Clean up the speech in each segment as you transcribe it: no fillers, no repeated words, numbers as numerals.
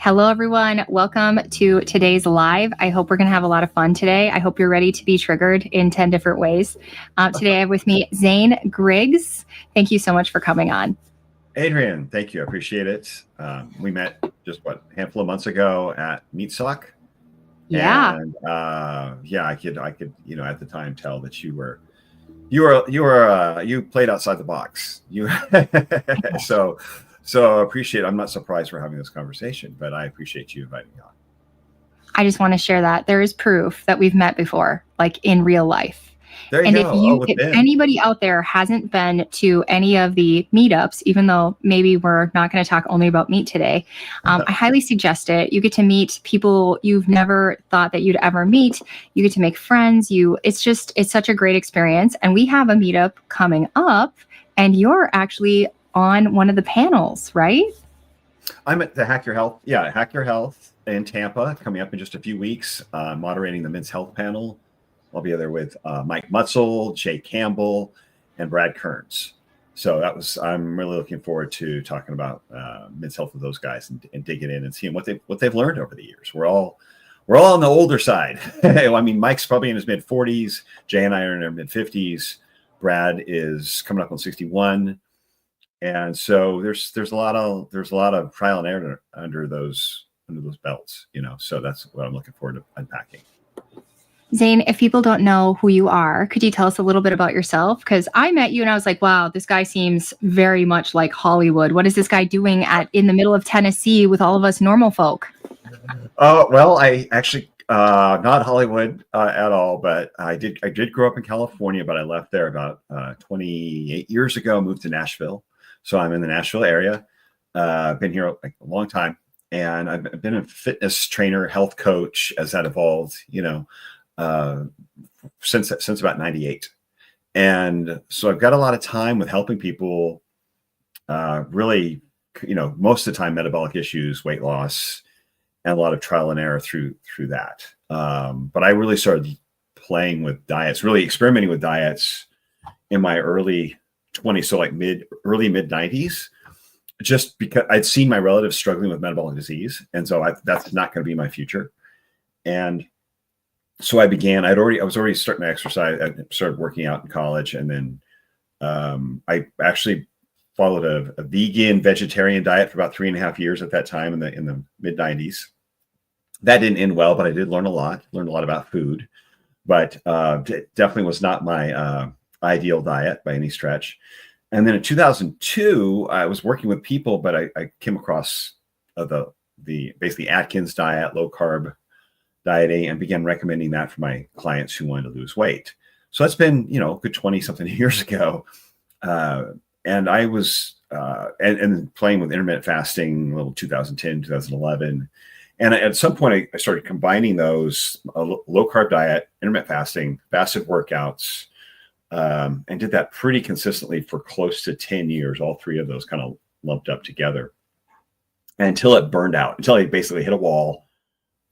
Hello, everyone. Welcome to today's live. I hope we're going to have a lot of fun today. I hope you're ready to be triggered in 10 different ways. Today I have with me Zane Griggs. Thank you so much for coming on. Adrian, thank you. I appreciate it. We met just a handful of months ago at Meat Sock. Yeah. And I could, at the time tell that you played outside the box. So I appreciate. I'm not surprised we're having this conversation, but I appreciate you inviting me on. I just want to share that there is proof that we've met before, like in real life. There you go. If anybody out there hasn't been to any of the meetups, even though maybe we're not going to talk only about meat today, I highly suggest it. You get to meet people you've never thought that you'd ever meet. You get to make friends. It's such a great experience. And we have a meetup coming up, and you're actually on one of the panels, right? I'm at the Hack Your Health. Yeah, Hack Your Health in Tampa, coming up in just a few weeks, moderating the Men's Health panel. I'll be there with Mike Mutzel, Jay Campbell, and Brad Kearns. So I'm really looking forward to talking about men's health with those guys and digging in and seeing what they've learned over the years. We're all on the older side. I mean, Mike's probably in his mid 40s. Jay and I are in our mid 50s. Brad is coming up on 61. And so there's a lot of trial and error under those belts, So that's what I'm looking forward to unpacking. Zane, if people don't know who you are, could you tell us a little bit about yourself? Because I met you and I was like, wow, this guy seems very much like Hollywood. What is this guy doing in the middle of Tennessee with all of us normal folk? Well, I actually not Hollywood at all, but I did grow up in California, but I left there about 28 years ago, moved to Nashville. So I'm in the Nashville area. I've been here like a long time, and I've been a fitness trainer, health coach as that evolved, since about 98. And so I've got a lot of time with helping people really, most of the time metabolic issues, weight loss, and a lot of trial and error through that. But I really started playing with diets, really experimenting with diets in my early 20s, so like early mid 90s, just because I'd seen my relatives struggling with metabolic disease. And so that's not going to be my future. And so I was already starting to exercise. I started working out in college. And then I actually followed a vegan vegetarian diet for about 3.5 years at that time in the mid 90s. That didn't end well, but I did learn a lot about food, but it definitely was not my ideal diet by any stretch. And then in 2002, I was working with people, but I came across the basically Atkins diet, low carb dieting, and began recommending that for my clients who wanted to lose weight. So that's been, a good 20 something years ago. And I was, and playing with intermittent fasting, a little 2010, 2011. And at some point I started combining those low carb diet, intermittent fasting, fasted workouts, and did that pretty consistently for close to 10 years, all three of those kind of lumped up together until it burned out, until I basically hit a wall,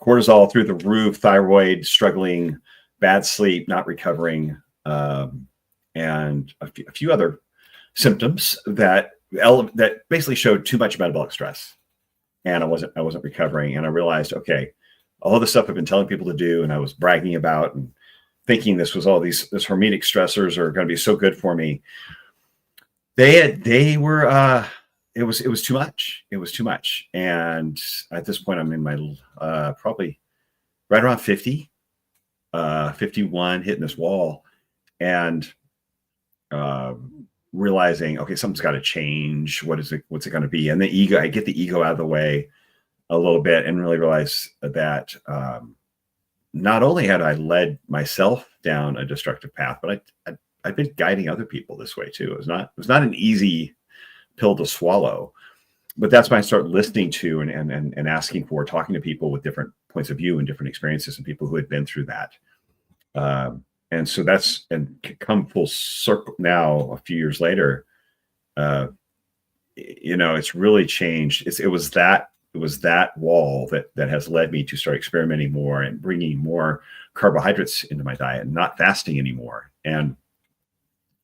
cortisol through the roof, thyroid struggling, bad sleep, not recovering, and a few other symptoms that basically showed too much metabolic stress. And I wasn't recovering. And I realized, okay, all the stuff I've been telling people to do and I was bragging about and thinking this hormetic stressors are going to be so good for me. It was too much. It was too much. And at this point, I'm in my probably right around 50, 51, hitting this wall, and realizing, okay, something's got to change. What's it going to be? And I get the ego out of the way a little bit and really realize that not only had I led myself down a destructive path, but I've been guiding other people this way too. It was not an easy pill to swallow, but that's when I started listening to and asking for, talking to people with different points of view and different experiences and people who had been through that. And so and come full circle now, a few years later, it's really changed. It was that wall that has led me to start experimenting more and bringing more carbohydrates into my diet and not fasting anymore. And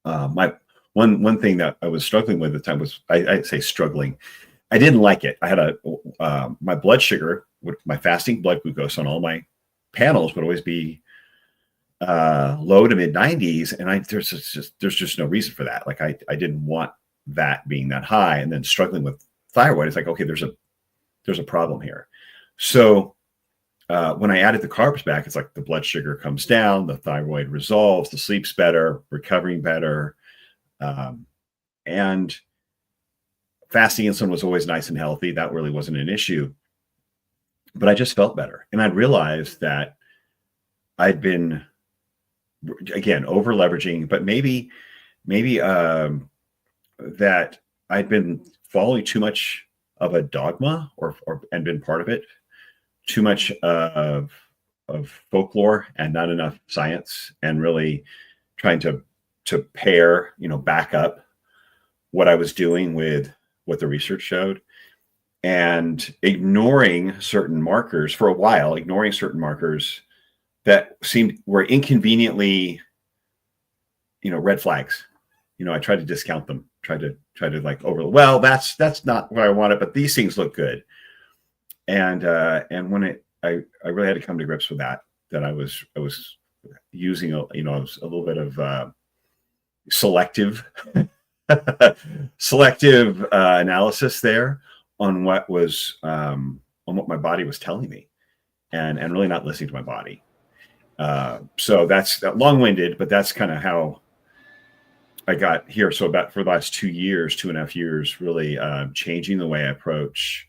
my one thing that I was struggling with at the time was, I say struggling, I didn't like it. I had my blood sugar, my fasting blood glucose on all my panels would always be low to mid 90s. And there's just no reason for that. Like I didn't want that being that high, and then struggling with thyroid. It's like, okay, there's a problem here. So when I added the carbs back, it's like the blood sugar comes down, the thyroid resolves, the sleep's better, recovering better. And fasting insulin was always nice and healthy. That really wasn't an issue, but I just felt better. And I realized that I'd been, again, over leveraging, but maybe that I'd been following too much of a dogma and been part of it, too much of folklore and not enough science, and really trying to pair, back up what I was doing with what the research showed, and ignoring certain markers for a while, that were inconveniently, red flags. I tried to discount them, tried to like well, that's not what I wanted, but these things look good. And when I really had to come to grips with that I was using, I was a little bit of selective analysis there on what my body was telling me, and really not listening to my body. So that's long-winded, but that's kind of how I got here. So for the last 2.5 years, really changing the way I approach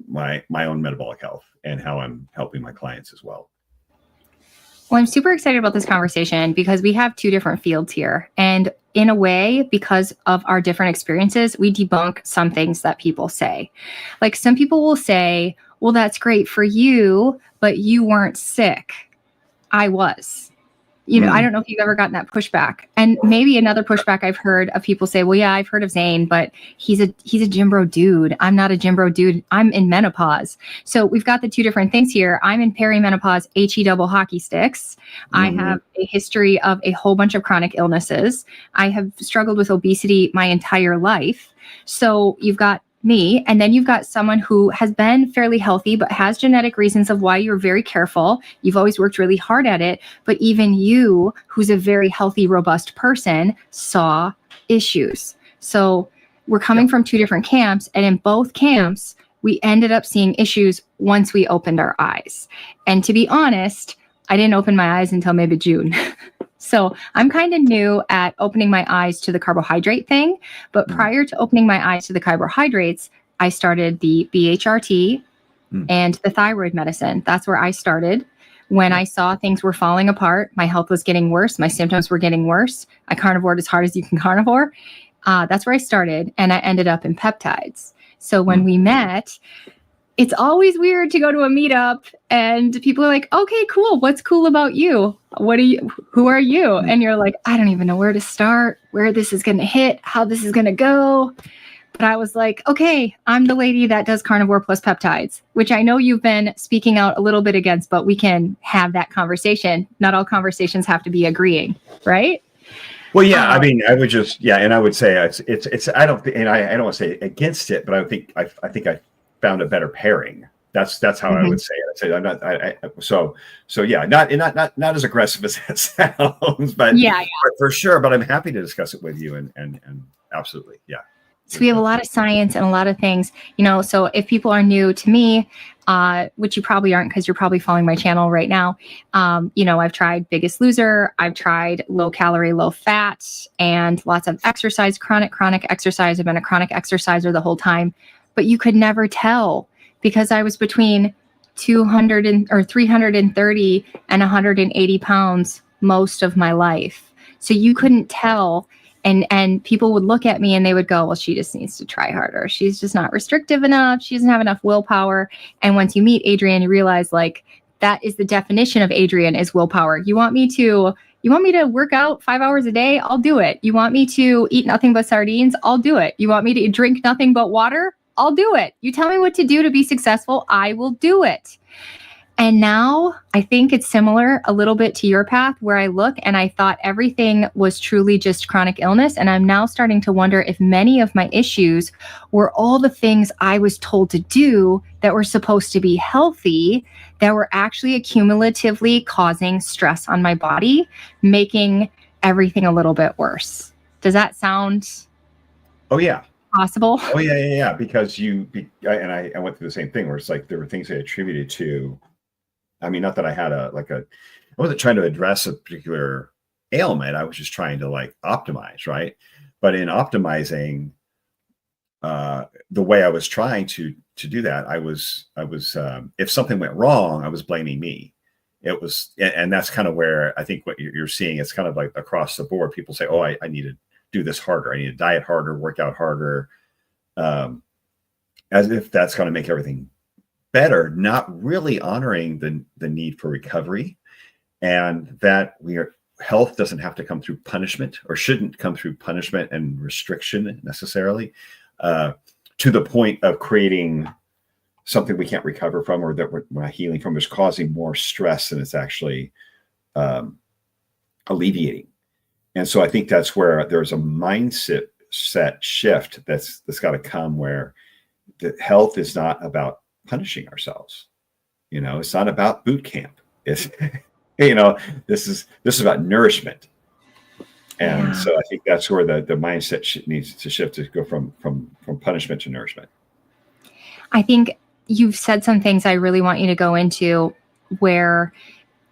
my own metabolic health and how I'm helping my clients as well. Well, I'm super excited about this conversation because we have two different fields here. And in a way, because of our different experiences, we debunk some things that people say. Like some people will say, well, that's great for you, but you weren't sick. I was. I don't know if you've ever gotten that pushback. And maybe another pushback I've heard of people say, well, yeah, I've heard of Zane, but he's a gym bro dude. I'm not a gym bro dude. I'm in menopause. So we've got the two different things here. I'm in perimenopause, HE double hockey sticks. I have a history of a whole bunch of chronic illnesses. I have struggled with obesity my entire life. So you've got me, and then you've got someone who has been fairly healthy, but has genetic reasons of why you're very careful. You've always worked really hard at it. But even you, who's a very healthy, robust person, saw issues. So we're coming from two different camps. And in both camps, we ended up seeing issues once we opened our eyes. And to be honest, I didn't open my eyes until maybe June. So I'm kind of new at opening my eyes to the carbohydrate thing. But prior to opening my eyes to the carbohydrates, I started the BHRT and the thyroid medicine. That's where I started. When I saw things were falling apart, my health was getting worse. My symptoms were getting worse. I carnivored as hard as you can carnivore. That's where I started. And I ended up in peptides. So when we met, it's always weird to go to a meetup and people are like, okay, cool. What's cool about you? Who are you? And you're like, I don't even know where to start, where this is going to hit, how this is going to go. But I was like, okay, I'm the lady that does carnivore plus peptides, which I know you've been speaking out a little bit against, but we can have that conversation. Not all conversations have to be agreeing, right? Well, yeah, I mean, I would just, and I would say it's, I don't want to say against it, but I think I found a better pairing. That's how I would say it. I'd say I'm not. So yeah, not as aggressive as that sounds, but but for sure. But I'm happy to discuss it with you, and absolutely, yeah. So we have a lot of science and a lot of things, so if people are new to me, which you probably aren't because you're probably following my channel right now, I've tried Biggest Loser, I've tried low calorie, low fat, and lots of exercise, chronic exercise. I've been a chronic exerciser the whole time, but you could never tell because I was between 330 and 180 pounds most of my life. So you couldn't tell. And people would look at me and they would go, well, she just needs to try harder. She's just not restrictive enough. She doesn't have enough willpower. And once you meet Adrian, you realize like that is the definition of Adrian is willpower. You want me to work out 5 hours a day? I'll do it. You want me to eat nothing but sardines? I'll do it. You want me to drink nothing but water? I'll do it. You tell me what to do to be successful. I will do it. And now I think it's similar a little bit to your path, where I look and I thought everything was truly just chronic illness. And I'm now starting to wonder if many of my issues were all the things I was told to do that were supposed to be healthy, that were actually accumulatively causing stress on my body, making everything a little bit worse. Does that sound Oh yeah. possible? Oh yeah. Because I went through the same thing where it's like there were things I attributed to. I mean, not that I had I wasn't trying to address a particular ailment. I was just trying to like optimize, right? But in optimizing, the way I was trying to do that, I was if something went wrong, I was blaming me. It was, and that's kind of where I think what you're seeing, it's kind of like across the board. People say, "Oh, I need to do this harder. I need to diet harder, work out harder," as if that's going to make everything better, not really honoring the need for recovery, and that health doesn't have to come through punishment, or shouldn't come through punishment and restriction necessarily, to the point of creating something we can't recover from, or that we're not healing from, is causing more stress than it's actually alleviating. And so I think that's where there's a mindset shift that's got to come, where the health is not about punishing ourselves. It's not about boot camp. It's this is about nourishment. And so I think that's where the mindset needs to shift, to go from punishment to nourishment. I think you've said some things I really want you to go into, where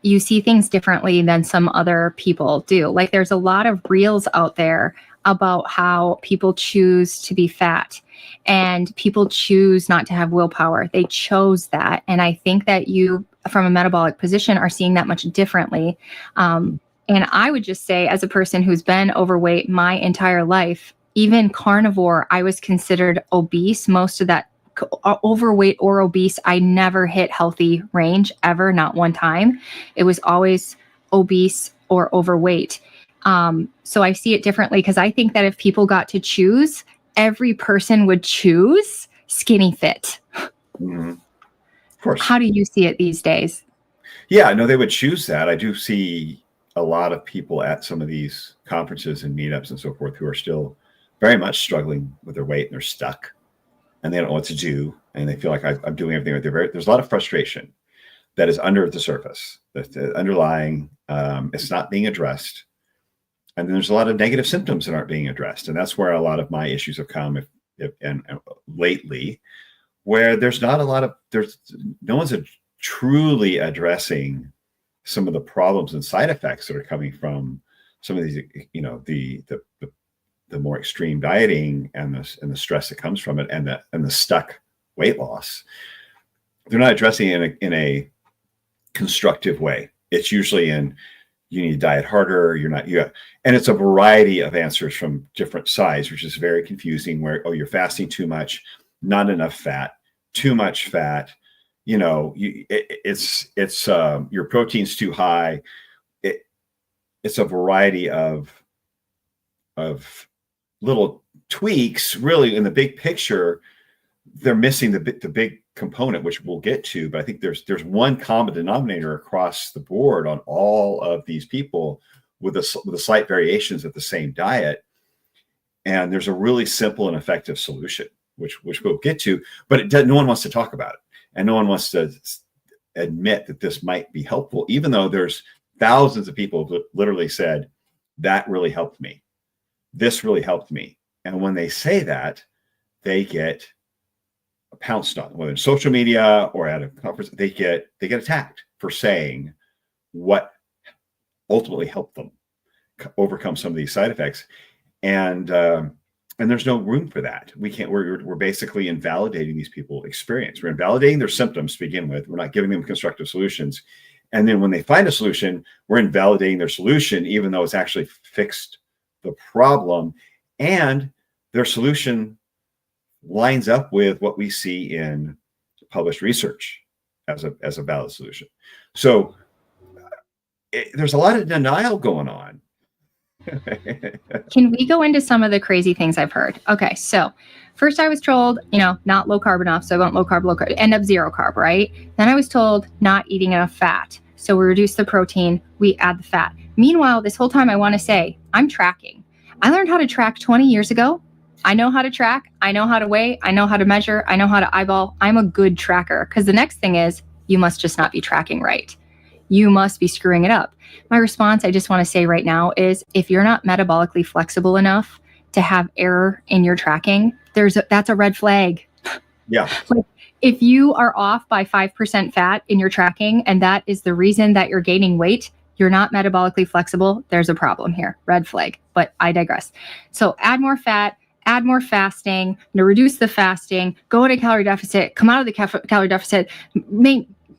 you see things differently than some other people do. Like, there's a lot of reels out there about how people choose to be fat, and people choose not to have willpower. They chose that. And I think that you, from a metabolic position, are seeing that much differently. And I would just say, as a person who's been overweight my entire life, even carnivore, I was considered obese. Most of that overweight or obese, I never hit healthy range ever, not one time. It was always obese or overweight. So I see it differently, because I think that if people got to choose, every person would choose skinny fit. Mm-hmm. Of course. How do you see it these days? Yeah, no, they would choose that. I do see a lot of people at some of these conferences and meetups and so forth who are still very much struggling with their weight, and they're stuck, and they don't know what to do, and they feel like I'm doing everything right. There's a lot of frustration that is under the surface, that's underlying. It's not being addressed, and then there's a lot of negative symptoms that aren't being addressed, and that's where a lot of my issues have come. And lately, where there's no one's truly addressing some of the problems and side effects that are coming from some of these, the more extreme dieting and the stress that comes from it, and the stuck weight loss. They're not addressing it in a constructive way. It's usually you need to diet harder. And it's a variety of answers from different sides, which is very confusing, where, oh, you're fasting too much, not enough fat, too much fat, it's your protein's too high. It's a variety of little tweaks. Really, in the big picture, they're missing the big component, which we'll get to. But I think there's one common denominator across the board on all of these people, with the slight variations of the same diet. And there's a really simple and effective solution, which we'll get to. But no one wants to talk about it, and no one wants to admit that this might be helpful, even though there's thousands of people who literally said, that really helped me. This really helped me. And when they say that, they get pounced on, whether in social media or at a conference. They get attacked for saying what ultimately helped them overcome some of these side effects. And there's no room for that. We're basically invalidating these people's experience. We're invalidating their symptoms to begin with. We're not giving them constructive solutions. And then when they find a solution, we're invalidating their solution, even though it's actually fixed the problem. And their solution lines up with what we see in published research as a valid solution. So there's a lot of denial going on. Can we go into some of the crazy things I've heard? Okay, so first I was told, not low carb enough, so I went low carb, end up zero carb, right? Then I was told not eating enough fat. So we reduce the protein, we add the fat. Meanwhile, this whole time I want to say, I'm tracking. I learned how to track 20 years ago. I know how to track, I know how to weigh, I know how to measure, I know how to eyeball. I'm a good tracker, because the next thing is you must just not be tracking right. You must be screwing it up. My response, I just want to say right now, is if you're not metabolically flexible enough to have error in your tracking, that's a red flag. Yeah. Like, if you are off by 5% fat in your tracking, and that is the reason that you're gaining weight, you're not metabolically flexible, there's a problem here. Red flag. But I digress. So add more fat, add more fasting, reduce the fasting, go into calorie deficit, come out of the calorie deficit,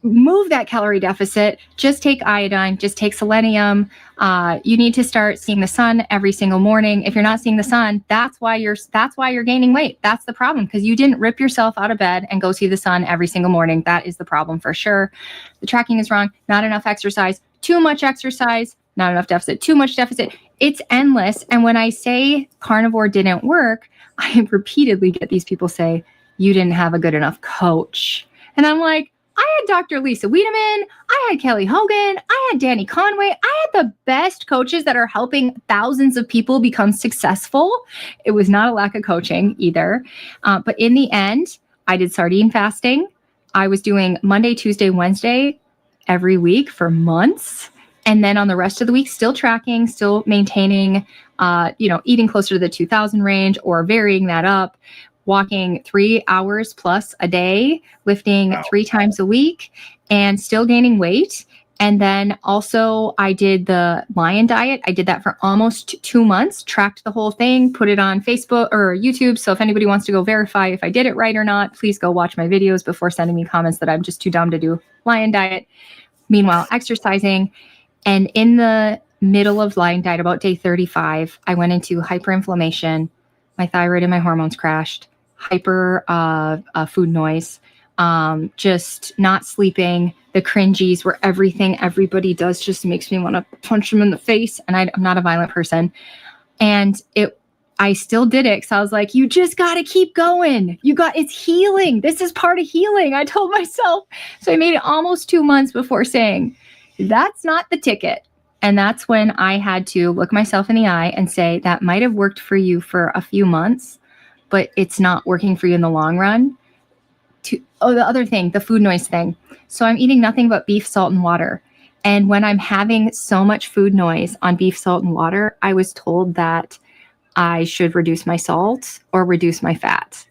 move that calorie deficit, just take iodine, just take selenium. You need to start seeing the sun every single morning. If you're not seeing the sun, that's why you're gaining weight. That's the problem, because you didn't rip yourself out of bed and go see the sun every single morning. That is the problem for sure. The tracking is wrong. Not enough exercise, too much exercise, not enough deficit, too much deficit. It's endless. And when I say carnivore didn't work, I repeatedly get these people say, you didn't have a good enough coach. And I'm like, I had Dr. Lisa Wiedemann, I had Kelly Hogan, I had Danny Conway. I had the best coaches that are helping thousands of people become successful. It was not a lack of coaching either. But in the end, I did sardine fasting. I was doing Monday, Tuesday, Wednesday every week for months. And then on the rest of the week, still tracking, still maintaining, eating closer to the 2000 range or varying that up, walking 3 hours plus a day, lifting 3 times a week, and still gaining weight. And then also I did the lion diet. I did that for almost 2 months, tracked the whole thing, put it on Facebook or YouTube. So if anybody wants to go verify if I did it right or not, please go watch my videos before sending me comments that I'm just too dumb to do lion diet. Meanwhile, exercising. And in the middle of lion diet, about day 35, I went into hyperinflammation. My thyroid and my hormones crashed. Hyper food noise, just not sleeping. The cringies where everything everybody does just makes me want to punch them in the face. And I'm not a violent person. And I still did it because I was like, you just got to keep going. It's healing. This is part of healing. I told myself. So I made it almost 2 months before saying, that's not the ticket. And that's when I had to look myself in the eye and say, that might have worked for you for a few months, but it's not working for you in the long run. The other thing, the food noise thing. So I'm eating nothing but beef, salt, and water. And when I'm having so much food noise on beef, salt, and water, I was told that I should reduce my salt or reduce my fat.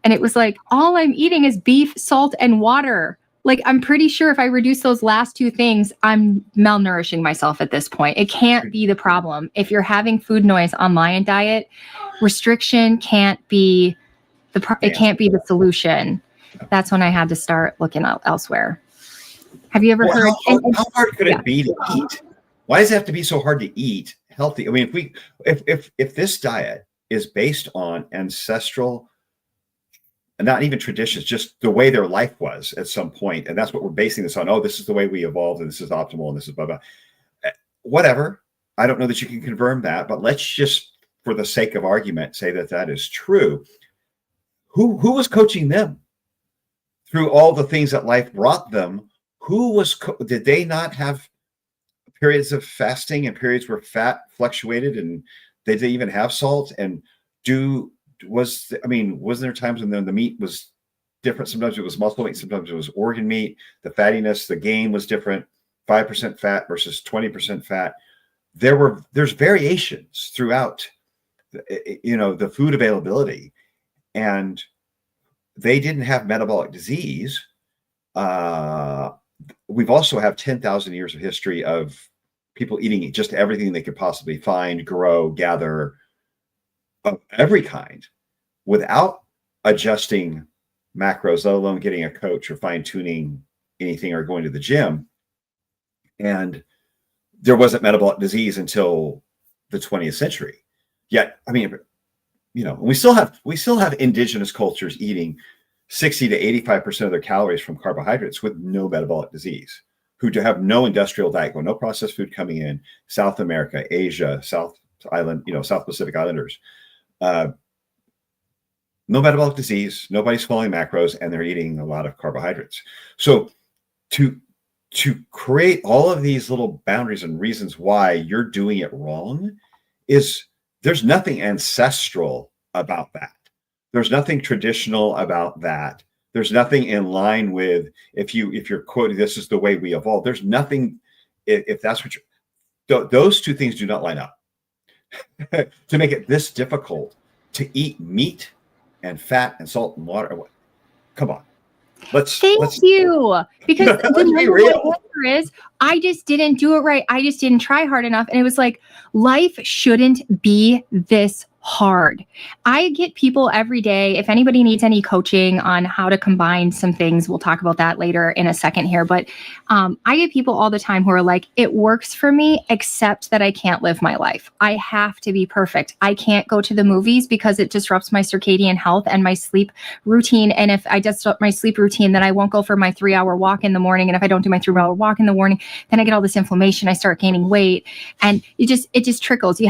And it was like, all I'm eating is beef, salt, and water. Like, I'm pretty sure if I reduce those last 2 things, I'm malnourishing myself at this point. It can't be the problem. If you're having food noise on lion diet, restriction can't be it can't be the solution. That's when I had to start looking elsewhere. Have you ever heard? How hard could it be to eat? Why does it have to be so hard to eat healthy? I mean, if this diet is based on ancestral, and not even traditions, just the way their life was at some point, and that's what we're basing this on. Oh, this is the way we evolved, and this is optimal, and this is blah blah. Whatever. I don't know that you can confirm that, but let's just, for the sake of argument, say that is true. Who was coaching them through all the things that life brought them? Did they not have periods of fasting and periods where fat fluctuated, and did they even have salt? And wasn't there times when the meat was different? Sometimes it was muscle meat, sometimes it was organ meat. The fattiness, the gain was different. 5% fat versus 20% fat. There's variations throughout, the food availability, and they didn't have metabolic disease. We've also have 10,000 years of history of people eating just everything they could possibly find, grow, gather, of every kind, without adjusting macros, let alone getting a coach or fine-tuning anything or going to the gym. And there wasn't metabolic disease until the 20th century. Yet, I mean, we still have indigenous cultures eating 60 to 85% of their calories from carbohydrates with no metabolic disease, who have no industrial diet, no processed food coming in. South America, Asia, Island, South Pacific Islanders. No metabolic disease, nobody's following macros, and they're eating a lot of carbohydrates. So to create all of these little boundaries and reasons why you're doing it wrong there's nothing ancestral about that. There's nothing traditional about that. There's nothing in line with if you're quoting, this is the way we evolved. There's nothing, if that's what those two things do not line up. To make it this difficult to eat meat and fat and salt and water. Come on. Thank you. Because the number one answer is I just didn't do it right. I just didn't try hard enough. And it was like, life shouldn't be this hard. I get people every day. If anybody needs any coaching on how to combine some things, we'll talk about that later in a second here. But I get people all the time who are like, it works for me, except that I can't live my life. I have to be perfect. I can't go to the movies because it disrupts my circadian health and my sleep routine. And if I disrupt my sleep routine, then I won't go for my 3-hour walk in the morning. And if I don't do my 3-hour walk in the morning, then I get all this inflammation. I start gaining weight, and it just trickles. If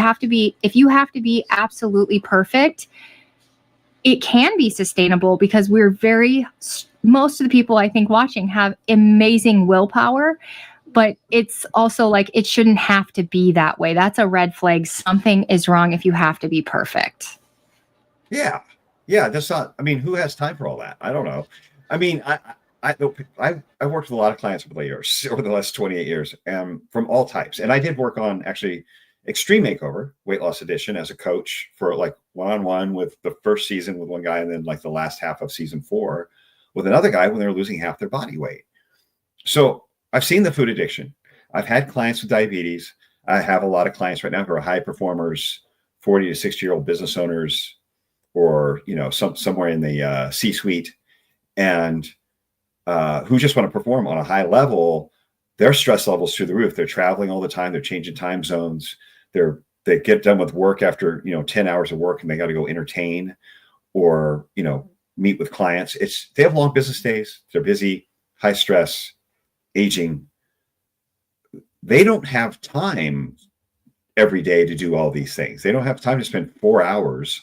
you have to be absolutely perfect, it can be sustainable because most of the people I think watching have amazing willpower, but it's also like, it shouldn't have to be that way. That's a red flag. Something is wrong if you have to be perfect. Yeah. That's not, who has time for all that? I don't know. I worked with a lot of clients over the last 28 years, from all types. And I did work on actually Extreme Makeover, Weight Loss Edition, as a coach for like one-on-one with the first season with one guy, and then like the last half of season 4 with another guy when they were losing half their body weight. So I've seen the food addiction. I've had clients with diabetes. I have a lot of clients right now who are high performers, 40 to 60-year-old business owners, or somewhere in the C-suite, and who just want to perform on a high level. Their stress levels through the roof. They're traveling all the time. They're changing time zones. They get done with work after 10 hours of work, and they got to go entertain or meet with clients. They have long business days. They're busy, high stress, aging. They don't have time every day to do all these things. They don't have time to spend 4 hours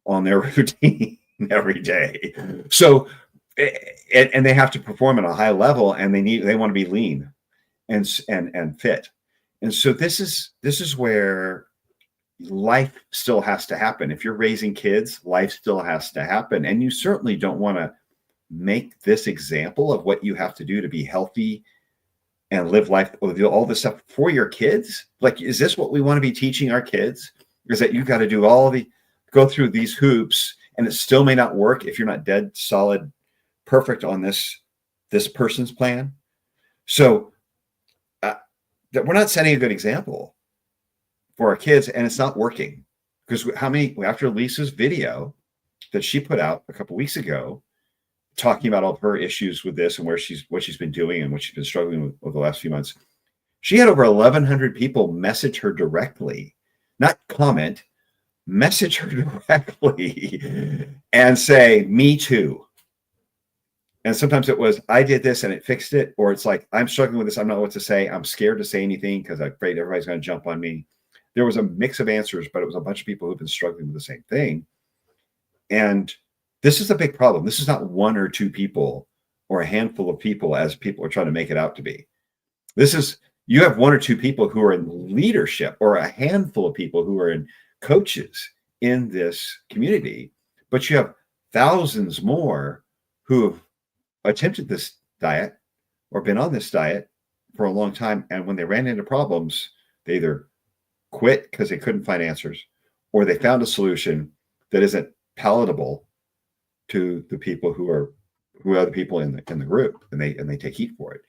on their routine every day. So, and they have to perform at a high level, and they want to be lean and fit. And so this is where life still has to happen. If you're raising kids, life still has to happen. And you certainly don't want to make this example of what you have to do to be healthy and live life with all this stuff for your kids. Like, is this what we want to be teaching our kids? Is that you got to do go through these hoops, and it still may not work if you're not dead solid perfect on this person's plan. So that we're not setting a good example for our kids, and it's not working. Because after Lisa's video that she put out a couple weeks ago, talking about all of her issues with this and what she's been doing and what she's been struggling with over the last few months, she had over 1,100 people message her directly, not comment, message her directly and say, "Me too." And sometimes it was, I did this and it fixed it. Or it's like, I'm struggling with this. I don't know what to say. I'm scared to say anything because I'm afraid everybody's going to jump on me. There was a mix of answers, but it was a bunch of people who've been struggling with the same thing. And this is a big problem. This is not one or two people or a handful of people as people are trying to make it out to be. You have one or two people who are in leadership, or a handful of people who are in coaches in this community, but you have thousands more who have attempted this diet or been on this diet for a long time. And when they ran into problems, they either quit because they couldn't find answers, or they found a solution that isn't palatable to the people who are the people in the group, and they take heat for it.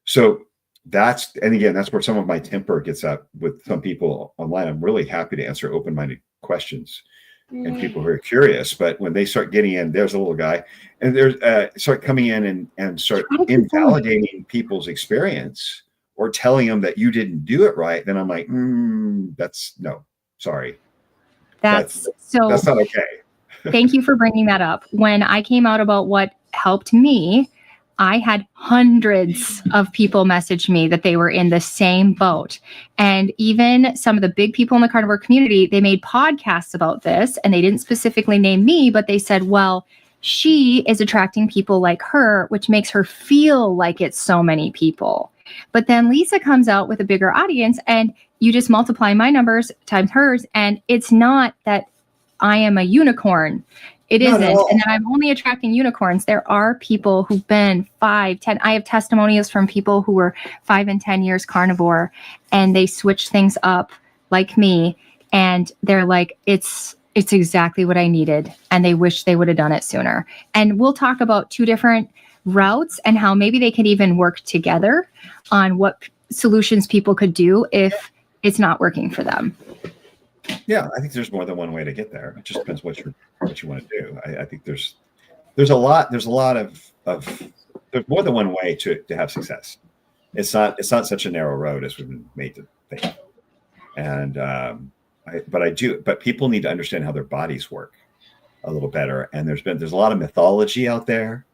So that's where some of my temper gets up with some people online. I'm really happy to answer open-minded questions and people who are curious, but when they start getting in, there's a little guy, and there's start coming in and start invalidating people's experience or telling them that you didn't do it right, then I'm like, sorry. That's not okay. Thank you for bringing that up. When I came out about what helped me, I had hundreds of people message me that they were in the same boat. And even some of the big people in the carnivore community, they made podcasts about this, and they didn't specifically name me, but they said, well, she is attracting people like her, which makes her feel like it's so many people. But then Lisa comes out with a bigger audience, and you just multiply my numbers times hers, and it's not that I am a unicorn. It isn't. And then I'm only attracting unicorns. There are people who've been 5, 10. I have testimonials from people who were 5 and 10 years carnivore, and they switched things up like me. And they're like, it's exactly what I needed. And they wish they would have done it sooner. And we'll talk about 2 different routes and how maybe they could even work together on what solutions people could do if it's not working for them. Yeah, I think there's more than one way to get there. It just depends what you want to do. I think there's a lot of there's more than one way to have success. It's not such a narrow road as we've been made to think. And but people need to understand how their bodies work a little better. And there's a lot of mythology out there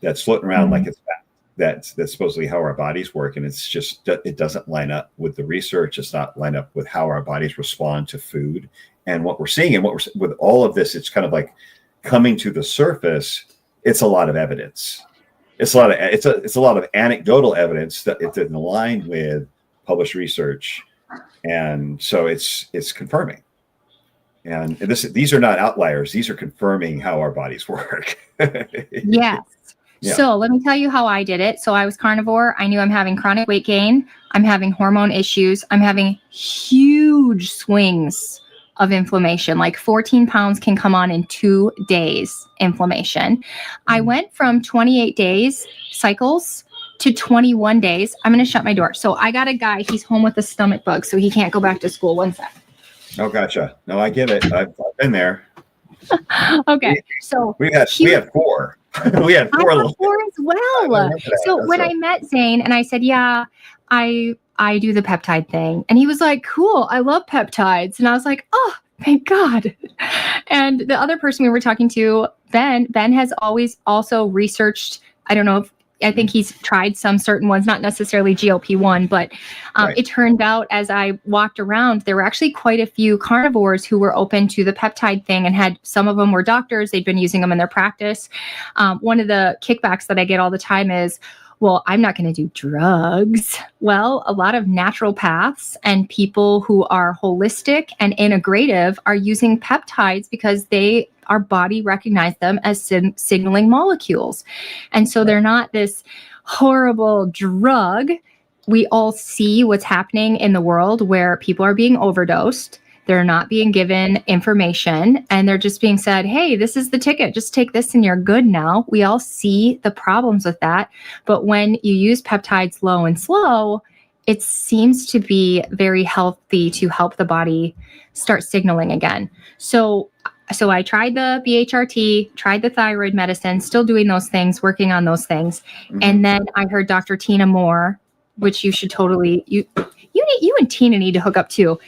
that's floating around like it's fact. That's supposedly how our bodies work, and it's just it doesn't line up with the research. It's not line up with how our bodies respond to food and what we're seeing. And with all of this, it's kind of like coming to the surface. It's a lot of evidence. It's a lot of anecdotal evidence that it's in line with published research, and so it's confirming. And these are not outliers. These are confirming how our bodies work. Yes. Yeah. So let me tell you how I did it. So I was carnivore. I knew I'm having chronic weight gain. I'm having hormone issues. I'm having huge swings of inflammation. Like 14 pounds can come on in 2 days, inflammation. I went from 28 days cycles to 21 days. I'm going to shut my door. So I got a guy, he's home with a stomach bug, so he can't go back to school. One sec. Oh, gotcha. No, I get it. I've been there. Okay. So we had 4. We had 4. I had 4 as well. So when I met Zane and I said, yeah, I do the peptide thing. And he was like, cool, I love peptides. And I was like, oh, thank God. And the other person we were talking to, Ben has always also researched, I think he's tried some certain ones, not necessarily GLP-1, but right. It turned out as I walked around, there were actually quite a few carnivores who were open to the peptide thing, and some of them were doctors. They'd been using them in their practice. One of the kickbacks that I get all the time is, well, I'm not going to do drugs. Well, a lot of naturopaths and people who are holistic and integrative are using peptides because our body recognized them as signaling molecules. And so they're not this horrible drug. We all see what's happening in the world where people are being overdosed. They're not being given information, and they're just being said, hey, this is the ticket. Just take this and you're good now. We all see the problems with that. But when you use peptides low and slow, it seems to be very healthy to help the body start signaling again. So I tried the BHRT, tried the thyroid medicine, still doing those things, working on those things. Mm-hmm. And then I heard Dr. Tina Moore, which you should totally, you and Tina need to hook up too.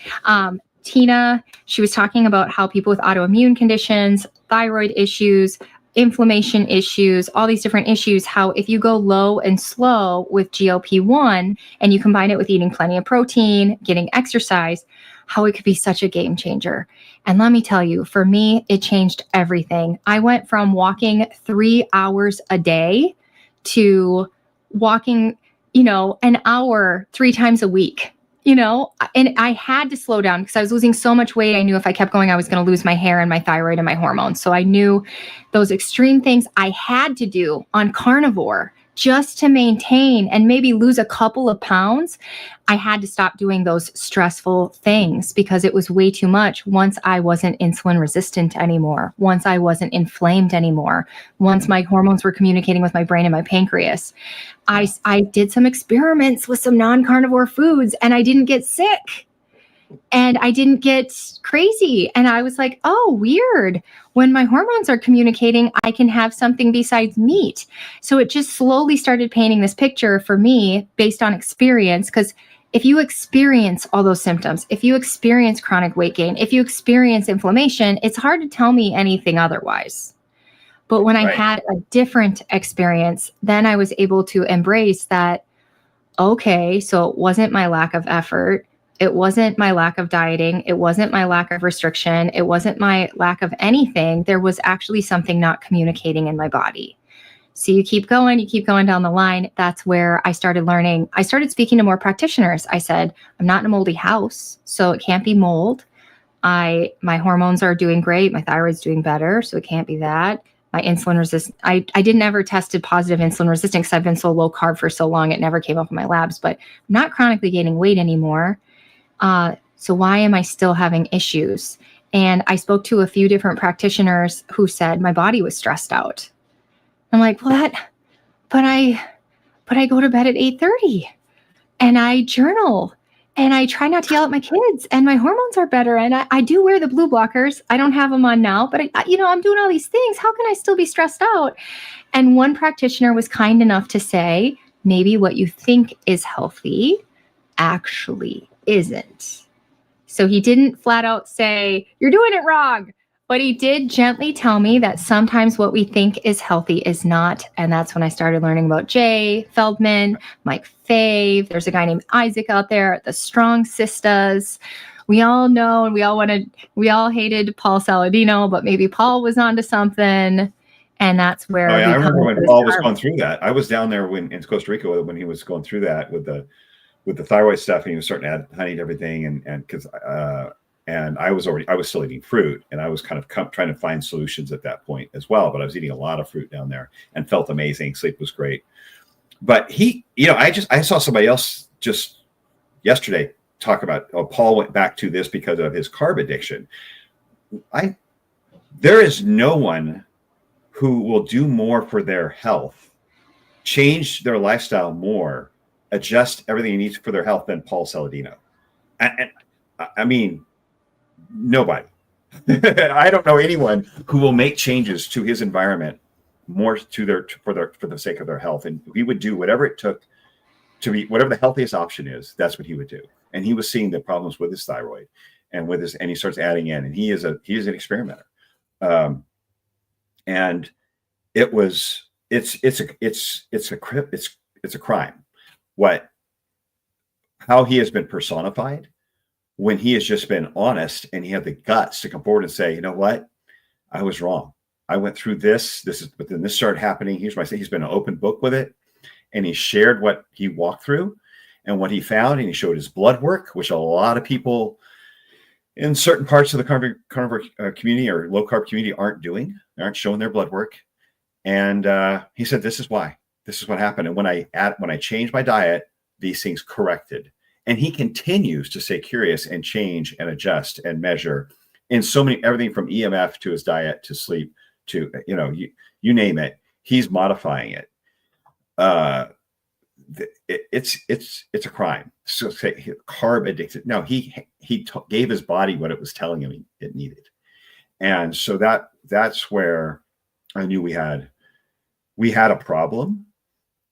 Tina, she was talking about how people with autoimmune conditions, thyroid issues, inflammation issues, all these different issues, how if you go low and slow with GLP-1 and you combine it with eating plenty of protein, getting exercise, how it could be such a game changer. And let me tell you, for me, it changed everything. I went from walking 3 hours a day to walking, an hour 3 times a week. And I had to slow down because I was losing so much weight. I knew if I kept going, I was going to lose my hair and my thyroid and my hormones. So I knew those extreme things I had to do on carnivore just to maintain and maybe lose a couple of pounds. I had to stop doing those stressful things because it was way too much once I wasn't insulin resistant anymore, once I wasn't inflamed anymore, once my hormones were communicating with my brain and my pancreas. I did some experiments with some non-carnivore foods and I didn't get sick. And I didn't get crazy. And I was like, oh, weird. When my hormones are communicating, I can have something besides meat. So it just slowly started painting this picture for me based on experience. Because if you experience all those symptoms, if you experience chronic weight gain, if you experience inflammation, it's hard to tell me anything otherwise. But when I Right. had a different experience, then I was able to embrace that, okay, so it wasn't my lack of effort. It wasn't my lack of dieting. It wasn't my lack of restriction. It wasn't my lack of anything. There was actually something not communicating in my body. So you keep going down the line. That's where I started learning. I started speaking to more practitioners. I said, I'm not in a moldy house, so it can't be mold. My hormones are doing great. My thyroid's doing better, so it can't be that. My insulin resistance, I didn't ever tested positive insulin resistant because I've been so low carb for so long. It never came up in my labs, but I'm not chronically gaining weight anymore. So why am I still having issues? And I spoke to a few different practitioners who said my body was stressed out. I'm like, what? But I go to bed at 8:30 and I journal and I try not to yell at my kids and my hormones are better. And I do wear the blue blockers. I don't have them on now, but I'm doing all these things. How can I still be stressed out? And one practitioner was kind enough to say, maybe what you think is healthy actually isn't. So he didn't flat out say, you're doing it wrong. But he did gently tell me that sometimes what we think is healthy is not. And that's when I started learning about Jay Feldman, Mike Fave. There's a guy named Isaac out there, the Strong Sisters. We all know, and we all hated Paul Saladino, but maybe Paul was onto something. And that's where I remember when Paul was going through that. I was down there in Costa Rica when he was going through that with the thyroid stuff, and he was starting to add honey to everything, and because and I was still eating fruit, and I was kind of trying to find solutions at that point as well. But I was eating a lot of fruit down there and felt amazing. Sleep was great. But I saw somebody else just yesterday talk about, Paul went back to this because of his carb addiction. There is no one who will do more for their health, change their lifestyle more, adjust everything he needs for their health than Paul Saladino. And I mean, nobody. I don't know anyone who will make changes to his environment more for the sake of their health. And he would do whatever it took to be whatever the healthiest option is. That's what he would do. And he was seeing the problems with his thyroid and and he starts adding in, and he is an experimenter. And it's a crime. How he has been personified when he has just been honest, and he had the guts to come forward and say, you know what, I was wrong. I went through but then this started happening. He's been an open book with it, and he shared what he walked through and what he found, and he showed his blood work, which a lot of people in certain parts of the carnivore community or low carb community aren't doing. They aren't showing their blood work. And he said, this is why. This is what happened. And when I changed my diet, these things corrected. And he continues to stay curious and change and adjust and measure in everything from EMF to his diet to sleep to, you name it, he's modifying it. It's a crime. So say carb addicted. No, he gave his body what it was telling him it needed. And so that's where I knew we had a problem.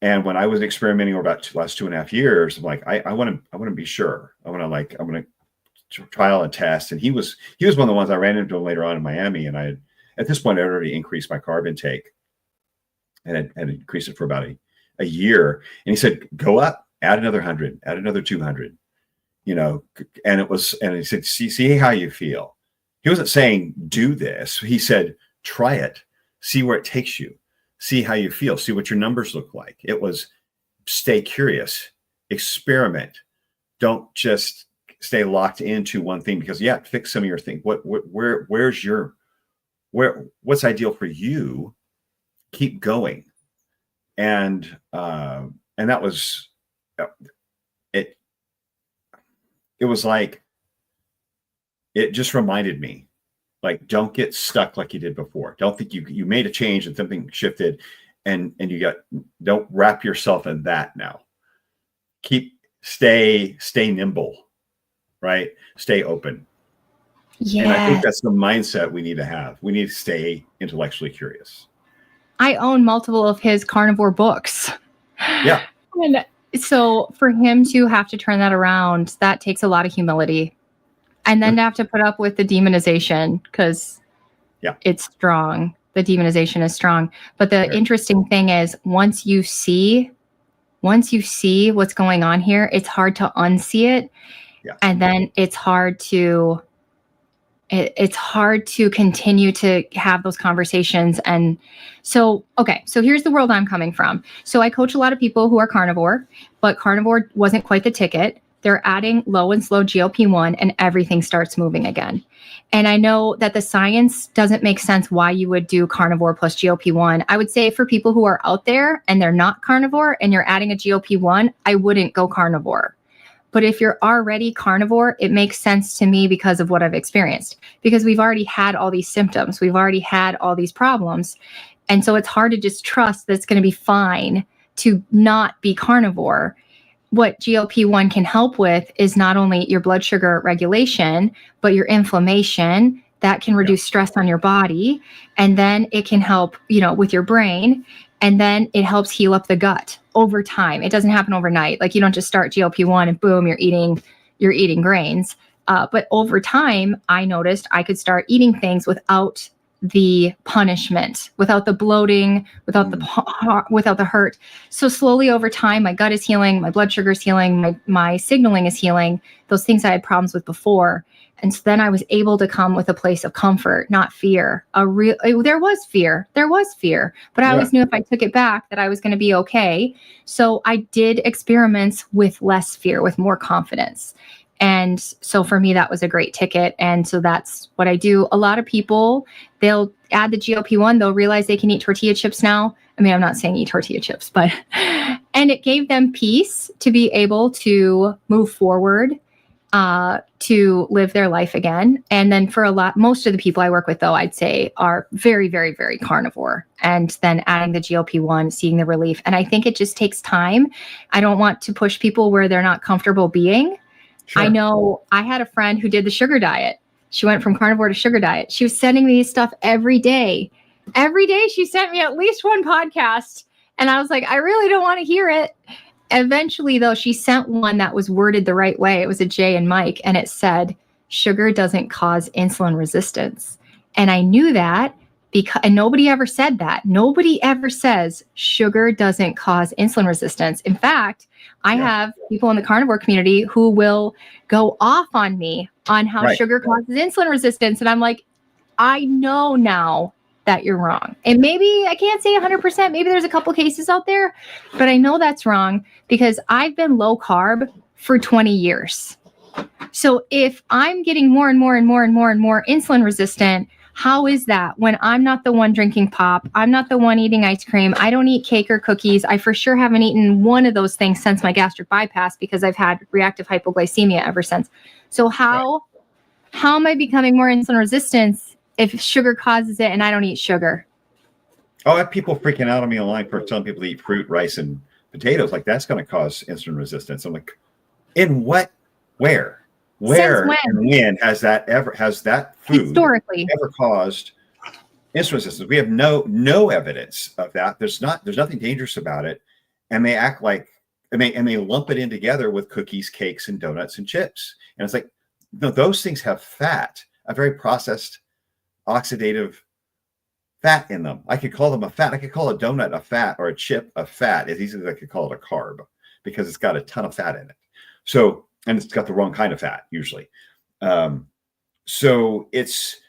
And when I was experimenting over the last 2.5 years, I'm like, I want to be sure. I'm going to trial and test. And he was one of the ones I ran into later on in Miami. And at this point, I already increased my carb intake and had increased it for about a year. And he said, go up, add another 100, add another 200, and he said, see how you feel. He wasn't saying do this. He said, try it, see where it takes you. See how you feel. See what your numbers look like. It was stay curious, experiment. Don't just stay locked into one thing because fix some of your things. What's ideal for you? Keep going. And that was it. It was like it just reminded me. Like, don't get stuck like you did before. Don't think you made a change and something shifted and don't wrap yourself in that now. Stay nimble, right? Stay open. Yeah. And I think that's the mindset we need to have. We need to stay intellectually curious. I own multiple of his carnivore books. Yeah. And so for him to have to turn that around, that takes a lot of humility. And then to have to put up with the demonization because it's strong. the demonization is strong. But the interesting thing is once you see what's going on here, it's hard to unsee it. Yeah. And then it's hard to continue to have those conversations. And so, okay, so here's the world I'm coming from. So I coach a lot of people who are carnivore, but carnivore wasn't quite the ticket. They're adding low and slow GLP-1 and everything starts moving again. And I know that the science doesn't make sense why you would do carnivore plus GLP-1. I would say for people who are out there and they're not carnivore and you're adding a GLP-1, I wouldn't go carnivore. But if you're already carnivore, it makes sense to me because of what I've experienced, because we've already had all these symptoms. We've already had all these problems. And so it's hard to just trust that it's going to be fine to not be carnivore. What GLP-1 can help with is not only your blood sugar regulation, but your inflammation that can reduce stress on your body. And then it can help, with your brain. And then it helps heal up the gut over time. It doesn't happen overnight. Like you don't just start GLP-1 and boom, you're eating grains. But over time, I noticed I could start eating things without the punishment, without the bloating, without the hurt. So slowly over time, my gut is healing, my blood sugar is healing, my signaling is healing, those things I had problems with before. And so then I was able to come with a place of comfort, not fear. There was fear, but I always knew if I took it back that I was going to be okay. So I did experiments with less fear, with more confidence. And so for me, that was a great ticket. And so that's what I do. A lot of people, they'll add the GLP-1, they'll realize they can eat tortilla chips now. I mean, I'm not saying eat tortilla chips, but, and it gave them peace to be able to move forward, to live their life again. And then for most of the people I work with, though, I'd say are very, very, very carnivore. And then adding the GLP-1, seeing the relief. And I think it just takes time. I don't want to push people where they're not comfortable being. Sure. I know I had a friend who did the sugar diet. She went from carnivore to sugar diet. She was sending me stuff every day. Every day she sent me at least one podcast. And I was like, I really don't want to hear it. Eventually, though, she sent one that was worded the right way. It was a Jay and Mike, and it said, sugar doesn't cause insulin resistance. And I knew that and nobody ever said that. Nobody ever says sugar doesn't cause insulin resistance. In fact, I have people in the carnivore community who will go off on me on how sugar causes insulin resistance. And I'm like, I know now that you're wrong. And maybe I can't say 100%. Maybe there's a couple cases out there, but I know that's wrong because I've been low carb for 20 years. So if I'm getting more and more and more and more and more insulin resistant, how is that when I'm not the one drinking pop? I'm not the one eating ice cream. I don't eat cake or cookies. I for sure haven't eaten one of those things since my gastric bypass because I've had reactive hypoglycemia ever since. So how am I becoming more insulin resistant if sugar causes it and I don't eat sugar? Oh, I have people freaking out on me online for telling people to eat fruit, rice, and potatoes. Like that's going to cause insulin resistance. I'm like, in what? Where and when has that food historically ever caused insulin resistance? We have no evidence of that. There's nothing dangerous about it. And they act like and they lump it in together with cookies, cakes, and donuts and chips. And it's like, no, those things have fat, a very processed oxidative fat in them. I could call them a fat. I could call a donut a fat or a chip a fat as easily as I could call it a carb because it's got a ton of fat in it. So, and it's got the wrong kind of fat usually. So it's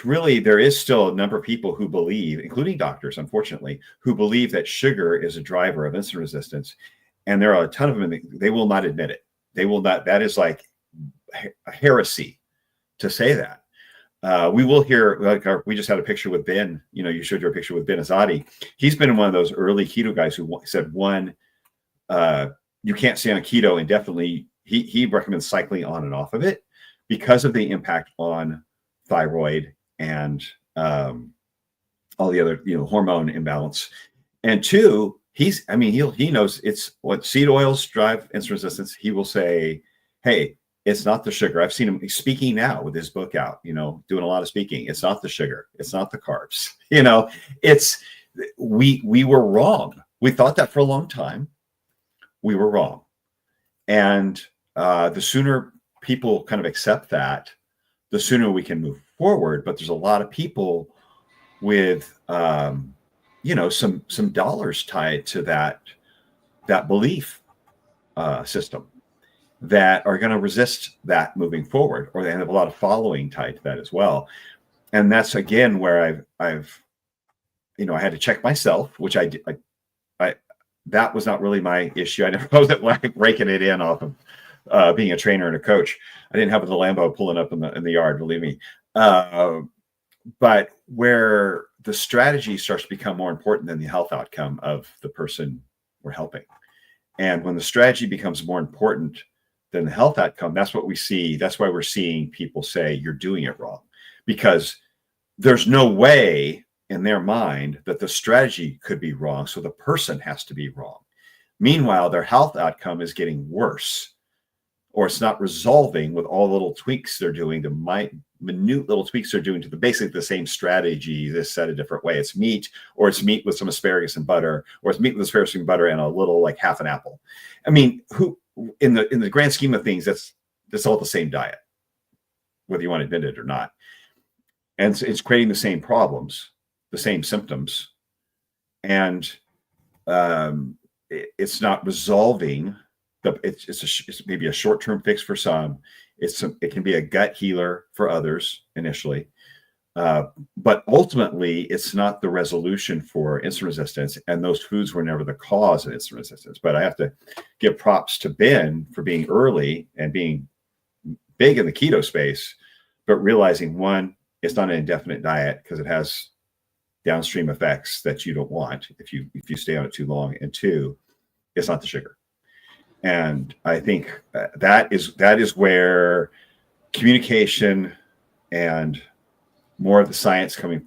really, there is still a number of people who believe, including doctors, unfortunately, who believe that sugar is a driver of insulin resistance. And there are a ton of them. They will not admit it. They will not. That is like a heresy to say that. We will hear, we just had a picture with Ben, you showed your picture with Ben Azadi. He's been one of those early keto guys who said, you can't stay on keto indefinitely. He recommends cycling on and off of it because of the impact on thyroid and all the other, hormone imbalance. And two, he knows it's what seed oils drive insulin resistance. He will say, hey, it's not the sugar. I've seen him speaking now with his book out, doing a lot of speaking. It's not the sugar. It's not the carbs. We were wrong. We thought that for a long time. We were wrong. And the sooner people kind of accept that, the sooner we can move forward. But there's a lot of people with, some dollars tied to that belief system that are going to resist that moving forward, or they have a lot of following tied to that as well. And that's again where I've I had to check myself, which I did. That was not really my issue. I never wasn't like raking it in off of being a trainer and a coach. I didn't have the Lambo pulling up in the yard, believe me. But where the strategy starts to become more important than the health outcome of the person we're helping. And when the strategy becomes more important than the health outcome, that's what we see. That's why we're seeing people say you're doing it wrong, because there's no way in their mind that the strategy could be wrong. So the person has to be wrong. Meanwhile, their health outcome is getting worse, or it's not resolving with all the little tweaks they're doing, the minute little tweaks they're doing to basically the same strategy, this said a different way. It's meat, or it's meat with some asparagus and butter, or it's meat with asparagus and butter and a little like half an apple. I mean, who in the grand scheme of things, that's all the same diet, whether you want to admit it or not. And it's creating the same problems, the same symptoms, and it's not resolving. It's maybe a short-term fix for some. It can be a gut healer for others initially, but ultimately it's not the resolution for insulin resistance, and those foods were never the cause of insulin resistance. But I have to give props to Ben for being early and being big in the keto space, but realizing, one, it's not an indefinite diet because it has downstream effects that you don't want if you stay on it too long, and two, it's not the sugar. And I think that is where communication and more of the science coming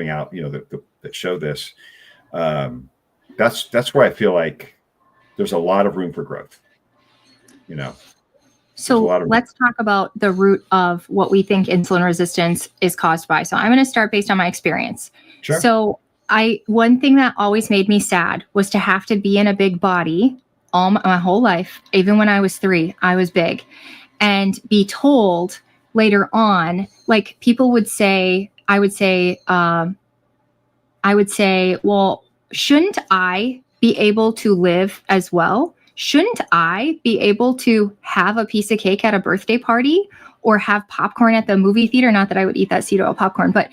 out, that show this. That's where I feel like there's a lot of room for growth. So let's talk about the root of what we think insulin resistance is caused by. So I'm going to start based on my experience. Sure. So one thing that always made me sad was to have to be in a big body all my whole life. Even when I was 3, I was big, and be told later on, like people would say, I would say, well, shouldn't I be able to live as well? Shouldn't I be able to have a piece of cake at a birthday party or have popcorn at the movie theater? Not that I would eat that seed oil popcorn, but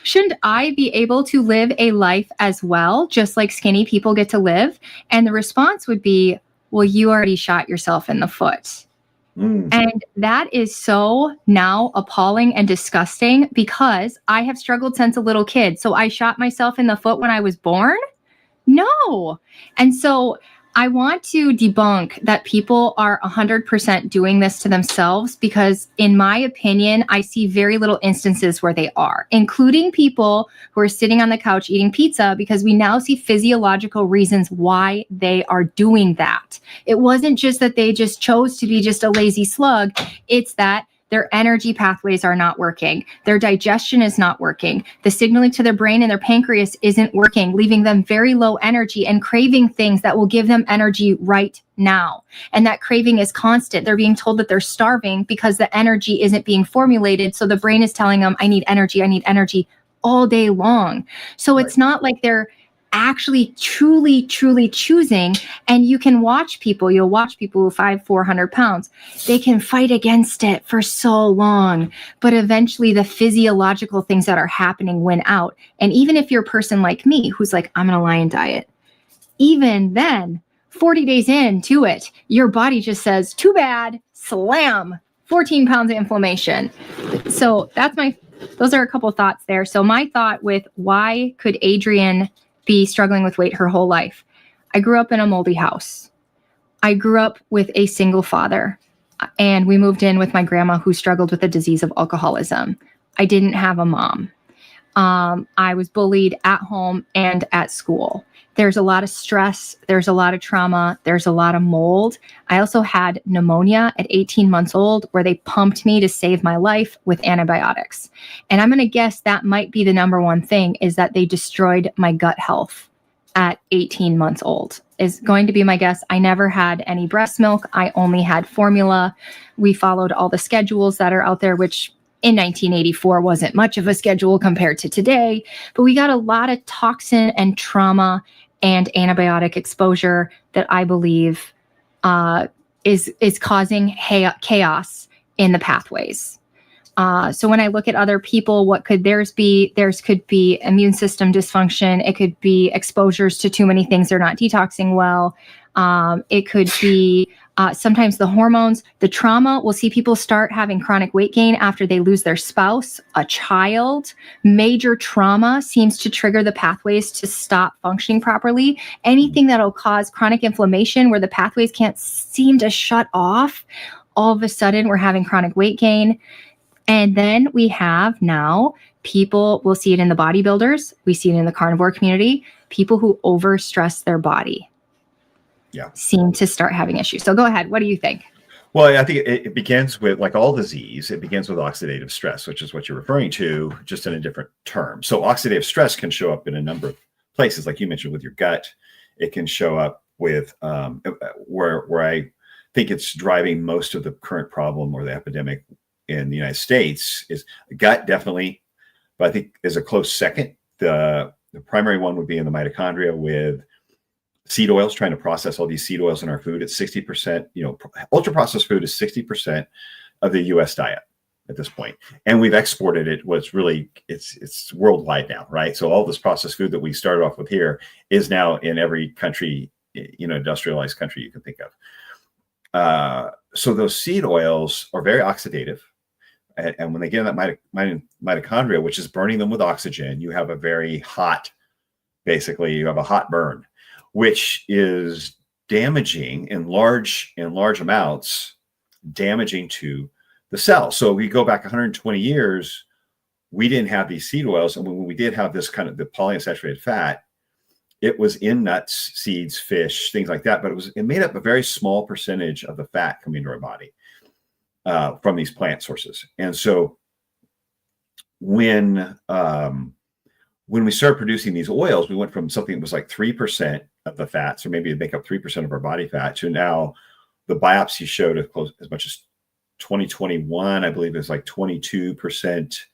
shouldn't I be able to live a life as well, just like skinny people get to live? And the response would be, well, you already shot yourself in the foot. And that is so now appalling and disgusting, because I have struggled since a little kid. So I shot myself in the foot when I was born? No. And so I want to debunk that people are 100% doing this to themselves, because in my opinion, I see very little instances where they are, including people who are sitting on the couch eating pizza, because we now see physiological reasons why they are doing that. It wasn't just that they just chose to be just a lazy slug. It's that their energy pathways are not working. Their digestion is not working. The signaling to their brain and their pancreas isn't working, leaving them very low energy and craving things that will give them energy right now. And that craving is constant. They're being told that they're starving because the energy isn't being formulated. So the brain is telling them, I need energy all day long. So It's not like they're actually truly choosing. And you can watch people, you'll watch people who 400 pounds, they can fight against it for so long, but eventually the physiological things that are happening win out. And even if you're a person like me, who's like, I'm on a lion diet, even then 40 days into it, your body just says, too bad, slam, 14 pounds of inflammation. So those are a couple of thoughts there. So my thought with why could Adrian be struggling with weight her whole life? I grew up in a moldy house. I grew up with a single father, and we moved in with my grandma who struggled with the disease of alcoholism. I didn't have a mom. I was bullied at home and at school. There's a lot of stress. There's a lot of trauma. There's a lot of mold. I also had pneumonia at 18 months old, where they pumped me to save my life with antibiotics. And I'm going to guess that might be the number one thing, is that they destroyed my gut health at 18 months old, is going to be my guess. I never had any breast milk. I only had formula. We followed all the schedules that are out there, which in 1984 wasn't much of a schedule compared to today, but we got a lot of toxin and trauma and antibiotic exposure that I believe is causing chaos in the pathways. So when I look at other people, what could theirs be? Theirs could be immune system dysfunction. It could be exposures to too many things they're not detoxing well. It could be sometimes the hormones, the trauma. We'll see people start having chronic weight gain after they lose their spouse, a child. Major trauma seems to trigger the pathways to stop functioning properly. Anything that'll cause chronic inflammation where the pathways can't seem to shut off, all of a sudden we're having chronic weight gain. And then we have now people, we'll see it in the bodybuilders, we see it in the carnivore community, people who overstress their body seem to start having issues. So go ahead. What do you think? Well, I think it begins with, like all disease, it begins with oxidative stress, which is what you're referring to, just in a different term. So oxidative stress can show up in a number of places, like you mentioned with your gut. It can show up with where I think it's driving most of the current problem or the epidemic in the United States is gut, definitely, but I think is a close second. The primary one would be in the mitochondria with seed oils, trying to process all these seed oils in our food. It's 60%, ultra processed food is 60% of the US diet at this point. And we've exported it. It's worldwide now, right? So all this processed food that we started off with here is now in every country, industrialized country you can think of. So those seed oils are very oxidative. And when they get in that mitochondria, which is burning them with oxygen, you have a very hot, basically you have a hot burn, which is damaging in large amounts, damaging to the cell. So we go back 120 years, we didn't have these seed oils. And when we did have this kind of the polyunsaturated fat, it was in nuts, seeds, fish, things like that. But it made up a very small percentage of the fat coming into our body from these plant sources. And so when we started producing these oils, we went from something that was like 3% of the fats, or maybe it make up 3% of our body fat, to now the biopsy showed as much as 2021, I believe it's like 22%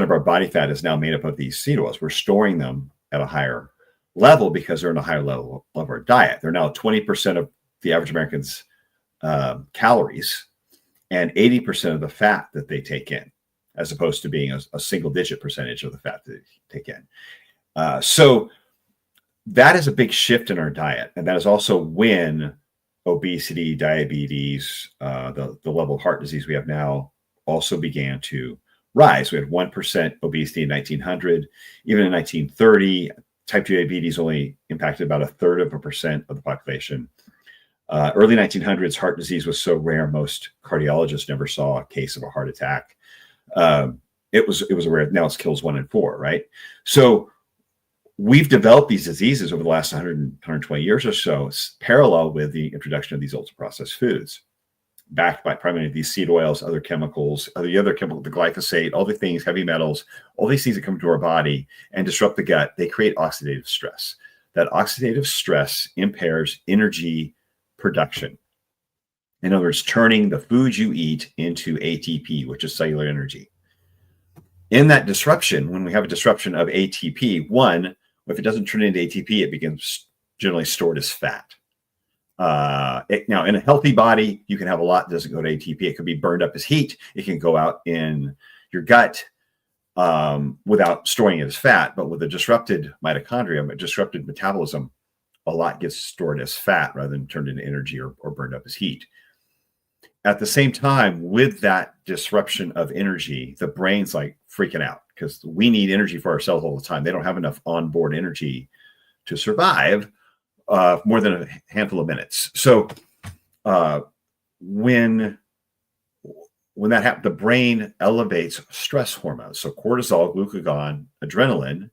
of our body fat is now made up of these seed oils. We're storing them at a higher level because they're in a higher level of our diet. They're now 20% of the average American's calories and 80% of the fat that they take in, as opposed to being a single digit percentage of the fat that they take in. So that is a big shift in our diet. And that is also when obesity, diabetes, the level of heart disease we have now also began to rise. We had 1% obesity in 1900. Even in 1930, type 2 diabetes only impacted about 1/3% of the population. Early 1900s, heart disease was so rare, most cardiologists never saw a case of a heart attack. It was a rare, now it kills 1 in 4, right? So we've developed these diseases over the last 120 years or so, parallel with the introduction of these ultra-processed foods, backed by primarily these seed oils, other chemicals, the glyphosate, all the things, heavy metals, all these things that come into our body and disrupt the gut. They create oxidative stress. That oxidative stress impairs energy production. In other words, turning the food you eat into ATP, which is cellular energy. In that disruption, when we have a disruption of ATP, if it doesn't turn into ATP, it becomes generally stored as fat. Now, in a healthy body, you can have a lot that doesn't go to ATP. It can be burned up as heat. It can go out in your gut without storing it as fat. But with a disrupted mitochondria, a disrupted metabolism, a lot gets stored as fat rather than turned into energy or burned up as heat. At the same time, with that disruption of energy, the brain's like freaking out because we need energy for ourselves all the time. They don't have enough onboard energy to survive more than a handful of minutes. So when that happens, the brain elevates stress hormones. So cortisol, glucagon, adrenaline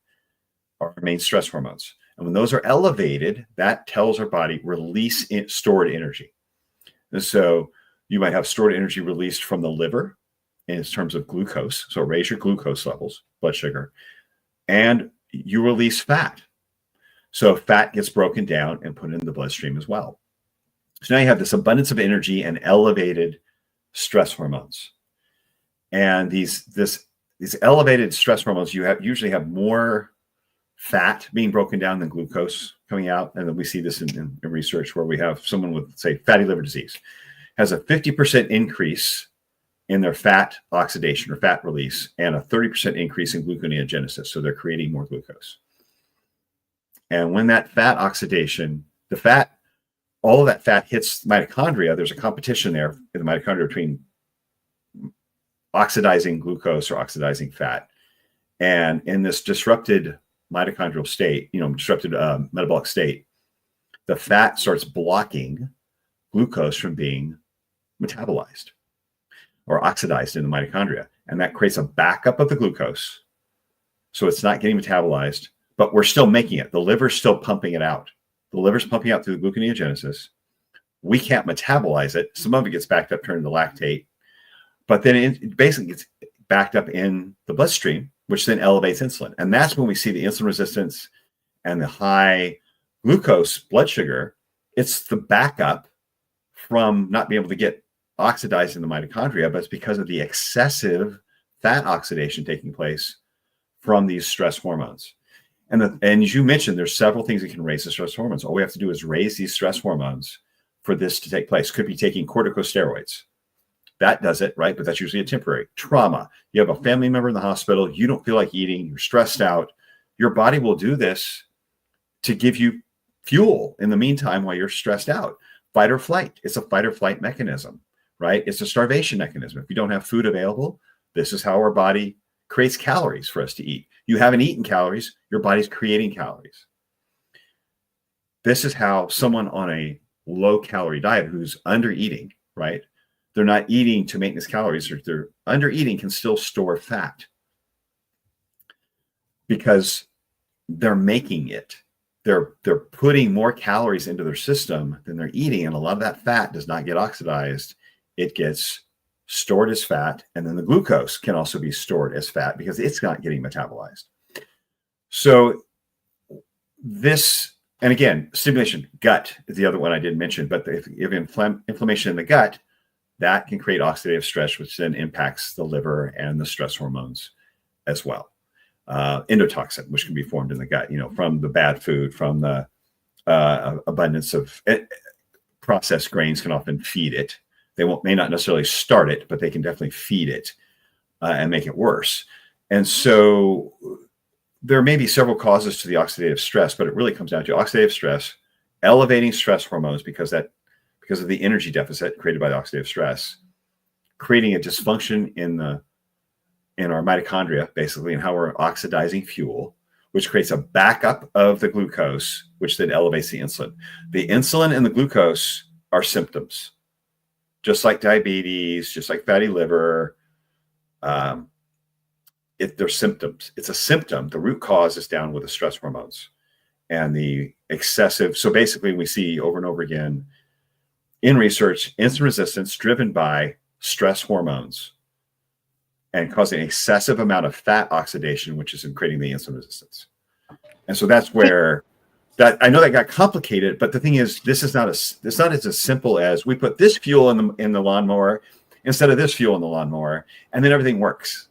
are our main stress hormones. And when those are elevated, that tells our body release stored energy. And so you might have stored energy released from the liver in terms of glucose. So raise your glucose levels, blood sugar, and you release fat. So fat gets broken down and put in the bloodstream as well. So now you have this abundance of energy and elevated stress hormones. And these elevated stress hormones, you usually have more fat being broken down than glucose coming out. And then we see this in research where we have someone with, say, fatty liver disease has a 50% increase in their fat oxidation or fat release and a 30% increase in gluconeogenesis. So they're creating more glucose. And when that fat oxidation, all of that fat hits mitochondria, there's a competition there in the mitochondria between oxidizing glucose or oxidizing fat. And in this disrupted mitochondrial state, disrupted metabolic state, the fat starts blocking glucose from being metabolized or oxidized in the mitochondria. And that creates a backup of the glucose. So it's not getting metabolized, but we're still making it. The liver's still pumping it out. The liver's pumping out through the gluconeogenesis. We can't metabolize it. Some of it gets backed up, turned into lactate. But then it basically gets backed up in the bloodstream, which then elevates insulin. And that's when we see the insulin resistance and the high glucose blood sugar. It's the backup from not being able to get oxidized in the mitochondria, but it's because of the excessive fat oxidation taking place from these stress hormones. And as you mentioned, there's several things that can raise the stress hormones. All we have to do is raise these stress hormones for this to take place. Could be taking corticosteroids. That does it, right? But that's usually a temporary trauma. You have a family member in the hospital. You don't feel like eating. You're stressed out. Your body will do this to give you fuel in the meantime while you're stressed out. Fight or flight. It's a fight or flight mechanism, right? It's a starvation mechanism. If you don't have food available, this is how our body creates calories for us to eat. You haven't eaten calories. Your body's creating calories. This is how someone on a low-calorie diet who's under-eating, right? They're not eating to maintenance calories, or they're under-eating can still store fat because they're making it. They're putting more calories into their system than they're eating, and a lot of that fat does not get oxidized. It gets stored as fat, and then the glucose can also be stored as fat because it's not getting metabolized. So this, and again, stimulation, gut is the other one I didn't mention, but if you have inflammation in the gut, that can create oxidative stress, which then impacts the liver and the stress hormones as well. Endotoxin, which can be formed in the gut, from the bad food, from the abundance of processed grains can often feed it. They may not necessarily start it, but they can definitely feed it and make it worse. And so there may be several causes to the oxidative stress, but it really comes down to oxidative stress, elevating stress hormones because of the energy deficit created by the oxidative stress, creating a dysfunction in our mitochondria, basically, and how we're oxidizing fuel, which creates a backup of the glucose, which then elevates the insulin. The insulin and the glucose are symptoms, just like diabetes, just like fatty liver. They're symptoms. It's a symptom. The root cause is down with the stress hormones and the excessive. So basically, we see over and over again in research, insulin resistance driven by stress hormones and causing an excessive amount of fat oxidation, which is creating the insulin resistance. And so that's where I know that got complicated, but the thing is, it's not as simple as we put this fuel in the lawnmower instead of this fuel in the lawnmower, and then everything works.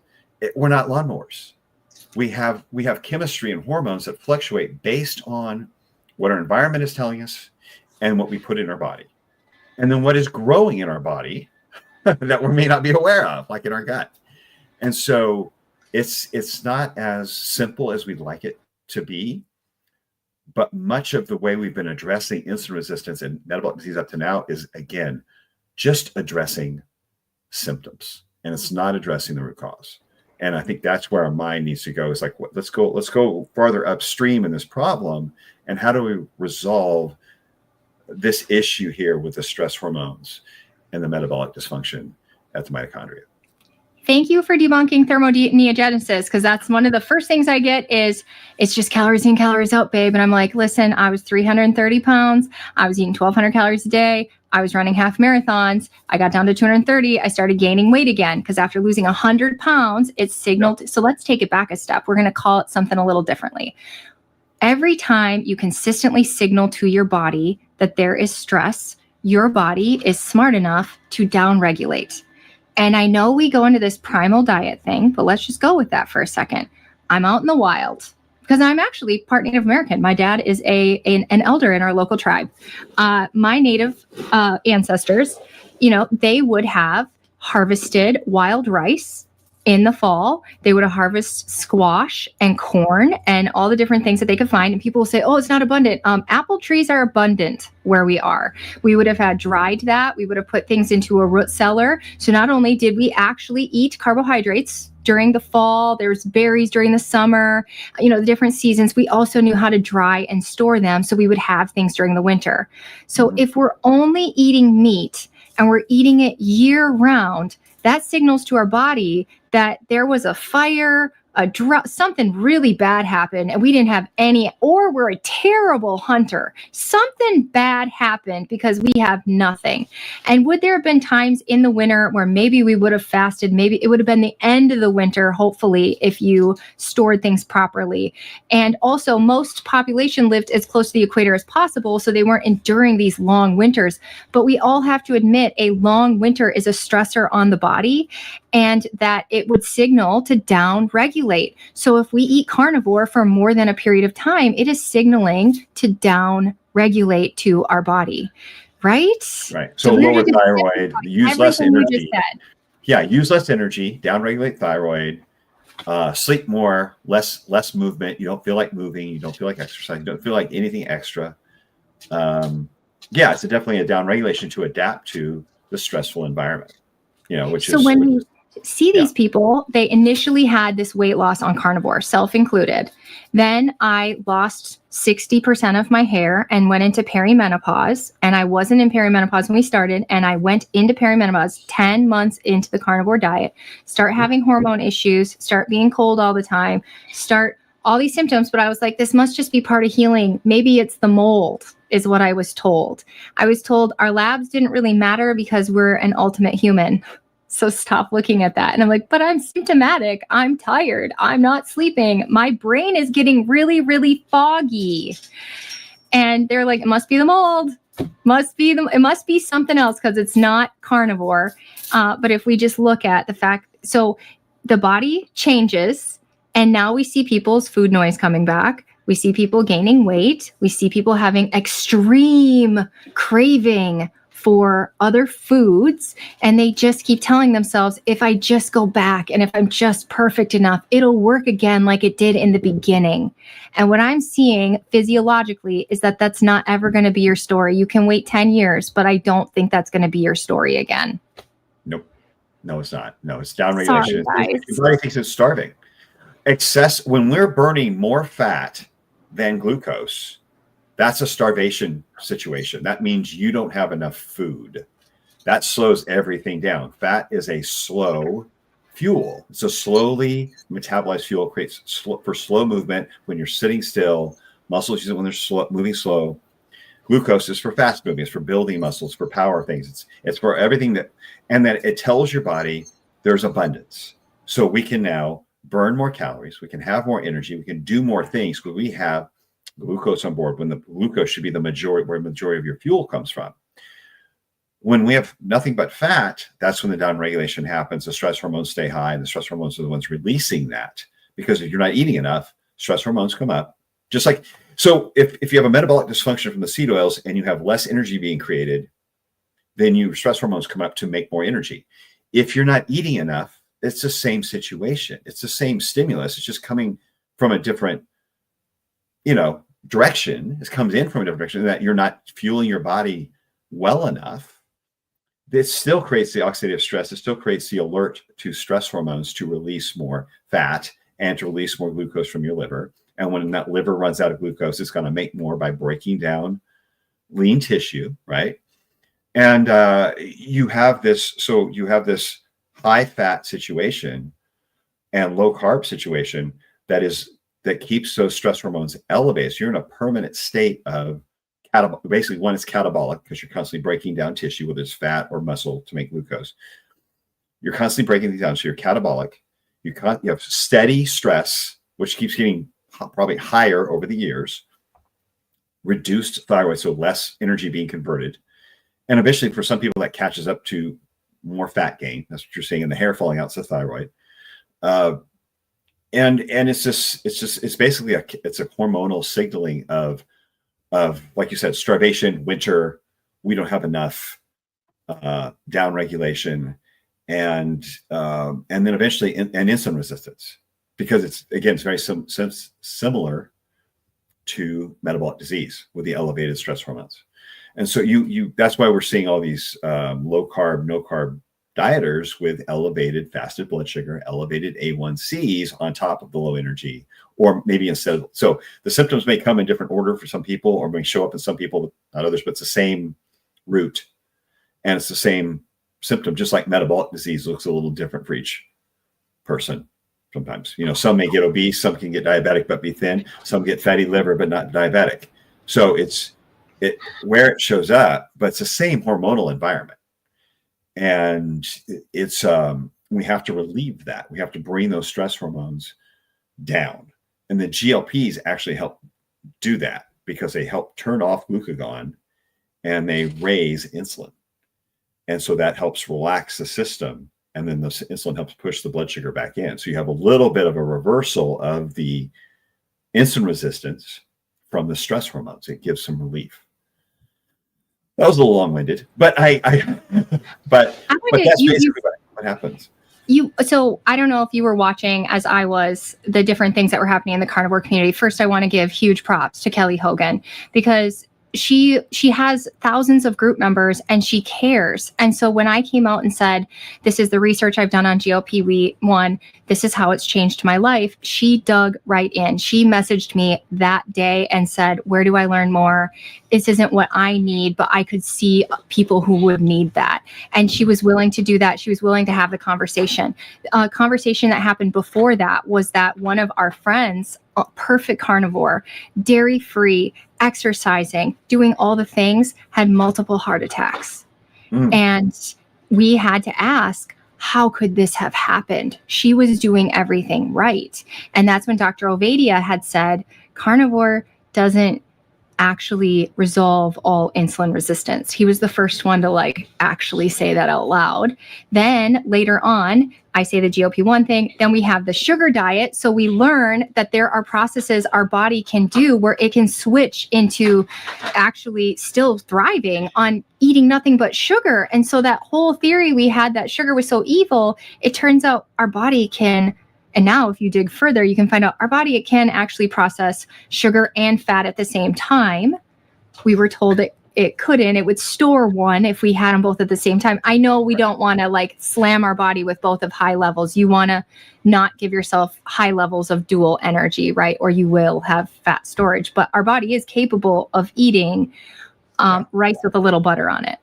We're not lawnmowers. We have chemistry and hormones that fluctuate based on what our environment is telling us and what we put in our body. And then what is growing in our body that we may not be aware of, like in our gut. And so it's not as simple as we'd like it to be, but much of the way we've been addressing insulin resistance and metabolic disease up to now is, again, just addressing symptoms, and it's not addressing the root cause. And I think that's where our mind needs to go. Is like, let's go farther upstream in this problem, and how do we resolve this issue here with the stress hormones and the metabolic dysfunction at the mitochondria? Thank you for debunking thermodynamics, because that's one of the first things I get is, it's just calories in, calories out, babe. And I'm like, listen, I was 330 pounds. I was eating 1,200 calories a day. I was running half marathons. I got down to 230. I started gaining weight again because after losing 100 pounds, it signaled. Yep. So let's take it back a step. We're going to call it something a little differently. Every time you consistently signal to your body that there is stress, your body is smart enough to downregulate. And I know we go into this primal diet thing, but let's just go with that for a second. I'm out in the wild because I'm actually part Native American. My dad is an elder in our local tribe. My Native ancestors, they would have harvested wild rice in the fall. They would harvest squash and corn and all the different things that they could find. And people will say, oh, it's not abundant. Apple trees are abundant where we are. We would have had dried that. We would have put things into a root cellar. So not only did we actually eat carbohydrates during the fall, there's berries during the summer, the different seasons, we also knew how to dry and store them. So we would have things during the winter. So if we're only eating meat and we're eating it year round, that signals to our body that there was a fire, a drought, something really bad happened and we didn't have any, or we're a terrible hunter. Something bad happened because we have nothing. And would there have been times in the winter where maybe we would have fasted? Maybe it would have been the end of the winter, hopefully, if you stored things properly. And also, most population lived as close to the equator as possible, so they weren't enduring these long winters. But we all have to admit a long winter is a stressor on the body, and that it would signal to down regulate. So if we eat carnivore for more than a period of time, it is signaling to down regulate to our body, right? Right. So lower thyroid, use less energy. Yeah, use less energy, down regulate thyroid, sleep more, less movement. You don't feel like moving. You don't feel like exercise. You don't feel like anything extra. It's definitely a down regulation to adapt to the stressful environment. When we see these people, they initially had this weight loss on carnivore, self included. Then I lost 60% of my hair and went into perimenopause. And I wasn't in perimenopause when we started. And I went into perimenopause 10 months into the carnivore diet, start having hormone issues, start being cold all the time, start all these symptoms. But I was like, this must just be part of healing. Maybe it's the mold, is what I was told. I was told our labs didn't really matter because we're an ultimate human. So stop looking at that. And I'm like, but I'm symptomatic. I'm tired. I'm not sleeping. My brain is getting really, really foggy. And they're like, it must be the mold. It must be something else because it's not carnivore. But if we just look at the fact, so the body changes, and now we see people's food noise coming back. We see people gaining weight. We see people having extreme craving for other foods, and they just keep telling themselves, if I just go back and if I'm just perfect enough, it'll work again like it did in the beginning. And what I'm seeing physiologically is that that's not ever going to be your story. You can wait 10 years, but I don't think that's going to be your story again. Nope. No, it's not. No, it's down regulation. Sorry, guys. Your body thinks it's starving. When we're burning more fat than glucose, that's a starvation situation. That means you don't have enough food. That slows everything down. Fat is a slow fuel. It's a slowly metabolized fuel, creates for slow movement when you're sitting still. Muscles use it when they're moving slow. Glucose is for fast moving. It's for building muscles, for power things. It's for everything that it tells your body there's abundance. So we can now burn more calories. We can have more energy. We can do more things because we have glucose on board, when the glucose should be the majority, where the majority of your fuel comes from. When we have nothing but fat, that's when the down regulation happens. The stress hormones stay high, and the stress hormones are the ones releasing that. Because if you're not eating enough, stress hormones come up. Just like, so if you have a metabolic dysfunction from the seed oils and you have less energy being created, then your stress hormones come up to make more energy. If you're not eating enough, it's the same situation. It's the same stimulus. It's just coming from a different direction. It comes in from a different direction, that you're not fueling your body well enough. This still creates the oxidative stress. It still creates the alert to stress hormones to release more fat and to release more glucose from your liver. And when that liver runs out of glucose, it's going to make more by breaking down lean tissue, right? And you have this high fat situation and low carb situation that keeps those stress hormones elevated. So you're in a permanent state of basically, one is catabolic because you're constantly breaking down tissue, whether it's fat or muscle, to make glucose. You're constantly breaking these down. So you're catabolic. You have steady stress, which keeps getting probably higher over the years. Reduced thyroid, so less energy being converted. And eventually, for some people, that catches up to more fat gain. That's what you're seeing, and the hair falling out is the thyroid. And it's basically it's a hormonal signaling of like you said, starvation, winter, we don't have enough, down regulation, and then eventually and insulin resistance, because it's very similar to metabolic disease with the elevated stress hormones. And so that's why we're seeing all these low carb, no carb dieters with elevated fasted blood sugar, elevated A1Cs on top of the low energy, or maybe instead of, so the symptoms may come in different order for some people, or may show up in some people, not others, but it's the same root and it's the same symptom, just like metabolic disease looks a little different for each person. Sometimes, some may get obese, some can get diabetic but be thin, some get fatty liver but not diabetic. So it's where it shows up, but it's the same hormonal environment. And it's we have to relieve that. We have to bring those stress hormones down. And the GLPs actually help do that, because they help turn off glucagon and they raise insulin. And so that helps relax the system. And then the insulin helps push the blood sugar back in. So you have a little bit of a reversal of the insulin resistance from the stress hormones. It gives some relief. That was a little long-winded, but but that's basically what happens. So I don't know if you were watching, as I was, the different things that were happening in the carnivore community. First, I want to give huge props to Kelly Hogan, because she has thousands of group members and she cares. And so when I came out and said, this is the research I've done on GLP-1, this is how it's changed my life, she dug right in. She messaged me that day and said, where do I learn more? This isn't what I need, but I could see people who would need that. And she was willing to do that. She was willing to have the conversation. A conversation that happened before that was that one of our friends, a perfect carnivore, dairy-free, exercising, doing all the things, had multiple heart attacks. And we had to ask, how could this have happened? She was doing everything right. And that's when Dr. Ovadia had said, carnivore doesn't actually resolve all insulin resistance. He was the first one to actually say that out loud. Then later on, I say the GLP-1 thing, then we have the sugar diet. So we learn that there are processes our body can do where it can switch into actually still thriving on eating nothing but sugar. And so that whole theory we had that sugar was so evil, it turns out our body can. And now if you dig further, you can find out our body, it can actually process sugar and fat at the same time. We were told it couldn't. It would store one if we had them both at the same time. I know we don't want to slam our body with both of high levels. You want to not give yourself high levels of dual energy, right? Or you will have fat storage. But our body is capable of eating rice with a little butter on it.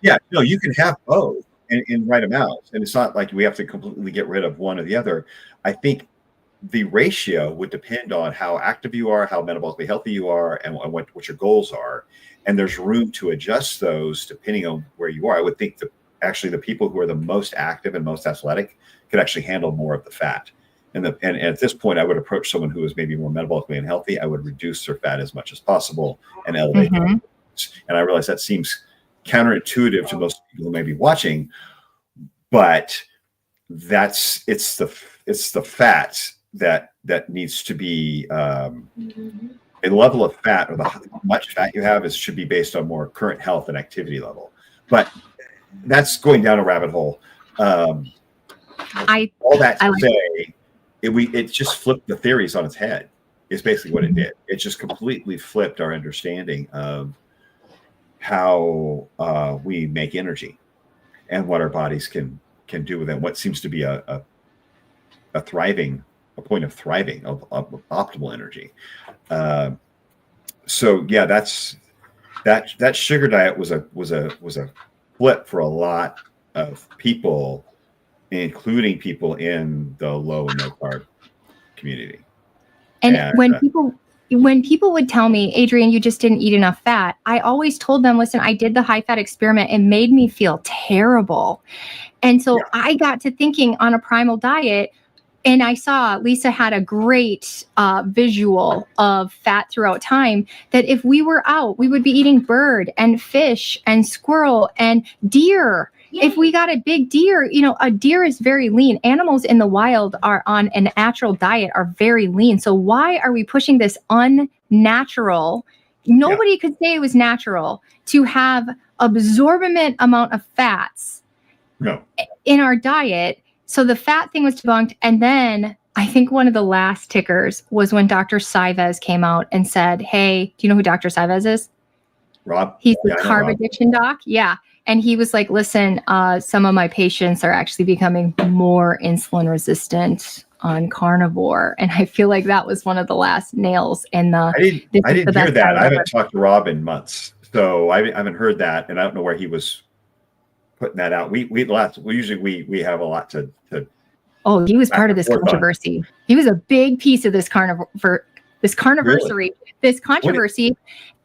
Yeah, no, you can have both in right amounts. And it's not like we have to completely get rid of one or the other. I think the ratio would depend on how active you are, how metabolically healthy you are, and what your goals are. And there's room to adjust those depending on where you are. I would think that actually the people who are the most active and most athletic could actually handle more of the fat. And at this point, I would approach someone who is maybe more metabolically unhealthy. I would reduce their fat as much as possible and elevate them. And I realize that seems counterintuitive to most people who may be watching, but it's the fat that needs to be a level of fat, or the much fat you have should be based on more current health and activity level. But that's going down a rabbit hole. All that to say, it just flipped the theories on its head. Is basically what it did. It just completely flipped our understanding of how we make energy and what our bodies can do with it. What seems to be a point of thriving of optimal energy. So yeah, that sugar diet was a flip for a lot of people, including people in the low and no carb community. And when people would tell me, Adrian, you just didn't eat enough fat, I always told them, listen, I did the high fat experiment. It made me feel terrible. And so I got to thinking on a primal diet, and I saw Lisa had a great visual of fat throughout time, that if we were out, we would be eating bird and fish and squirrel and deer. if we got a big deer, a deer is very lean. Animals in the wild are on a natural diet, are very lean. So why are we pushing this unnatural? Nobody could say it was natural to have absorbent amount of fats in our diet. So the fat thing was debunked. And then I think one of the last tickers was when Dr. Saivez came out and said, hey, do you know who Dr. Saivez is? Rob? He's the carb addiction doc. Yeah. And he was like, listen, some of my patients are actually becoming more insulin resistant on carnivore. And I feel like that was one of the last nails in the. I didn't hear that. I haven't talked to Rob in months. So I haven't heard that. And I don't know where he was putting that out. We usually have a lot to. Oh, he was part of this controversy. He was a big piece of this this controversy.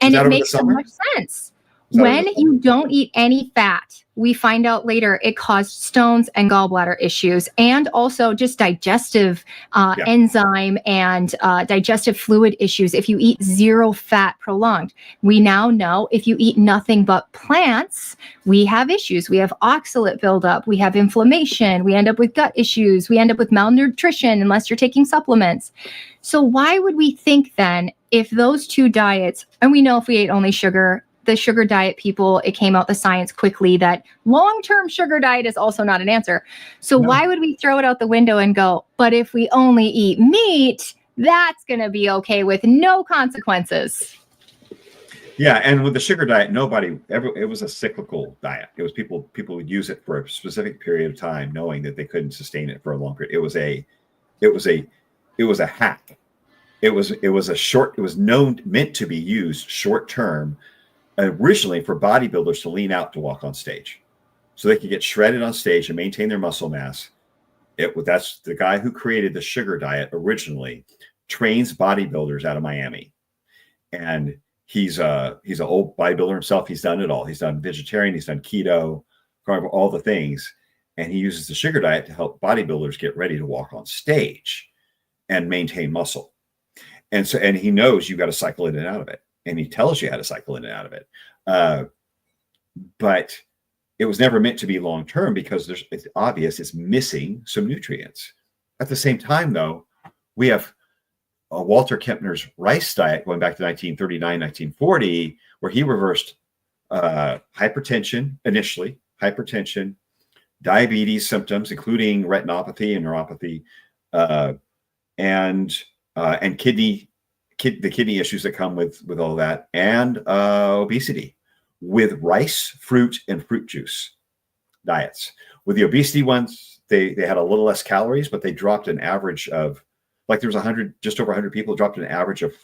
And it makes so much sense. When you don't eat any fat, we find out later it caused stones and gallbladder issues, and also just digestive enzyme and digestive fluid issues if you eat zero fat prolonged. We now know if you eat nothing but plants, we have issues. We have oxalate buildup. We have inflammation. We end up with gut issues. We end up with malnutrition unless you're taking supplements. So why would we think then if those two diets, and we know if we ate only sugar, the sugar diet people, it came out the science quickly that long-term sugar diet is also not an answer. So why would we throw it out the window and go, but if we only eat meat, that's going to be okay with no consequences? Yeah. And with the sugar diet, it was a cyclical diet. It was people would use it for a specific period of time, knowing that they couldn't sustain it for a long period. It was a hack. It was meant to be used short term, originally for bodybuilders to lean out to walk on stage so they could get shredded on stage and maintain their muscle mass. That's the guy who created the sugar diet originally, trains bodybuilders out of Miami. And he's an old bodybuilder himself. He's done it all. He's done vegetarian, he's done keto, carnivore, all the things. And he uses the sugar diet to help bodybuilders get ready to walk on stage and maintain muscle. And he knows you got to cycle in and out of it. And he tells you how to cycle in and out of it. But it was never meant to be long-term because it's obvious it's missing some nutrients. At the same time, though, we have Walter Kempner's rice diet going back to 1939, 1940, where he reversed hypertension, diabetes symptoms, including retinopathy and neuropathy, and the kidney issues that come with all that, and obesity with rice, fruit, and fruit juice diets. With the obesity ones, they had a little less calories, but they dropped an average of, like there was just over 100 people dropped an average of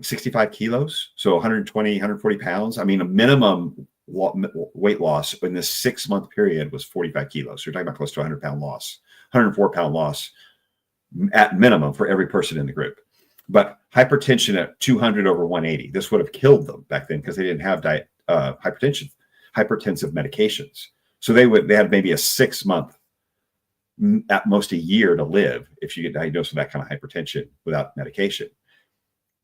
65 kilos. So 120, 140 pounds. I mean, a minimum weight loss in this 6-month period was 45 kilos. So you're talking about close to 100-pound loss, 104-pound loss at minimum for every person in the group. But hypertension at 200 over 180, this would have killed them back then because they didn't have hypertensive medications. So they had maybe a 6-month, at most a year to live if you get diagnosed with that kind of hypertension without medication.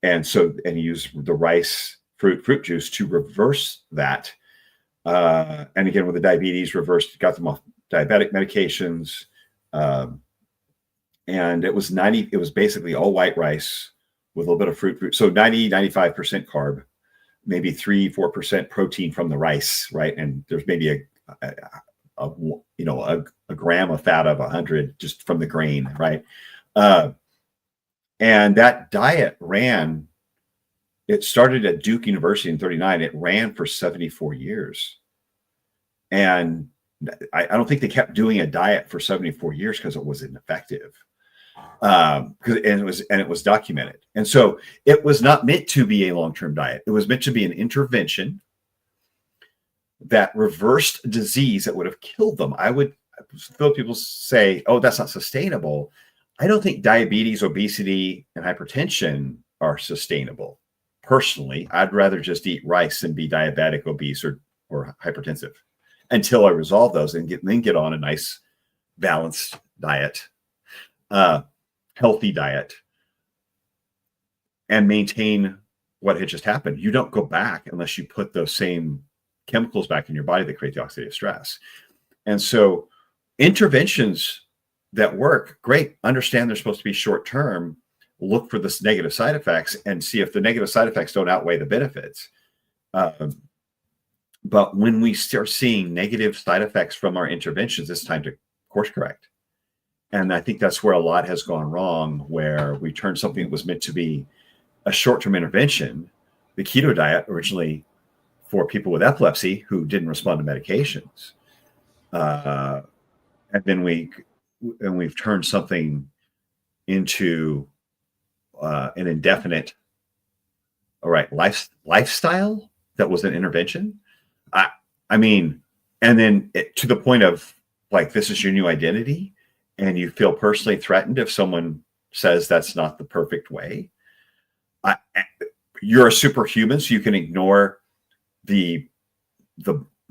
And he used the rice, fruit juice to reverse that. And again, with the diabetes, got them off diabetic medications. And it was basically all white rice with a little bit of fruit. So 95% carb, maybe 3-4% protein from the rice, right? And there's maybe a gram of fat of 100 just from the grain, right? And that diet it started at Duke University in 1939. It ran for 74 years. And I don't think they kept doing a diet for 74 years because it was ineffective. It was documented. And so it was not meant to be a long-term diet. It was meant to be an intervention that reversed disease that would have killed them. Though people say, oh, that's not sustainable. I don't think diabetes, obesity, and hypertension are sustainable. Personally, I'd rather just eat rice than be diabetic, obese, or hypertensive until I resolve those and then get on a nice balanced diet, healthy diet, and maintain what had just happened. You don't go back unless you put those same chemicals back in your body that create the oxidative stress. And so interventions that work, great, understand they're supposed to be short-term, look for the negative side effects and see if the negative side effects don't outweigh the benefits. But when we start seeing negative side effects from our interventions, it's time to course correct. And I think that's where a lot has gone wrong, where we turned something that was meant to be a short-term intervention, the keto diet, originally for people with epilepsy who didn't respond to medications. And then we've turned something into an indefinite, lifestyle that was an intervention. I mean, and then to the point of like, this is your new identity, and you feel personally threatened if someone says that's not the perfect way. You're a superhuman, so you can ignore the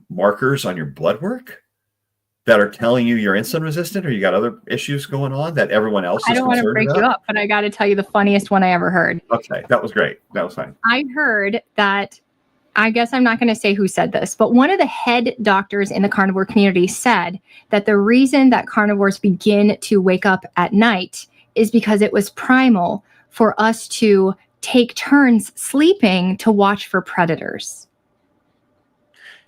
markers on your blood work that are telling you you're insulin resistant, or you got other issues going on that everyone else is concerned about. I don't want to break you up, but I got to tell you the funniest one I ever heard. Okay, that was great. That was fine. I heard that, I guess I'm not going to say who said this, but one of the head doctors in the carnivore community said that the reason that carnivores begin to wake up at night is because it was primal for us to take turns sleeping to watch for predators.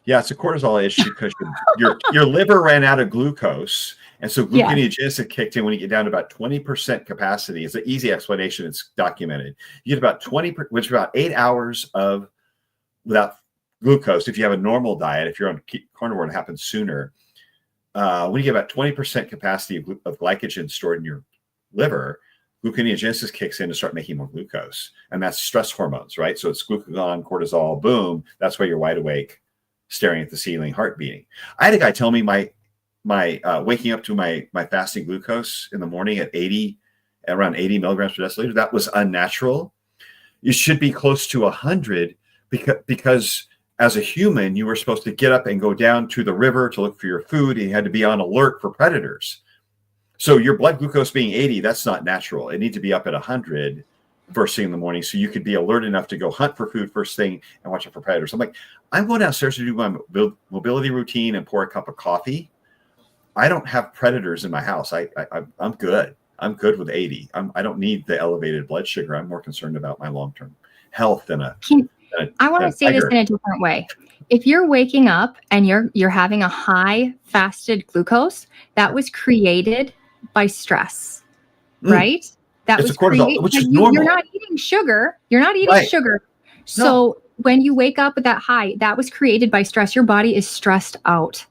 Yeah, it's a cortisol issue because your liver ran out of glucose. And so gluconeogenesis kicked in when you get down to about 20% capacity. It's an easy explanation. It's documented. You get about 20, which is about 8 hours without glucose. If you have a normal diet, if you're on carnivore, it happens sooner. When you get about 20% capacity of glycogen stored in your liver, gluconeogenesis kicks in to start making more glucose. And that's stress hormones, right? So it's glucagon, cortisol, boom. That's why you're wide awake, staring at the ceiling, heart beating. I had a guy tell me my waking up to my fasting glucose in the morning at around 80 milligrams per deciliter, that was unnatural. You should be close to 100 because as a human, you were supposed to get up and go down to the river to look for your food, and you had to be on alert for predators. So your blood glucose being 80, that's not natural. It needs to be up at 100 first thing in the morning, so you could be alert enough to go hunt for food first thing and watch out for predators. I'm like, I'm going downstairs to do my mobility routine and pour a cup of coffee. I don't have predators in my house. I'm good. I'm good with 80. I don't need the elevated blood sugar. I'm more concerned about my long-term health than I want to say this in a different way. If you're waking up and you're having a high fasted glucose, that was created by stress, right? That it's was cortisol, which is normal. You're not eating sugar. You're not eating sugar. So when you wake up with that high, that was created by stress. Your body is stressed out.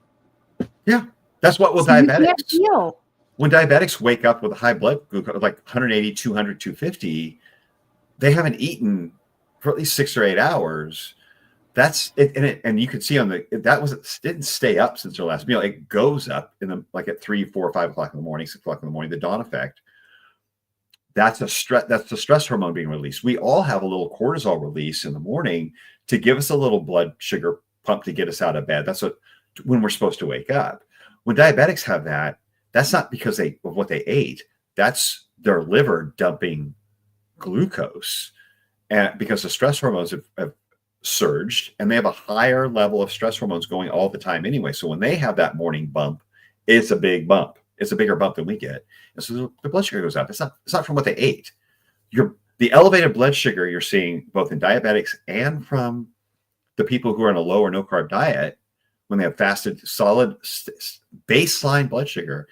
Yeah, that's what with diabetics. You can't feel. When diabetics wake up with a high blood glucose, like 180, 200, 250, they haven't eaten for at least 6 or 8 hours. That's it, and you can see didn't stay up since their last meal. It goes up at 3, 4, 5 o'clock in the morning, 6 o'clock in the morning, the dawn effect. That's the stress hormone being released. We all have a little cortisol release in the morning to give us a little blood sugar pump to get us out of bed. That's when we're supposed to wake up. When diabetics have that, that's not because of what they ate. That's their liver dumping glucose, and because the stress hormones have surged, and they have a higher level of stress hormones going all the time anyway. So when they have that morning bump, it's a big bump. It's a bigger bump than we get. And so the blood sugar goes up. It's not from what they ate. The elevated blood sugar you're seeing both in diabetics and from the people who are on a low or no carb diet, when they have fasted solid baseline blood sugar,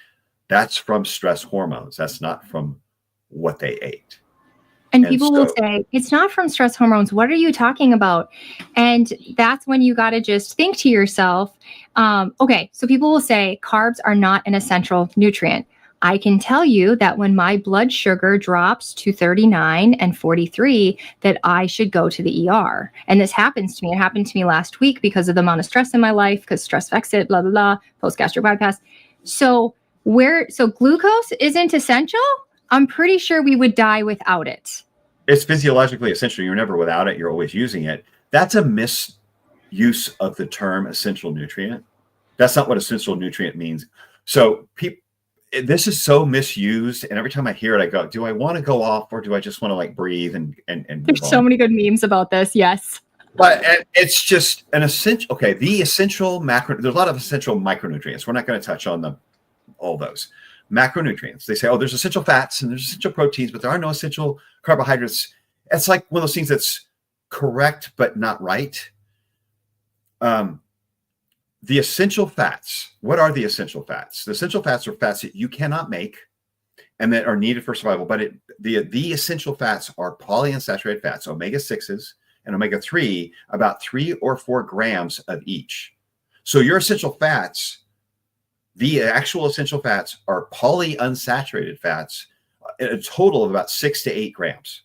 that's from stress hormones. That's not from what they ate. And people will say, it's not from stress hormones. What are you talking about? And that's when you got to just think to yourself, okay, so people will say carbs are not an essential nutrient. I can tell you that when my blood sugar drops to 39 and 43, that I should go to the ER. And this happens to me. It happened to me last week because of the amount of stress in my life, because stress affects it, blah, blah, blah, post-gastric bypass. So glucose isn't essential? I'm pretty sure we would die without it. It's physiologically essential. You're never without it. You're always using it. That's a misuse of the term essential nutrient. That's not what essential nutrient means. So this is so misused. And every time I hear it, I go, do I want to go off, or do I just want to breathe and There's so many good memes about this. Yes. But it's just an essential. Okay, the essential macro. There's a lot of essential micronutrients. We're not going to touch on all those macronutrients. They say, oh, there's essential fats and there's essential proteins, but there are no essential carbohydrates. It's like one of those things that's correct but not right. The essential fats. What are the essential fats? The essential fats are fats that you cannot make and that are needed for survival. But the essential fats are polyunsaturated fats, omega-6s and omega-3, about 3 or 4 grams of each. So your essential fats, the actual essential fats, are polyunsaturated fats, a total of about 6 to 8 grams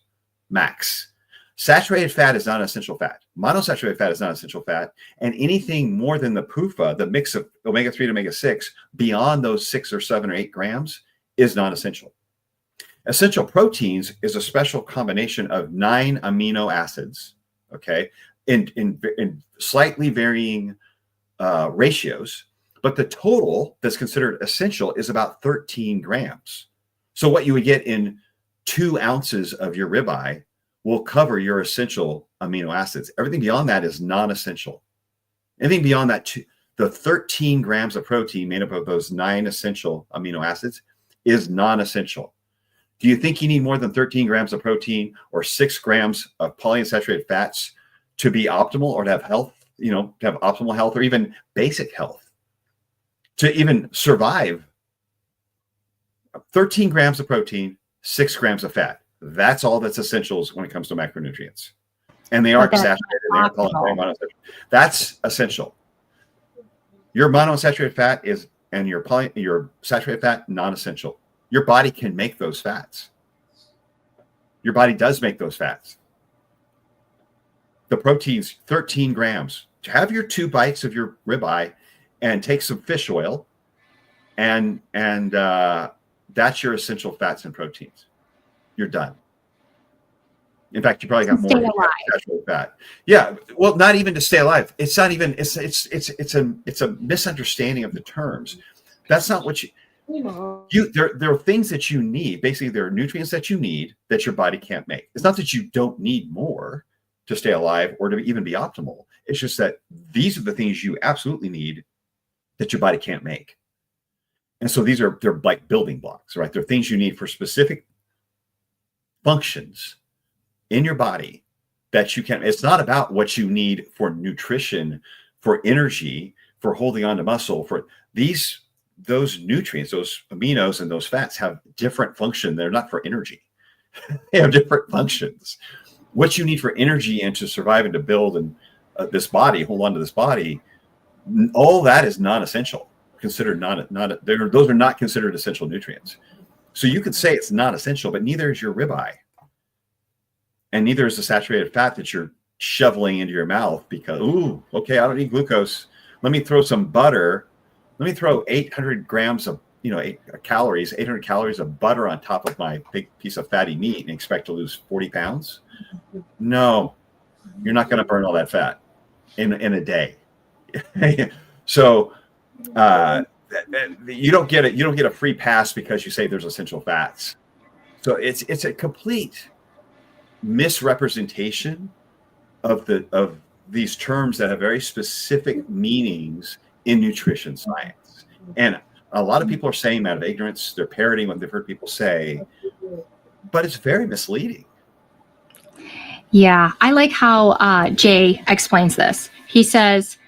max. Saturated fat is not an essential fat. Monosaturated fat is not an essential fat. And anything more than the PUFA, the mix of omega-3 to omega-6, beyond those 6 or 7 or 8 grams is non-essential. Essential proteins is a special combination of 9 amino acids, okay, in slightly varying ratios. But the total that's considered essential is about 13 grams. So what you would get in 2 ounces of your ribeye will cover your essential amino acids. Everything beyond that is non-essential. Anything beyond that, the 13 grams of protein made up of those 9 essential amino acids is non-essential. Do you think you need more than 13 grams of protein or 6 grams of polyunsaturated fats to be optimal or to have health, to have optimal health or even basic health? To even survive? 13 grams of protein, 6 grams of fat. That's all that's essentials when it comes to macronutrients. And they aren't saturated. They aren't monosaturated. That's essential. Your monounsaturated fat is, and your saturated fat, non-essential. Your body can make those fats. Your body does make those fats. The proteins, 13 grams. Have your 2 bites of your ribeye and take some fish oil, and that's your essential fats and proteins. You're done. In fact, you probably got more saturated fat. Yeah, well, not even to stay alive. It's not even. It's a misunderstanding of the terms. That's not what you. There are things that you need. Basically, there are nutrients that you need that your body can't make. It's not that you don't need more to stay alive or to even be optimal. It's just that these are the things you absolutely need that your body can't make. And so they're like building blocks, right? They're things you need for specific functions in your body that you can. It's not about what you need for nutrition, for energy, for holding on to muscle. For those nutrients, those aminos and those fats have different function. They're not for energy. They have different functions. What you need for energy and to survive and to build and this body, hold on to this body, all that is non-essential. Considered those are not considered essential nutrients. So you could say it's not essential, but neither is your ribeye. And neither is the saturated fat that you're shoveling into your mouth because, okay, I don't need glucose. Let me throw some butter. Let me throw 800 grams of, 800 calories of butter on top of my big piece of fatty meat and expect to lose 40 pounds. No, you're not going to burn all that fat in a day. So you don't get a free pass because you say there's essential fats. So it's a complete misrepresentation of these terms that have very specific meanings in nutrition science. And a lot of people are saying that out of ignorance. They're parroting what they've heard people say, but it's very misleading. Yeah, I like how Jay explains this. He says,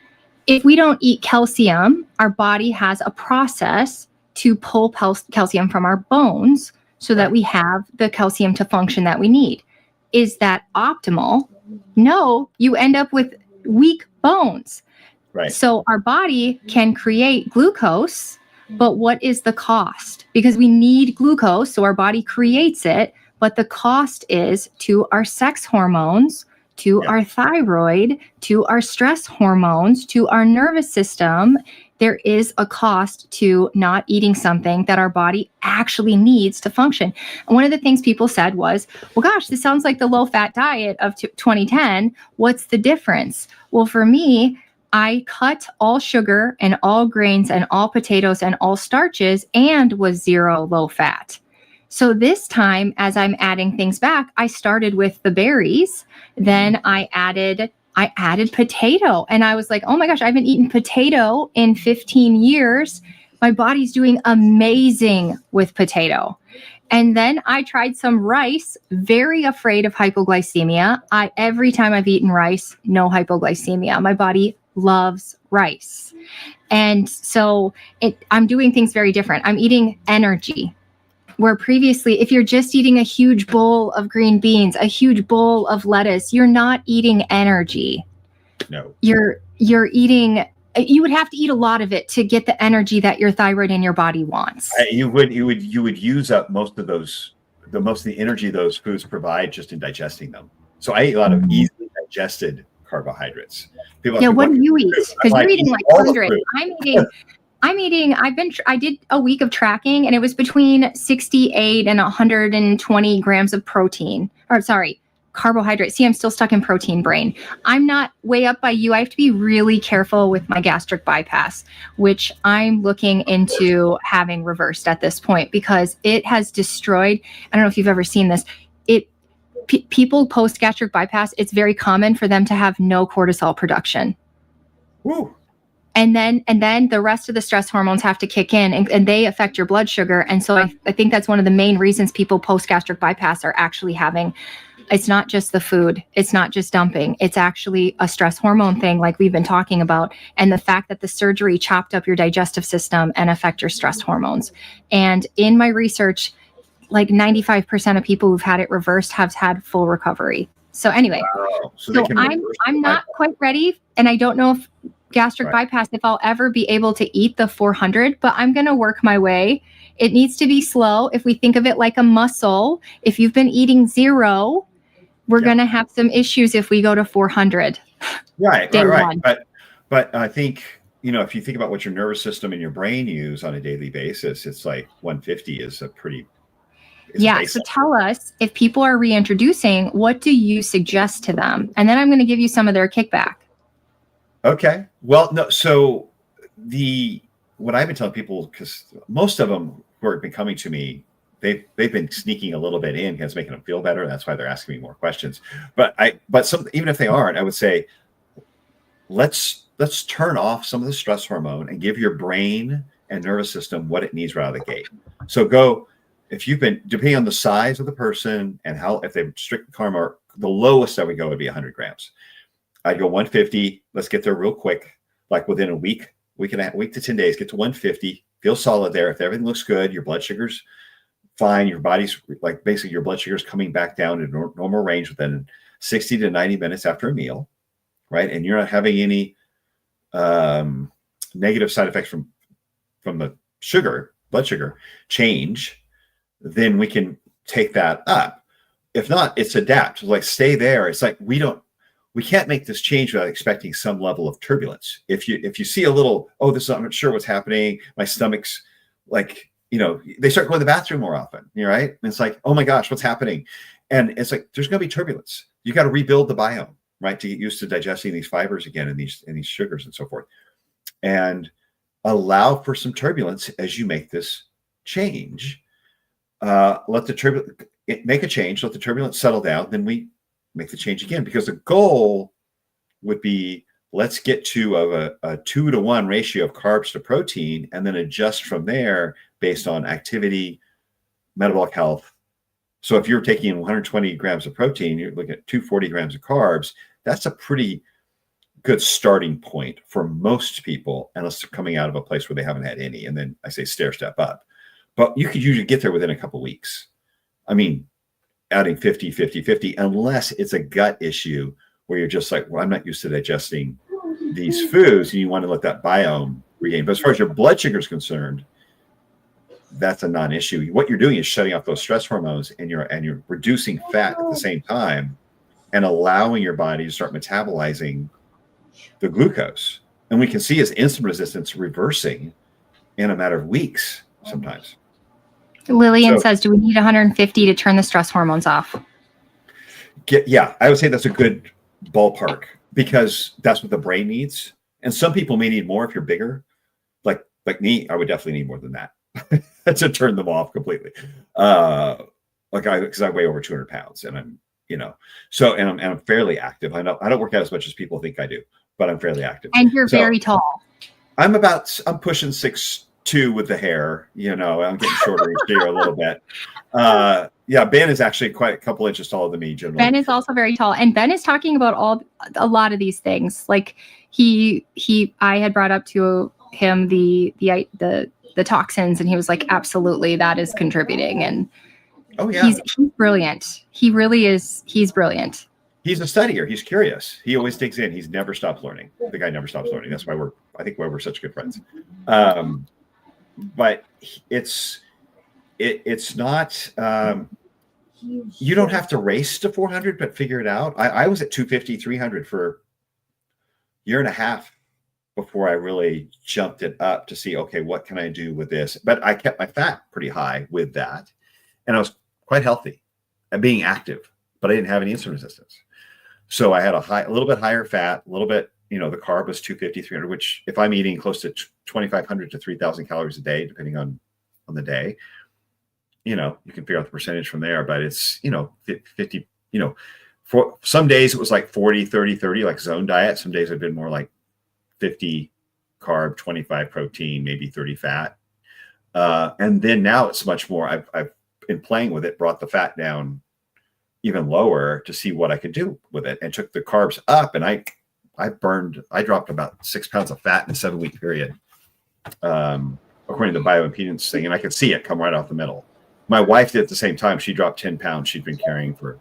if we don't eat calcium, our body has a process to pull calcium from our bones so that we have the calcium to function that we need. Is that optimal? No, you end up with weak bones. Right. So our body can create glucose, but what is the cost? Because we need glucose, so our body creates it, but the cost is to our sex hormones, to our thyroid, to our stress hormones, to our nervous system. There is a cost to not eating something that our body actually needs to function. And one of the things people said was, well, gosh, this sounds like the low-fat diet of 2010. What's the difference? Well, for me, I cut all sugar and all grains and all potatoes and all starches and was 0 low fat. So this time, as I'm adding things back, I started with the berries. Then I added I added potato, and I was like, oh my gosh, I haven't eaten potato in 15 years. My body's doing amazing with potato. And then I tried some rice, very afraid of hypoglycemia. Every time I've eaten rice, no hypoglycemia. My body loves rice. And so I'm doing things very different. I'm eating energy. Where previously, if you're just eating a huge bowl of green beans, a huge bowl of lettuce, you're not eating energy. No. You're eating, you would have to eat a lot of it to get the energy that your thyroid in your body wants. You would use up most of the energy those foods provide just in digesting them. So I eat a lot of easily digested carbohydrates. What do you eat? Because you're eating like 100. I did a week of tracking, and it was between 68 and 120 grams of protein. Or sorry, carbohydrates. See, I'm still stuck in protein brain. I'm not way up by you. I have to be really careful with my gastric bypass, which I'm looking into having reversed at this point because it has destroyed. I don't know if you've ever seen this. People post gastric bypass, it's very common for them to have no cortisol production. Woo. And then the rest of the stress hormones have to kick in, and they affect your blood sugar. And so I think that's one of the main reasons people post gastric bypass are actually having, it's not just the food, it's not just dumping, it's actually a stress hormone thing like we've been talking about. And the fact that the surgery chopped up your digestive system and affect your stress hormones. And in my research, like 95% of people who've had it reversed have had full recovery. So anyway, wow. So I'm not quite ready, and I don't know if gastric bypass, if I'll ever be able to eat the 400, but I'm going to work my way. It needs to be slow. If we think of it like a muscle, if you've been eating 0, we're going to have some issues if we go to 400. Right. But I think, if you think about what your nervous system and your brain use on a daily basis, it's like 150 is a pretty so tell us, if people are reintroducing, what do you suggest to them? And then I'm going to give you some of their kickback. Okay. Well, no. So what I've been telling people, because most of them who have been coming to me, they've been sneaking a little bit in because it's making them feel better. That's why they're asking me more questions. But even if they aren't, I would say, let's turn off some of the stress hormone and give your brain and nervous system what it needs right out of the gate. So if you've been, depending on the size of the person and if they've strict carb, the lowest I would go would be 100 grams. I'd go 150. Let's get there real quick. Like within a week to 10 days, get to 150, feel solid there. If everything looks good, your blood sugar's fine. Your body's like basically your blood sugar's coming back down to normal range within 60 to 90 minutes after a meal, right? And you're not having any negative side effects from the blood sugar change, then we can take that up. If not, it's adapt. Like stay there. It's like we can't make this change without expecting some level of turbulence. If you see a little, I'm not sure what's happening, my stomach's like, they start going to the bathroom more often, right? And it's like, oh my gosh, what's happening? And it's like, there's going to be turbulence. You got to rebuild the biome, right? To get used to digesting these fibers again and these sugars and so forth. And allow for some turbulence as you make this change. Let the turbulence make a change, let the turbulence settle down, then we make the change again, because the goal would be, let's get to a 2-to-1 ratio of carbs to protein, and then adjust from there based on activity, metabolic health. So if you're taking 120 grams of protein, you're looking at 240 grams of carbs. That's a pretty good starting point for most people, unless they're coming out of a place where they haven't had any. And then I say stair step up. But you could usually get there within a couple of weeks. I mean, adding 50, 50, 50, unless it's a gut issue where you're just like, well, I'm not used to digesting these foods, and you want to let that biome regain. But as far as your blood sugar is concerned, that's a non-issue. What you're doing is shutting off those stress hormones, and you're reducing fat at the same time, and allowing your body to start metabolizing the glucose. And we can see as insulin resistance reversing in a matter of weeks sometimes. Lillian says, do we need 150 to turn the stress hormones off? I would say that's a good ballpark, because that's what the brain needs. And some people may need more if you're bigger. Like me, I would definitely need more than that to turn them off completely. Because I weigh over 200 pounds, and So, and I'm fairly active. I don't work out as much as people think I do, but I'm fairly active. And you're very tall. I'm pushing 6'2" with the hair, I'm getting shorter each year a little bit. Ben is actually quite a couple inches taller than me generally. Ben is also very tall. And Ben is talking about a lot of these things. Like I had brought up to him the toxins, and he was like, absolutely, that is contributing. And oh yeah, he's brilliant. He really is. He's brilliant. He's a studier. He's curious. He always digs in. He's never stops learning. The guy never stops learning. That's why we're such good friends. But it's not, you don't have to race to 400, but figure it out. I was at 250, 300 for a year and a half before I really jumped it up to see, okay, what can I do with this? But I kept my fat pretty high with that. And I was quite healthy and being active, but I didn't have any insulin resistance. So I had a little bit higher fat, a little bit, the carb was 250, 300, which if I'm eating close to 2,500 to 3,000 calories a day, depending on the day, you can figure out the percentage from there, but it's, 50, for some days it was like 40, 30, 30, like zone diet. Some days have been more like 50 carb, 25 protein, maybe 30 fat. And then now it's much more, I've been playing with it, brought the fat down even lower to see what I could do with it, and took the carbs up, and I dropped about 6 pounds of fat in a 7-week period, according to the bioimpedance thing, and I could see it come right off the middle. My wife did at the same time. She dropped 10 pounds she'd been carrying for,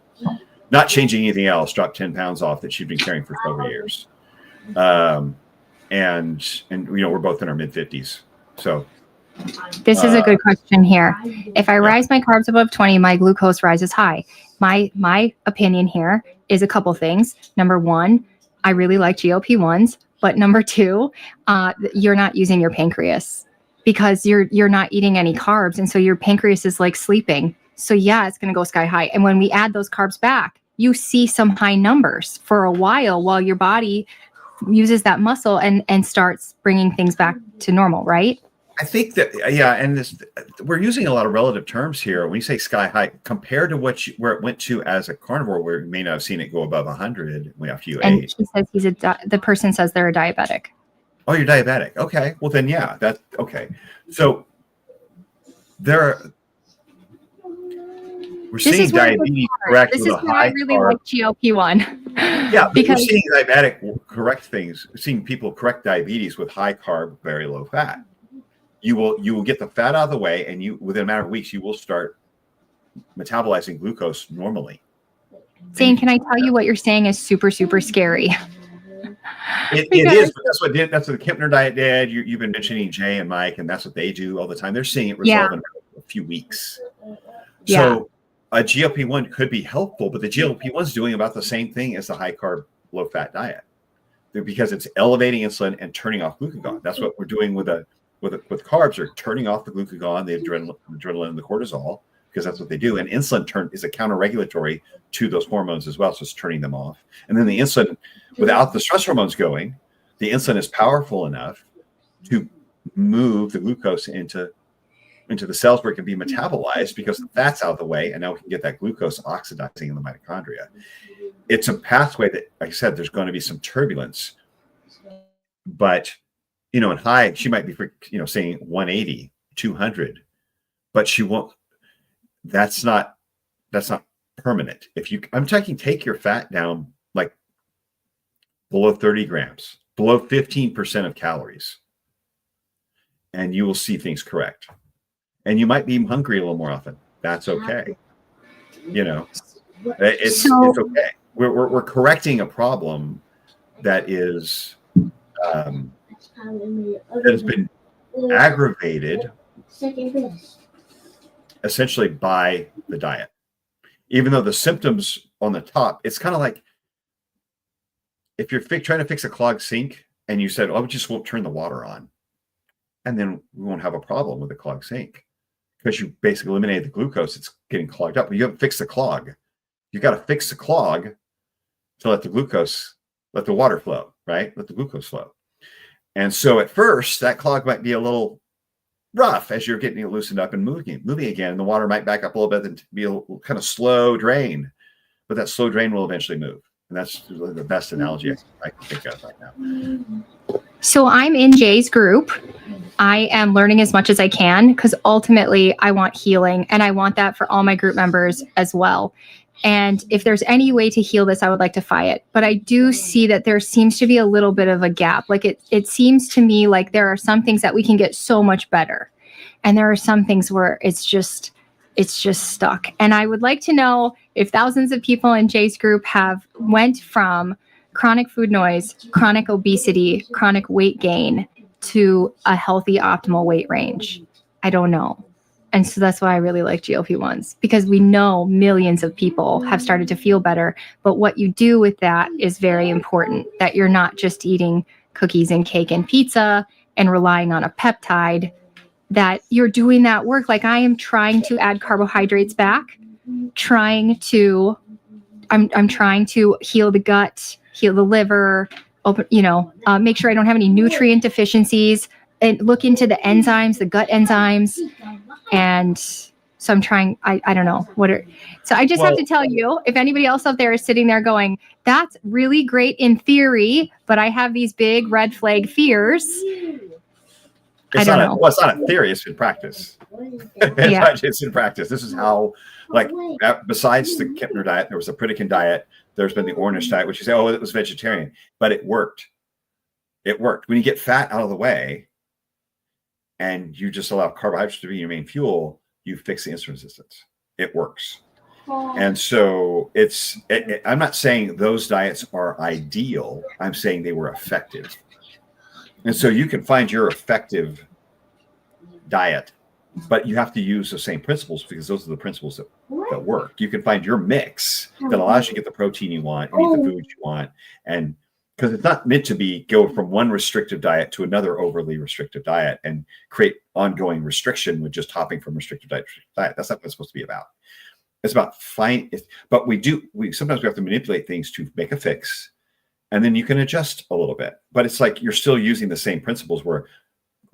not changing anything else, dropped 10 pounds off that she'd been carrying for 12 years. And we're both in our mid 50s. So this is a good question here. If I rise my carbs above 20, my glucose rises high. My opinion here is a couple things. Number one, I really like GLP-1s, but number two, you're not using your pancreas because you're not eating any carbs, and so your pancreas is like sleeping. So yeah, it's going to go sky high. And when we add those carbs back, you see some high numbers for a while your body uses that muscle and starts bringing things back to normal, right? I think that, and we're using a lot of relative terms here. When you say sky high, compared to where it went to as a carnivore, where you may not have seen it go above 100 after you ate. And she says the person says they're a diabetic. Oh, you're diabetic. Okay. Well, then, yeah, that's okay. So we're seeing diabetes correct with a high carb. This is why I really like GLP-1. Yeah, because we're seeing diabetic correct things. We're seeing people correct diabetes with high carb, very low fat. You will get the fat out of the way, and within a matter of weeks, you will start metabolizing glucose normally. Zane, can I tell you what you're saying is super, super scary? It is, but that's what the Kempner diet did. You've been mentioning Jay and Mike, and that's what they do all the time. They're seeing it resolve in a few weeks. So a GLP-1 could be helpful, but the GLP-1 is doing about the same thing as the high carb, low fat diet, because it's elevating insulin and turning off glucagon. That's what we're doing with carbs, are turning off the glucagon, the adrenaline, and the cortisol, because that's what they do. And insulin is a counter-regulatory to those hormones as well, so it's turning them off. And then the insulin, without the stress hormones going, the insulin is powerful enough to move the glucose into the cells where it can be metabolized, because the fat's out of the way, and now we can get that glucose oxidizing in the mitochondria. It's a pathway that, like I said, there's going to be some turbulence, but in high, she might be, saying 180, 200, but she won't. That's not permanent. I'm talking, take your fat down like below 30 grams, below 15% of calories, and you will see things correct. And you might be hungry a little more often. That's okay. It's okay. We're correcting a problem that is that has been aggravated essentially by the diet. Even though the symptoms on the top, it's kind of like if you're trying to fix a clogged sink and you said, "Oh, we just won't turn the water on," and then we won't have a problem with the clogged sink because you basically eliminated the glucose. It's getting clogged up, but you haven't fixed the clog. You got to fix the clog to let the water flow, right? Let the glucose flow. And so at first, that clog might be a little rough as you're getting it loosened up and moving again. And the water might back up a little bit and be a kind of slow drain. but that slow drain will eventually move. And that's the best analogy I can think of right now. So I'm in Jay's group. I am learning as much as I can because ultimately I want healing, and I want that for all my group members as well. And if there's any way to heal this, I would like to fight it. But I do see that there seems to be a little bit of a gap. Like it seems to me like there are some things that we can get so much better. And there are some things where it's just stuck. And I would like to know if thousands of people in Jay's group have went from chronic food noise, chronic obesity, chronic weight gain to a healthy optimal weight range. I don't know. And so that's why I really like GLP-1s, because we know millions of people have started to feel better. But what you do with that is very important, that you're not just eating cookies and cake and pizza and relying on a peptide, that you're doing that work. Like I am trying to add carbohydrates back, I'm trying to heal the gut, heal the liver, make sure I don't have any nutrient deficiencies, and look into the enzymes, the gut enzymes. And so I'm trying, I don't know so I just have to tell you, if anybody else out there is sitting there going, that's really great in theory, but I have these big red flag fears. It's not a theory, it's in practice. It's in practice. This is how, besides the Kepner diet, there was a Pritikin diet, there's been the Ornish diet, which you say, oh, it was vegetarian, but it worked. It worked. When you get fat out of the way and you just allow carbohydrates to be your main fuel, you fix the insulin resistance. It works. And so I'm not saying those diets are ideal. I'm saying they were effective. And so you can find your effective diet, but you have to use the same principles, because those are the principles that work. You can find your mix that allows you to get the protein you want and eat the food you want. And because it's not meant to go from one restrictive diet to another overly restrictive diet and create ongoing restriction with just hopping from restrictive diet to restrictive diet. That's not what it's supposed to be about. It's about but sometimes we have to manipulate things to make a fix. And then you can adjust a little bit, but it's like you're still using the same principles, where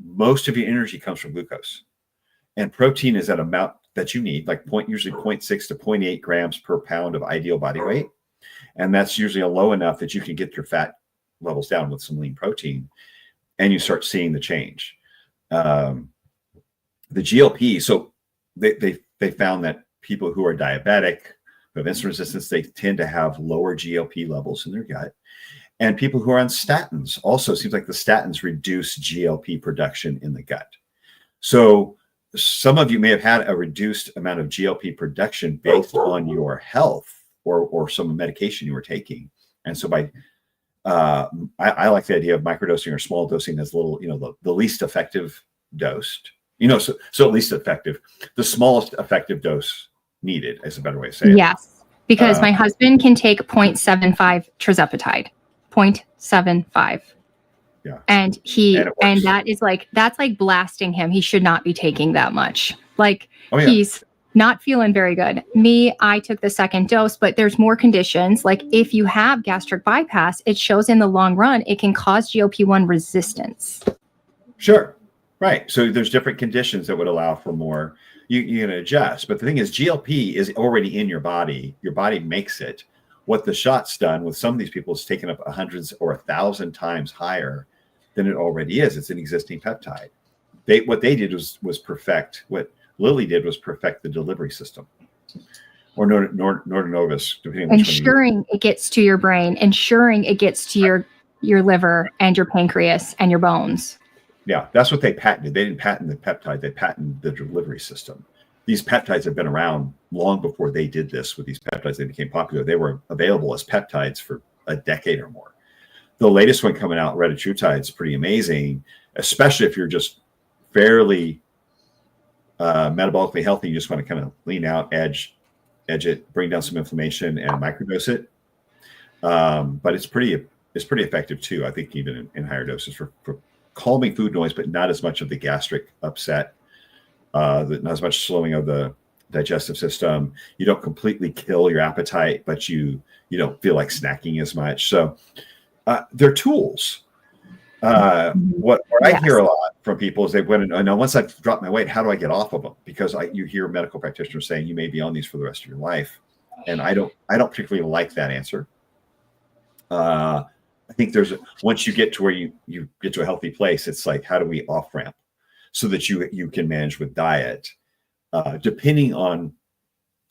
most of your energy comes from glucose, and protein is at an amount that you need, usually 0.6 to 0.8 grams per pound of ideal body weight. And that's usually low enough that you can get your fat levels down with some lean protein, and you start seeing the change. The GLP, so they found that people who are diabetic, who have insulin resistance, they tend to have lower GLP levels in their gut. And people who are on statins, also seems like the statins reduce GLP production in the gut. So some of you may have had a reduced amount of GLP production based on your health or some medication you were taking. And so I like the idea of microdosing or small dosing as little, the least effective dosed, so at least effective, the smallest effective dose needed is a better way to say it. Yes, because my husband can take 0.75 tirzepatide, 0.75. Yeah. And that's like blasting him. He should not be taking that much. He's not feeling very good. Me, I took the second dose, but there's more conditions. Like if you have gastric bypass, it shows in the long run, it can cause GLP-1 resistance. Sure. Right. So there's different conditions that would allow for more. You can adjust. But the thing is, GLP is already in your body. Your body makes it. What the shot's done with some of these people is taken up 100 or 1,000 times higher than it already is. It's an existing peptide. What they did was perfect. What Lilly did was perfect the delivery system, or Nordinovus, depending on ensuring it gets to your brain, ensuring it gets to your liver and your pancreas and your bones. Yeah, that's what they patented. They didn't patent the peptide. They patented the delivery system. These peptides have been around long before they did this. With these peptides, they became popular. They were available as peptides for a decade or more. The latest one coming out, retatrutide, is pretty amazing, especially if you're just fairly metabolically healthy. You just want to kind of lean out, edge it, bring down some inflammation, and microdose it. But it's pretty effective too. I think even in higher doses for calming food noise, but not as much of the gastric upset, not as much slowing of the digestive system. You don't completely kill your appetite, but you don't feel like snacking as much. So they're tools. What I hear a lot from people is they went and now once I've dropped my weight, how do I get off of them? Because you hear medical practitioners saying you may be on these for the rest of your life. and I don't particularly like that answer. I think once you get to where you get to a healthy place, it's like, how do we off ramp so that you can manage with diet, depending on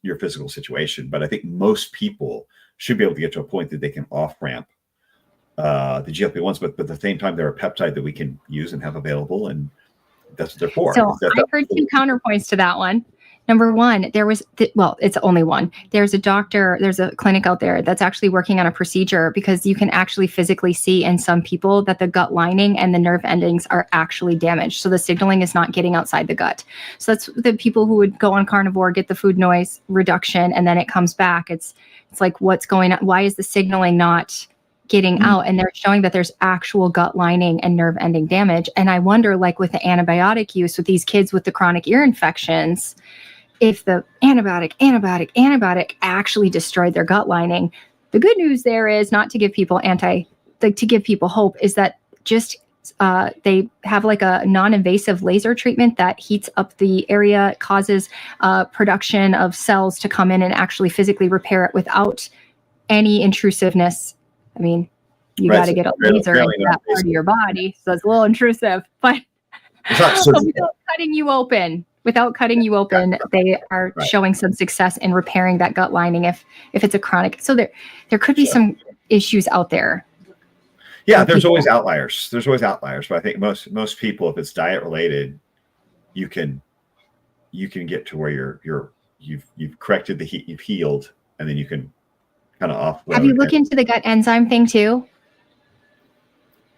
your physical situation. But I think most people should be able to get to a point that they can off ramp the GLP-1s, but at the same time, they're a peptide that we can use and have available, and that's what they're for. So I heard two counterpoints to that one. Number one, it's only one. There's a clinic out there that's actually working on a procedure, because you can actually physically see in some people that the gut lining and the nerve endings are actually damaged. So the signaling is not getting outside the gut. So that's the people who would go on carnivore, get the food noise reduction, and then it comes back. It's like, what's going on? Why is the signaling not getting out? And they're showing that there's actual gut lining and nerve ending damage. And I wonder, like with the antibiotic use with these kids with the chronic ear infections, if the antibiotic actually destroyed their gut lining. The good news there is, not to give people to give people hope, is that just they have like a non-invasive laser treatment that heats up the area, causes production of cells to come in and actually physically repair it without any intrusiveness. I mean, you got to get a laser into that part of your body, so it's a little intrusive, but without cutting you open, they are showing some success in repairing that gut lining if it's a chronic. So there could be some issues out there. Yeah, there's always outliers. But I think most people, if it's diet related, you can get to where you've corrected the heat, you've healed, and then you can kind of offload. Have you looked into the gut enzyme thing too?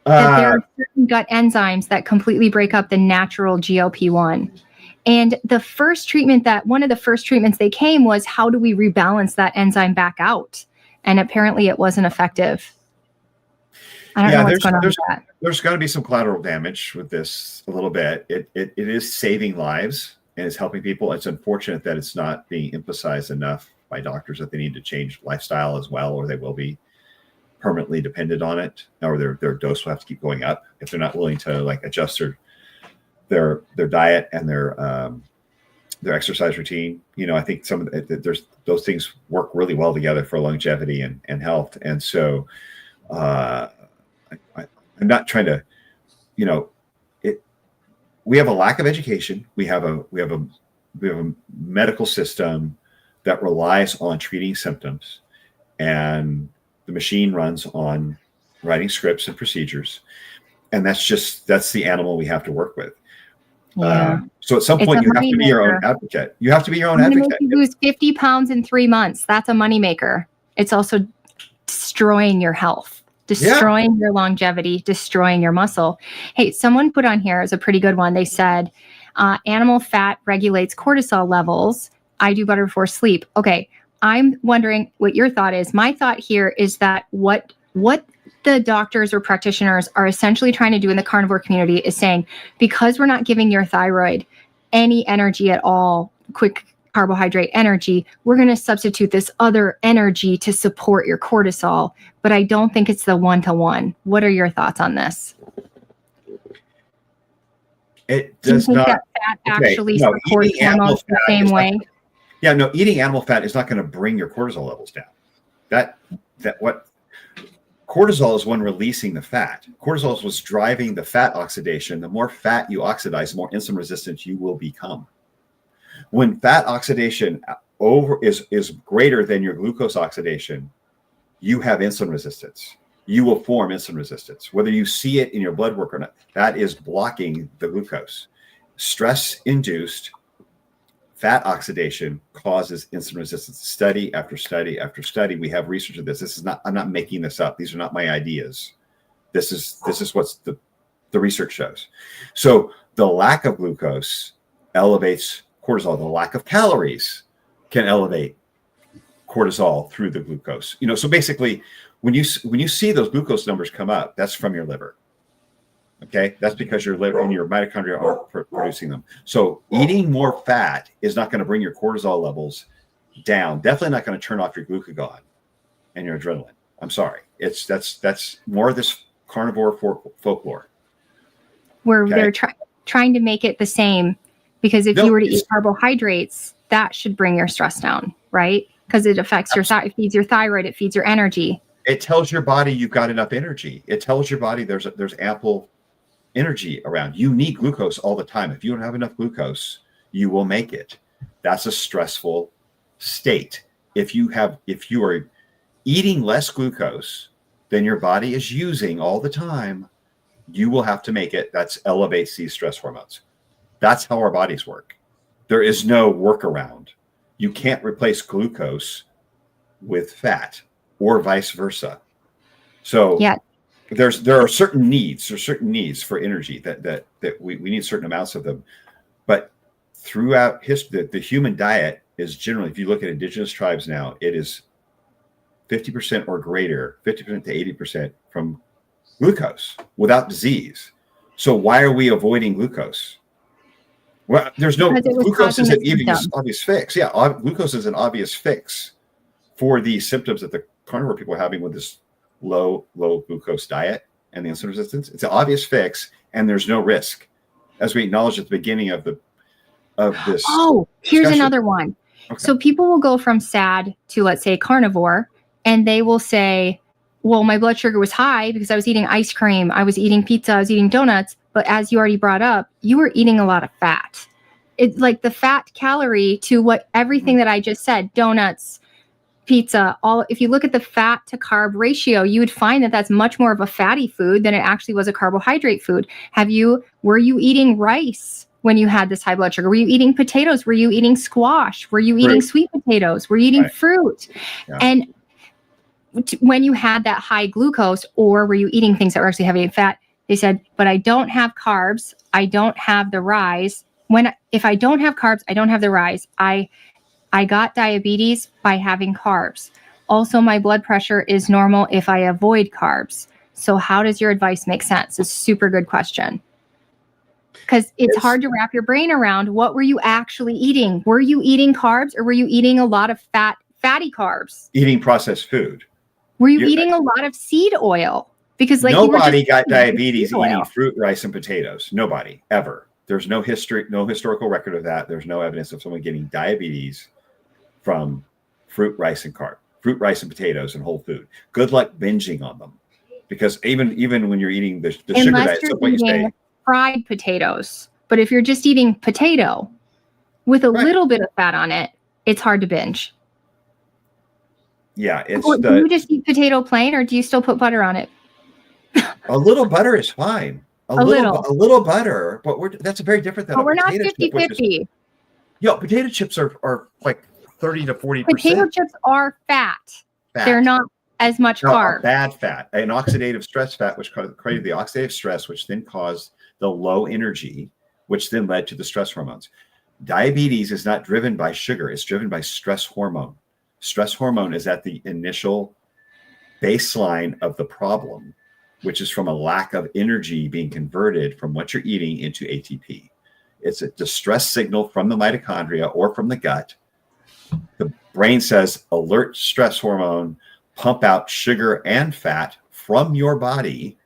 That there are certain gut enzymes that completely break up the natural GLP-1. And one of the first treatments they came was, how do we rebalance that enzyme back out? And apparently it wasn't effective. I don't know what's going on with that. There's going to be some collateral damage with this a little bit. It is saving lives and it's helping people. It's unfortunate that it's not being emphasized enough by doctors that they need to change lifestyle as well, or they will be permanently dependent on it, or their dose will have to keep going up if they're not willing to like adjust their diet and their exercise routine. I think there's those things work really well together for longevity and health. And so I'm not trying to, we have a lack of education. We have a medical system that relies on treating symptoms, and the machine runs on writing scripts and procedures. And that's the animal we have to work with. Yeah. So at some point you have to be your own advocate. You have to be your own advocate. Make you lose 50 pounds in 3 months. That's a moneymaker. It's also destroying your health, destroying your longevity, destroying your muscle. Hey, someone put on here is a pretty good one. They said, animal fat regulates cortisol levels. I do better before sleep. Okay. I'm wondering what your thought is. My thought here is that what the doctors or practitioners are essentially trying to do in the carnivore community is saying, because we're not giving your thyroid any energy at all, quick carbohydrate energy, we're going to substitute this other energy to support your cortisol. But I don't think it's the one-to-one. What are your thoughts on this? It does not. That fat actually supports hormones the same way? Eating animal fat is not going to bring your cortisol levels down. What cortisol is when releasing the fat. Cortisol is what's driving the fat oxidation. The more fat you oxidize, the more insulin resistant you will become. When fat oxidation is greater than your glucose oxidation, you have insulin resistance. You will form insulin resistance, whether you see it in your blood work or not. That is blocking the glucose. Stress-induced fat oxidation causes insulin resistance. Study after study after study. We have research of this. I'm not making this up. These are not my ideas. This is what the research shows. So the lack of glucose elevates cortisol. The lack of calories can elevate cortisol through the glucose. So basically, when you see those glucose numbers come up, that's from your liver. Okay, that's because your liver and your mitochondria aren't producing them. So eating more fat is not going to bring your cortisol levels down. Definitely not going to turn off your glucagon and your adrenaline. I'm sorry. That's more of this carnivore folklore. Where they're trying to make it the same, because if you were to eat carbohydrates, that should bring your stress down, right? because it affects your it feeds your thyroid, it feeds your energy. It tells your body you've got enough energy. It tells your body there's ample energy around. You need glucose all the time. If you don't have enough glucose, you will make it. That's a stressful state. If you are eating less glucose than your body is using all the time, you will have to make it. That elevates these stress hormones. That's how our bodies work. There is no workaround. You can't replace glucose with fat or vice versa. So yeah, there are certain needs for energy that we need certain amounts of them. But throughout history, the human diet is generally, if you look at indigenous tribes now, it is 50% or greater, 50% to 80% from glucose without disease. So why are we avoiding glucose? Well, there's no glucose is an obvious fix. Yeah, glucose is an obvious fix for the symptoms that the carnivore people are having with this low glucose diet and the insulin resistance. It's an obvious fix, and there's no risk, as we acknowledged at the beginning of this. Oh, here's discussion. Another one. Okay. So people will go from SAD to, let's say, carnivore, and they will say, well, my blood sugar was high because I was eating ice cream, I was eating pizza, I was eating donuts. But as you already brought up, you were eating a lot of fat. It's like the fat calorie to what everything that I just said, donuts, pizza, all. If you look at the fat to carb ratio, you would find that that's much more of a fatty food than it actually was a carbohydrate food. Were you eating rice when you had this high blood sugar? Were you eating potatoes? Were you eating squash? Were you eating sweet potatoes? Were you eating fruit? Yeah. And when you had that high glucose, or were you eating things that were actually heavy in fat? They said, but I don't have carbs. I don't have the rise. If I don't have carbs, I don't have the rise. I got diabetes by having carbs. Also, my blood pressure is normal if I avoid carbs. So how does your advice make sense? It's a super good question. Because it's hard to wrap your brain around. What were you actually eating? Were you eating carbs, or were you eating a lot of fatty carbs? Eating processed food. Were you eating a lot of seed oil? Because nobody got diabetes eating fruit, rice, and potatoes. Nobody, ever. There's no historical record of that. There's no evidence of someone getting diabetes from fruit, rice, and potatoes and whole food. Good luck binging on them, because even when you're eating the sugar diet, so what you say, fried potatoes. But if you're just eating potato with a little bit of fat on it, it's hard to binge. Yeah, do you just eat potato plain, or do you still put butter on it? A little butter is fine. A little butter, but that's very different than. But we're not 50-50. Yeah, potato chips are like 30 to 40%. Potato chips are fat. They're not as much carb. Bad fat, an oxidative stress fat, which created the oxidative stress, which then caused the low energy, which then led to the stress hormones. Diabetes is not driven by sugar; it's driven by stress hormone. Stress hormone is at the initial baseline of the problem, which is from a lack of energy being converted from what you're eating into ATP. It's a distress signal from the mitochondria or from the gut. The brain says, alert stress hormone, pump out sugar and fat from your body,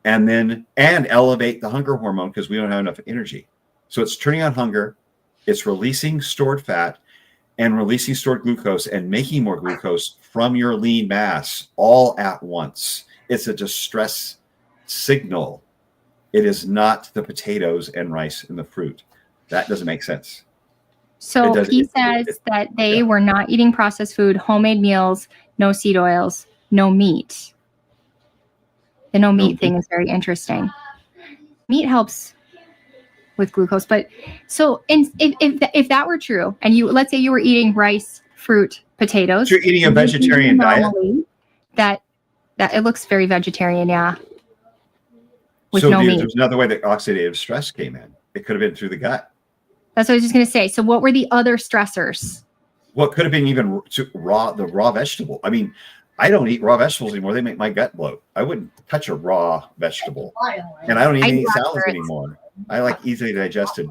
and elevate the hunger hormone because we don't have enough energy. So it's turning on hunger, it's releasing stored fat, and releasing stored glucose and making more glucose from your lean mass all at once. It's a distress signal. It is not the potatoes and rice and the fruit. That doesn't make sense. So he says that they were not eating processed food, homemade meals, no seed oils, no meat. The no meat thing is very interesting. Meat helps with glucose, but so if that were true, and let's say you were eating rice, fruit, potatoes, you're eating a vegetarian diet. That it looks very vegetarian, yeah. With so no meat. There's another way that oxidative stress came in. It could have been through the gut. That's what I was just going to say. So what were the other stressors? What could have been even the raw vegetable. I mean, I don't eat raw vegetables anymore. They make my gut bloat. I wouldn't touch a raw vegetable. And I don't eat any salads anymore. I like easily digested.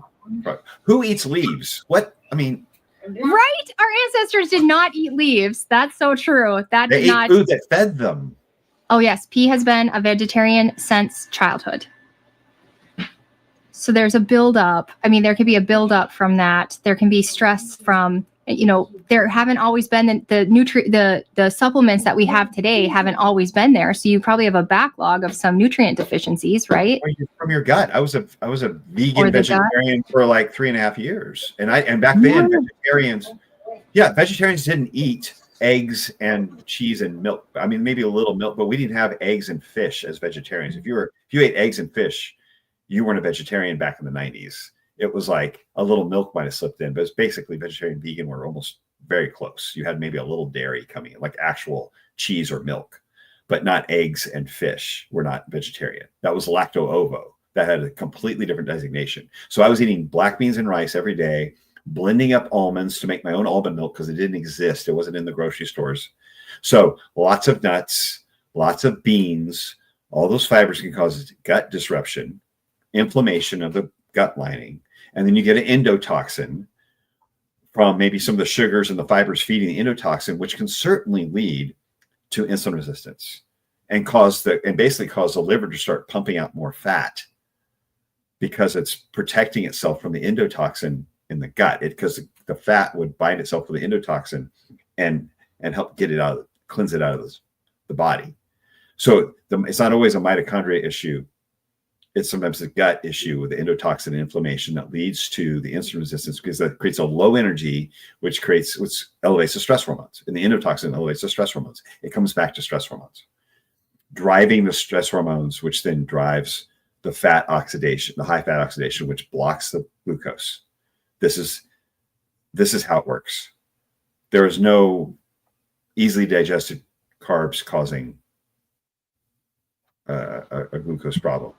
Who eats leaves? What? I mean. Right? Our ancestors did not eat leaves. That's so true. They ate food that fed them. Oh, yes. P has been a vegetarian since childhood. So there's a buildup. I mean, there could be a buildup from that. There can be stress from there haven't always been the supplements that we have today haven't always been there. So you probably have a backlog of some nutrient deficiencies, right? From your gut. I was a vegan vegetarian for like 3.5 years. And back then vegetarians didn't eat eggs and cheese and milk. I mean, maybe a little milk, but we didn't have eggs and fish as vegetarians. If you ate eggs and fish, you weren't a vegetarian back in the 90s. It was like a little milk might have slipped in, but it's basically vegetarian, vegan were almost very close. You had maybe a little dairy coming in, like actual cheese or milk, but not eggs and fish were not vegetarian. That was lacto-ovo. That had a completely different designation. So I was eating black beans and rice every day, blending up almonds to make my own almond milk because it didn't exist. It wasn't in the grocery stores. So lots of nuts, lots of beans, all those fibers can cause gut disruption, inflammation of the gut lining. And then you get an endotoxin from maybe some of the sugars and the fibers feeding the endotoxin, which can certainly lead to insulin resistance and basically cause the liver to start pumping out more fat because it's protecting itself from the endotoxin in the gut. Because the fat would bind itself to the endotoxin and help get it out, cleanse it out of the body. So it's not always a mitochondria issue. It's sometimes a gut issue with the endotoxin and inflammation that leads to the insulin resistance, because that creates a low energy, which elevates the stress hormones. And the endotoxin elevates the stress hormones. It comes back to stress hormones, driving the stress hormones, which then drives the fat oxidation, the high fat oxidation, which blocks the glucose. This is how it works. There is no easily digested carbs causing a glucose problem.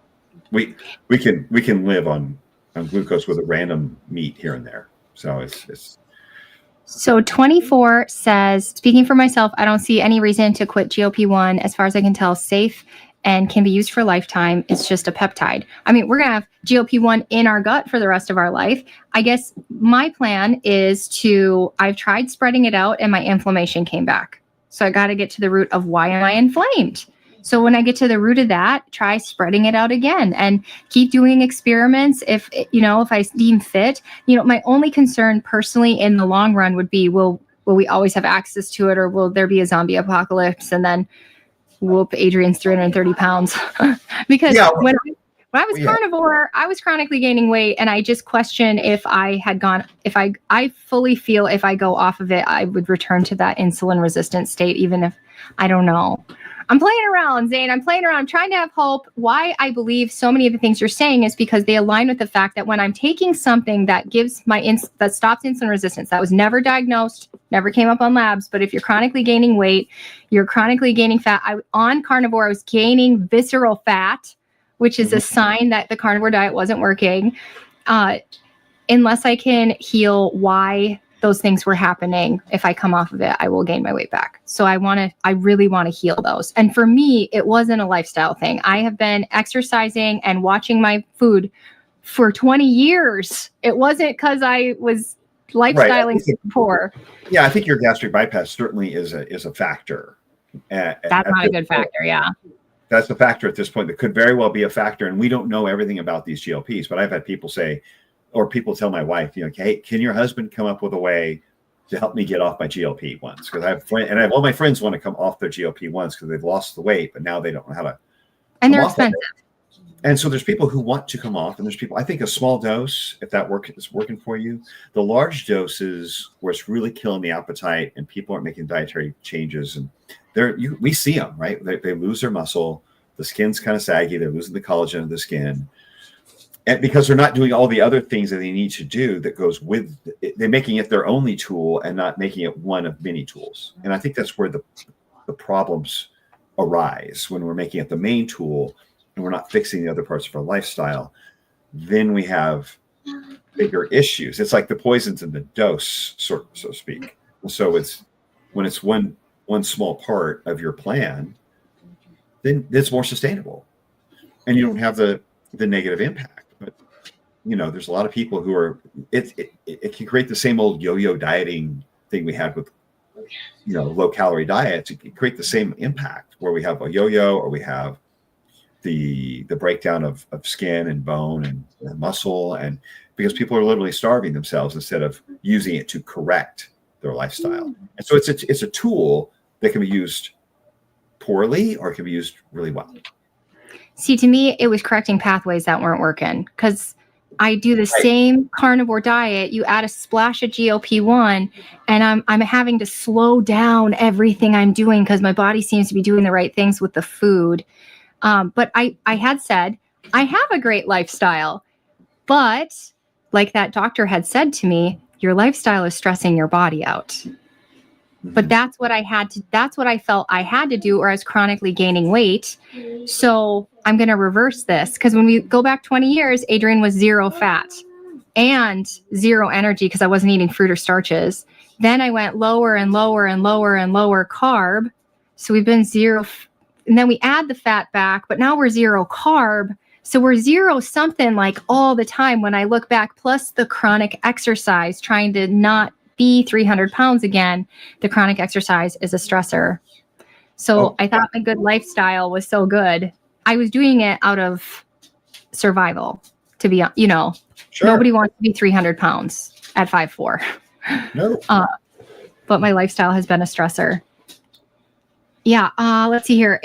We can live on glucose with a random meat here and there. So it's. So 24 says, speaking for myself, I don't see any reason to quit GLP-1. As far as I can tell, safe and can be used for a lifetime. It's just a peptide. I mean, we're going to have GLP-1 in our gut for the rest of our life. I guess my plan is I've tried spreading it out and my inflammation came back. So I got to get to the root of why am I inflamed? So when I get to the root of that, try spreading it out again and keep doing experiments. If I deem fit, my only concern personally in the long run would be, will we always have access to it, or will there be a zombie apocalypse and then whoop, Adrian's 330 pounds? Because when I was carnivore, I was chronically gaining weight, and I just question if I fully feel if I go off of it, I would return to that insulin resistant state, even if I don't know. I'm playing around, Zane. I'm playing around. I'm trying to have hope. Why I believe so many of the things you're saying is because they align with the fact that when I'm taking something that gives that stops insulin resistance, that was never diagnosed, never came up on labs. But if you're chronically gaining weight, you're chronically gaining fat. On carnivore, I was gaining visceral fat, which is a sign that the carnivore diet wasn't working. Unless I can heal why those things were happening, if I come off of it, I will gain my weight back. So I really want to heal those. And for me, it wasn't a lifestyle thing. I have been exercising and watching my food for 20 years. It wasn't because I was lifestyling poor. Yeah, I think your gastric bypass certainly is a factor. That's not a good factor, yeah. That's the factor at this point. That could very well be a factor. And we don't know everything about these GLPs, but I've had people say, or people tell my wife, hey, can your husband come up with a way to help me get off my GLP-1s? Because I have all my friends want to come off their GLP-1s because they've lost the weight, but now they don't know how to. And they're expensive. And so there's people who want to come off, and there's people, I think a small dose, if that is working for you. The large doses where it's really killing the appetite and people aren't making dietary changes, and we see them, right? They lose their muscle, the skin's kind of saggy, they're losing the collagen of the skin. And because they're not doing all the other things that they need to do that goes with it, they're making it their only tool and not making it one of many tools. And I think that's where the problems arise, when we're making it the main tool and we're not fixing the other parts of our lifestyle. Then we have bigger issues. It's like the poison's in the dose, so to speak. So it's when it's one small part of your plan, then it's more sustainable, and you don't have the negative impact. But there's a lot of people who are it can create the same old yo-yo dieting thing we had with low calorie diets. It can create the same impact where we have a yo-yo, or we have the breakdown of skin and bone and muscle, and because people are literally starving themselves instead of using it to correct their lifestyle. And so it's a tool that can be used poorly or it can be used really well. See, to me, it was correcting pathways that weren't working, because I do the same carnivore diet. You add a splash of GLP-1 and I'm having to slow down everything I'm doing because my body seems to be doing the right things with the food. But I had said, I have a great lifestyle, but like that doctor had said to me, your lifestyle is stressing your body out. But that's what I felt I had to do, or I was chronically gaining weight. So I'm going to reverse this, because when we go back 20 years, Adrian was 0 fat and 0 energy because I wasn't eating fruit or starches. Then I went lower and lower and lower and lower carb. So we've been 0. And then we add the fat back, but now we're 0 carb. So we're 0 something like all the time when I look back, plus the chronic exercise, trying to not be 300 pounds again. The chronic exercise is a stressor. So I thought my good lifestyle was so good. I was doing it out of survival, to be, Sure. Nobody wants to be 300 pounds at 5'4". No. But my lifestyle has been a stressor. Yeah. Let's see here.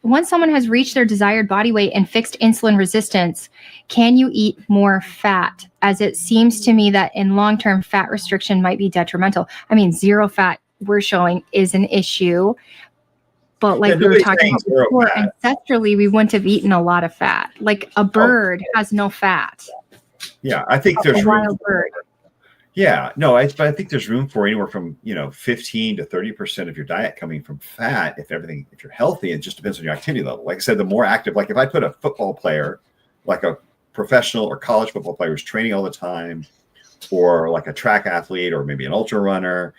Once someone has reached their desired body weight and fixed insulin resistance, can you eat more fat? As it seems to me that in long-term fat restriction might be detrimental. I mean, 0 fat we're showing is an issue, but like we were talking about before, ancestrally, we wouldn't have eaten a lot of fat. Like a bird has no fat. Yeah. I think there's a wild bird. Yeah, no, but I think there's room for anywhere from 15 to 30% of your diet coming from fat if you're healthy. It just depends on your activity level. Like I said, the more active, like if I put a football player, like a professional or college football player who's training all the time, or like a track athlete or maybe an ultra runner,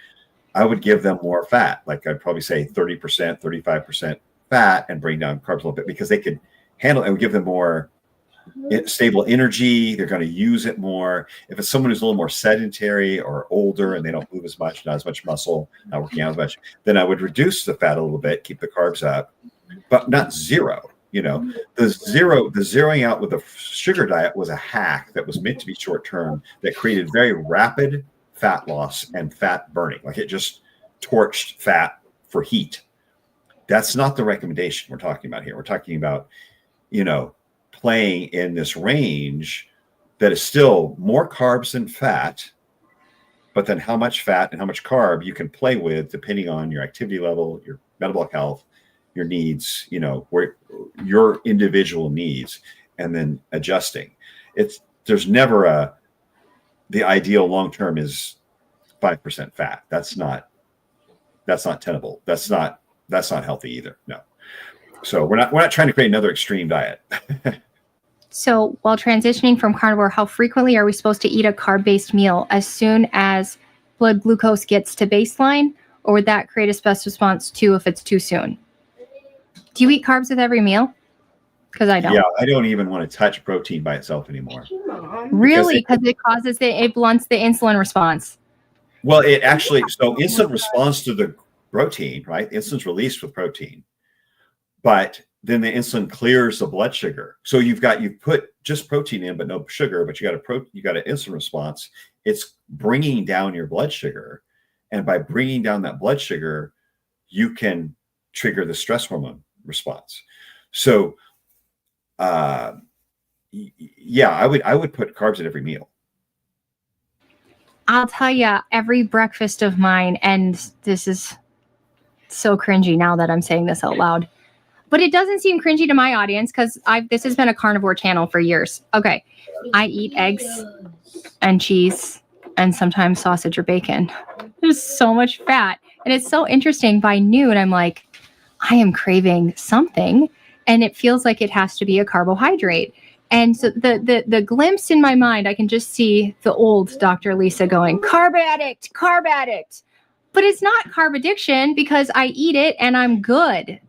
I would give them more fat. Like I'd probably say 30%, 35% fat and bring down carbs a little bit, because they could handle it and give them more stable energy. They're going to use it more. If it's someone who's a little more sedentary or older and they don't move as much, not as much muscle, not working out as much, then I would reduce the fat a little bit, keep the carbs up, but not 0. The zeroing out with the sugar diet was a hack that was meant to be short term, that created very rapid fat loss and fat burning. Like it just torched fat for heat. That's not the recommendation we're talking about here. We're talking about, playing in this range that is still more carbs than fat, but then how much fat and how much carb you can play with depending on your activity level, your metabolic health, your needs, where your individual needs, and then adjusting. There's never the ideal long-term is 5% fat. That's not tenable. That's not healthy either. No. So we're not trying to create another extreme diet. So while transitioning from carnivore, how frequently are we supposed to eat a carb-based meal? As soon as blood glucose gets to baseline, or would that create a stress response too if it's too soon? Do you eat carbs with every meal? Because I don't. Yeah, I don't even want to touch protein by itself anymore. Really? Because it blunts the insulin response. Well, insulin responds to the protein, right? Insulin's released with protein, but then the insulin clears the blood sugar. So you've put just protein in, but no sugar, but you got an insulin response. It's bringing down your blood sugar. And by bringing down that blood sugar, you can trigger the stress hormone response. So, I would put carbs at every meal. I'll tell you, every breakfast of mine, and this is so cringy now that I'm saying this out loud, but it doesn't seem cringy to my audience because this has been a carnivore channel for years. Okay. I eat eggs and cheese and sometimes sausage or bacon. There's so much fat. And it's so interesting. By noon, I'm like, I am craving something. And it feels like it has to be a carbohydrate. And so the glimpse in my mind, I can just see the old Dr. Lisa going, carb addict. But it's not carb addiction because I eat it and I'm good.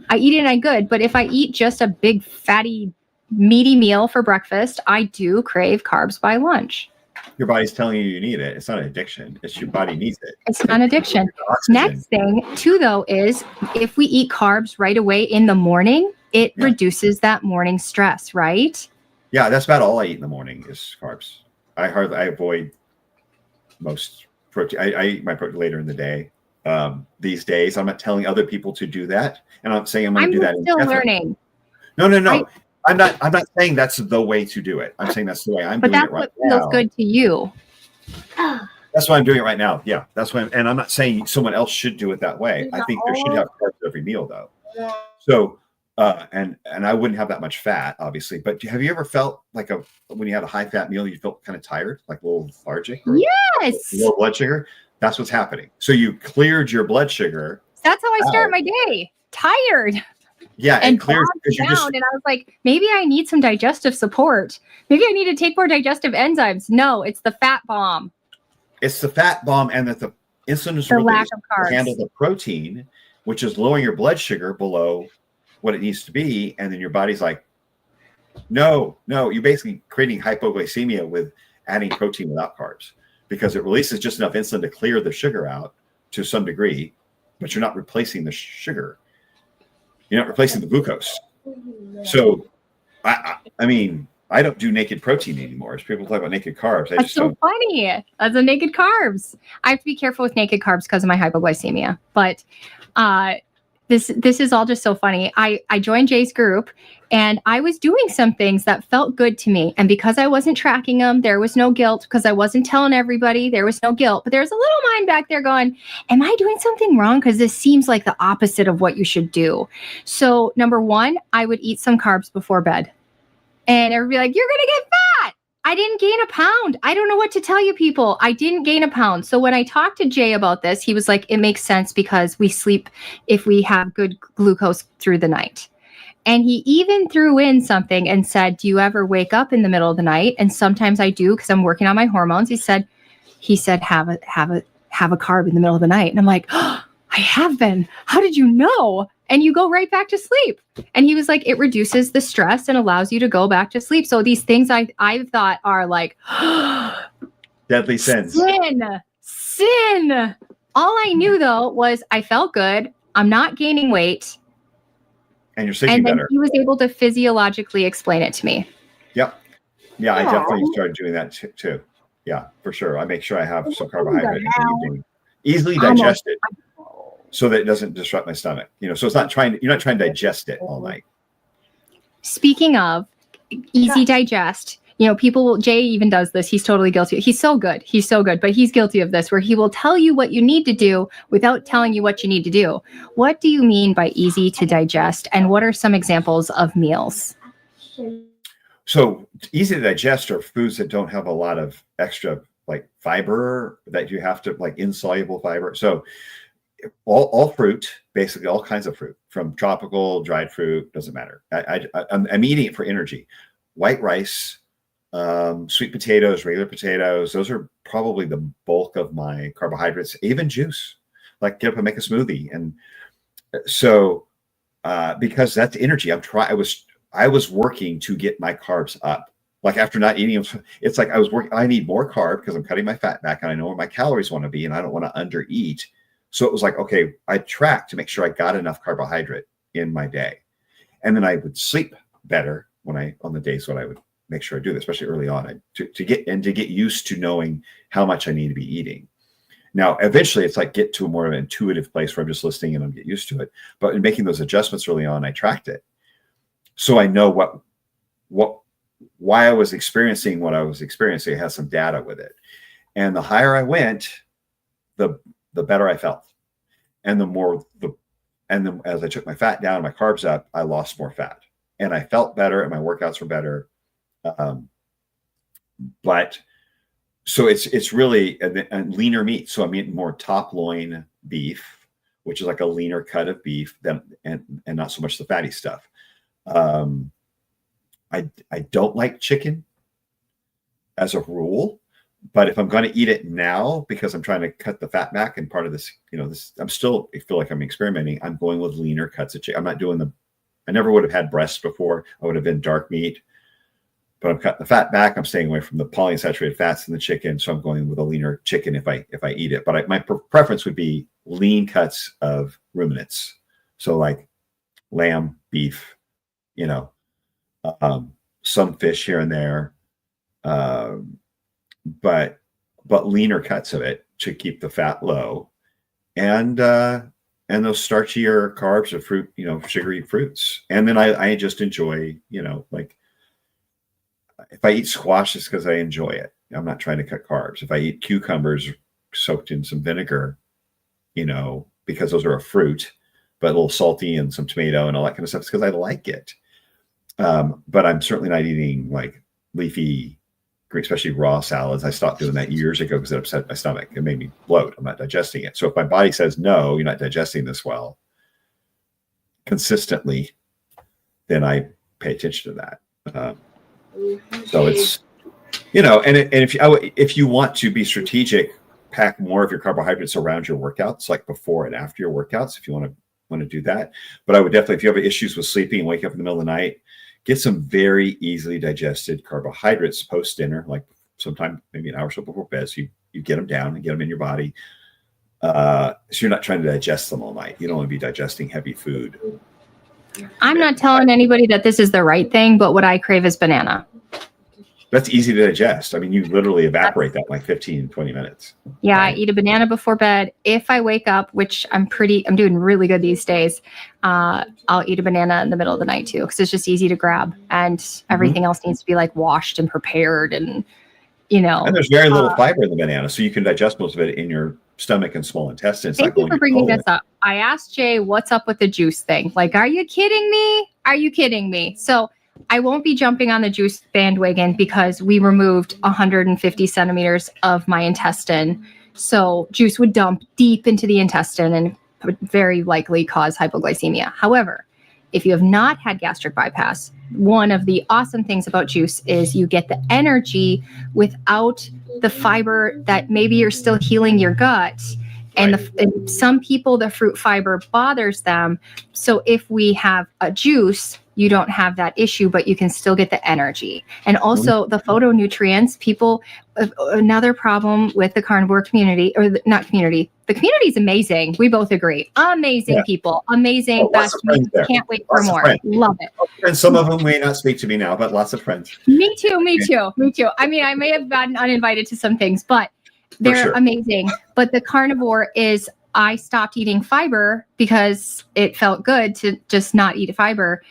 But if I eat just a big fatty meaty meal for breakfast, I do crave carbs by lunch. Your body's telling you need it. It's not an addiction. It's your body needs it. It's not an addiction. Next thing too, though, is if we eat carbs right away in the morning, it reduces that morning stress, right? Yeah, that's about all I eat in the morning is carbs. I avoid most protein. I eat my protein later in the day. These days, I'm not telling other people to do that, and I'm saying I'm going to do that. I'm still learning. No. I'm not saying that's the way to do it. I'm saying that's the way I'm doing it right now. But that's what feels good to you. That's why I'm doing it right now. Yeah, that's why. And I'm not saying someone else should do it that way. I think there should have carbs every meal, though. So, and I wouldn't have that much fat, obviously. But have you ever felt like when you had a high fat meal, you felt kind of tired, like a little lethargic? Yes. Low blood sugar. That's what's happening. So you cleared your blood sugar. That's how I start my day. Tired. Yeah, and clears because you're just. And I was like, maybe I need some digestive support. Maybe I need to take more digestive enzymes. No, it's the fat bomb. It's the fat bomb, and that the insulin is really lack of carbs. Handle the protein, which is lowering your blood sugar below what it needs to be, and then your body's like, no, you're basically creating hypoglycemia with adding protein without carbs, because it releases just enough insulin to clear the sugar out to some degree, but you're not replacing the sugar. You're not replacing the glucose. So, I mean, I don't do naked protein anymore. As people talk about naked carbs, that's so funny. That's a naked carbs. I have to be careful with naked carbs because of my hypoglycemia. But this is all just so funny. I joined Jay's group, and I was doing some things that felt good to me. And because I wasn't tracking them, there was no guilt. Because I wasn't telling everybody, there was no guilt. But there's a little mind back there going, am I doing something wrong? Because this seems like the opposite of what you should do. So number one, I would eat some carbs before bed. And everybody like, you're going to get fat. I didn't gain a pound. I don't know what to tell you people. I didn't gain a pound. So when I talked to Jay about this, he was like, it makes sense because we sleep if we have good glucose through the night. And he even threw in something and said, do you ever wake up in the middle of the night? And sometimes I do because I'm working on my hormones. He said, have a carb in the middle of the night. And I'm like, oh, I have been. How did you know? And you go right back to sleep. And he was like, it reduces the stress and allows you to go back to sleep. So these things I've thought are like deadly sins. Sin. All I knew though was I felt good. I'm not gaining weight. And you're sleeping better. He was able to physiologically explain it to me. Yep. Yeah, I definitely started doing that too. Yeah, for sure. I make sure I have some carbohydrate in the evening. Easily digested. So that it doesn't disrupt my stomach, so you're not trying to digest it all night. Speaking of easy digest, Jay even does this. He's totally guilty. He's so good, but he's guilty of this, where he will tell you what you need to do without telling you what you need to do. What do you mean by easy to digest? And what are some examples of meals? So easy to digest are foods that don't have a lot of extra like fiber that you have to like insoluble fiber. So all fruit, basically all kinds of fruit, from tropical, dried fruit, doesn't matter. I'm eating it for energy. White rice, sweet potatoes, regular potatoes, those are probably the bulk of my carbohydrates. Even juice, like get up and make a smoothie. And so because that's energy, I was working to get my carbs up. Like after not eating them, it's like I need more carb because I'm cutting my fat back and I know where my calories want to be and I don't want to under eat. So it was like, okay, I tracked to make sure I got enough carbohydrate in my day. And then I would sleep better on the days when I would make sure I do this, especially early on, to get used to knowing how much I need to be eating. Now, eventually it's like get to a more of an intuitive place where I'm just listening and I'm get used to it. But in making those adjustments early on, I tracked it. So I know why I was experiencing what I was experiencing. I had some data with it. And the higher I went, the better I felt. And as I took my fat down, my carbs up, I lost more fat and I felt better and my workouts were better. But so it's really a leaner meat. So I'm eating more top loin beef, which is like a leaner cut of beef and not so much the fatty stuff. I don't like chicken as a rule. But if I'm going to eat it now because I'm trying to cut the fat back and part of this, I feel like I'm experimenting. I'm going with leaner cuts of chicken. I'm not doing I never would have had breasts before. I would have been dark meat, but I'm cutting the fat back. I'm staying away from the polyunsaturated fats in the chicken. So I'm going with a leaner chicken if I eat it. But my preference would be lean cuts of ruminants. So like lamb, beef, some fish here and there. But leaner cuts of it to keep the fat low, and those starchier carbs of fruit, sugary fruits. And then I just enjoy, like if I eat squash, it's because I enjoy it. I'm not trying to cut carbs. If I eat cucumbers soaked in some vinegar, because those are a fruit, but a little salty, and some tomato and all that kind of stuff, it's because I like it. But I'm certainly not eating like leafy, especially raw salads. I stopped doing that years ago because it upset my stomach. It made me bloat. I'm not digesting it. So if my body says, no, you're not digesting this well consistently, then I pay attention to that. So it's, and if you want to be strategic, pack more of your carbohydrates around your workouts, like before and after your workouts, if you want to do that. But I would definitely, if you have issues with sleeping and wake up in the middle of the night, get some very easily digested carbohydrates post dinner, like sometime maybe an hour or so before bed. So you get them down and get them in your body. So you're not trying to digest them all night. You don't want to be digesting heavy food. I'm not telling anybody that this is the right thing, but what I crave is banana. That's easy to digest. I mean, you literally evaporate that in like 15, 20 minutes. Yeah, right? I eat a banana before bed. If I wake up, which I'm doing really good these days, I'll eat a banana in the middle of the night too, because it's just easy to grab, and everything else needs to be like washed and prepared, and And there's very little fiber in the banana, so you can digest most of it in your stomach and small intestines. Thank you for bringing this up. I asked Jay, what's up with the juice thing? Like, are you kidding me? Are you kidding me? So I won't be jumping on the juice bandwagon because we removed 150 centimeters of my intestine. So juice would dump deep into the intestine and would very likely cause hypoglycemia. However, if you have not had gastric bypass, one of the awesome things about juice is you get the energy without the fiber that maybe you're still healing your gut. And, and some people, the fruit fiber bothers them. So if we have a juice, you don't have that issue, but you can still get the energy. And also the phytonutrients, another problem with the carnivore community, or the community is amazing. We both agree. Amazing people, amazing. Best. Can't wait for more. Love it. And some of them may not speak to me now, but lots of friends. Me too. I mean, I may have gotten uninvited to some things, but they're amazing. But the carnivore is, I stopped eating fiber because it felt good to just not eat fiber.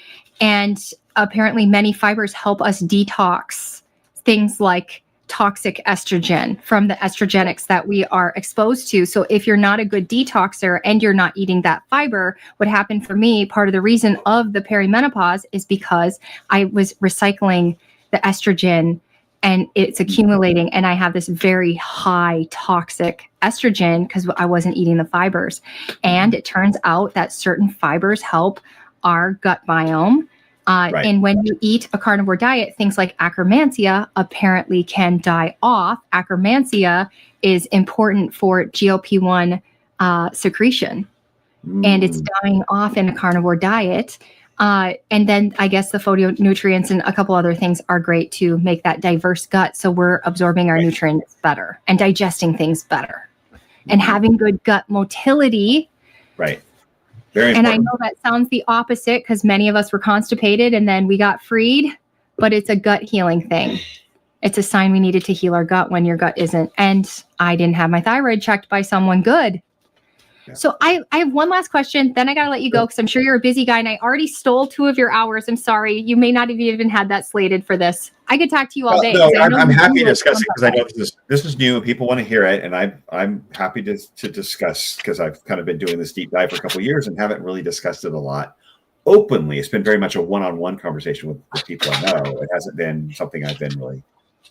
And apparently many fibers help us detox things like toxic estrogen from the estrogenics that we are exposed to. So if you're not a good detoxer and you're not eating that fiber, what happened for me, part of the reason of the perimenopause is because I was recycling the estrogen and it's accumulating, and I have this very high toxic estrogen because I wasn't eating the fibers. And it turns out that certain fibers help our gut biome. And when you eat a carnivore diet, things like Akkermansia apparently can die off. Akkermansia is important for GLP-1 secretion, and it's dying off in a carnivore diet. And then I guess the phytonutrients and a couple other things are great to make that diverse gut. So we're absorbing our nutrients better and digesting things better and having good gut motility. Right. Very and important. I know that sounds the opposite because many of us were constipated and then we got freed, but it's a gut healing thing. It's a sign we needed to heal our gut when your gut isn't. And I didn't have my thyroid checked by someone good. So I have one last question, then I got to let you go because I'm sure you're a busy guy and I already stole 2 of your hours. I'm sorry. You may not have even had that slated for this. I could talk to you all day. No, I'm happy to discuss it because I know this is new and people want to hear it. And I'm happy to discuss because I've kind of been doing this deep dive for a couple of years and haven't really discussed it a lot openly. It's been very much a one-on-one conversation with people I know. It hasn't been something I've been really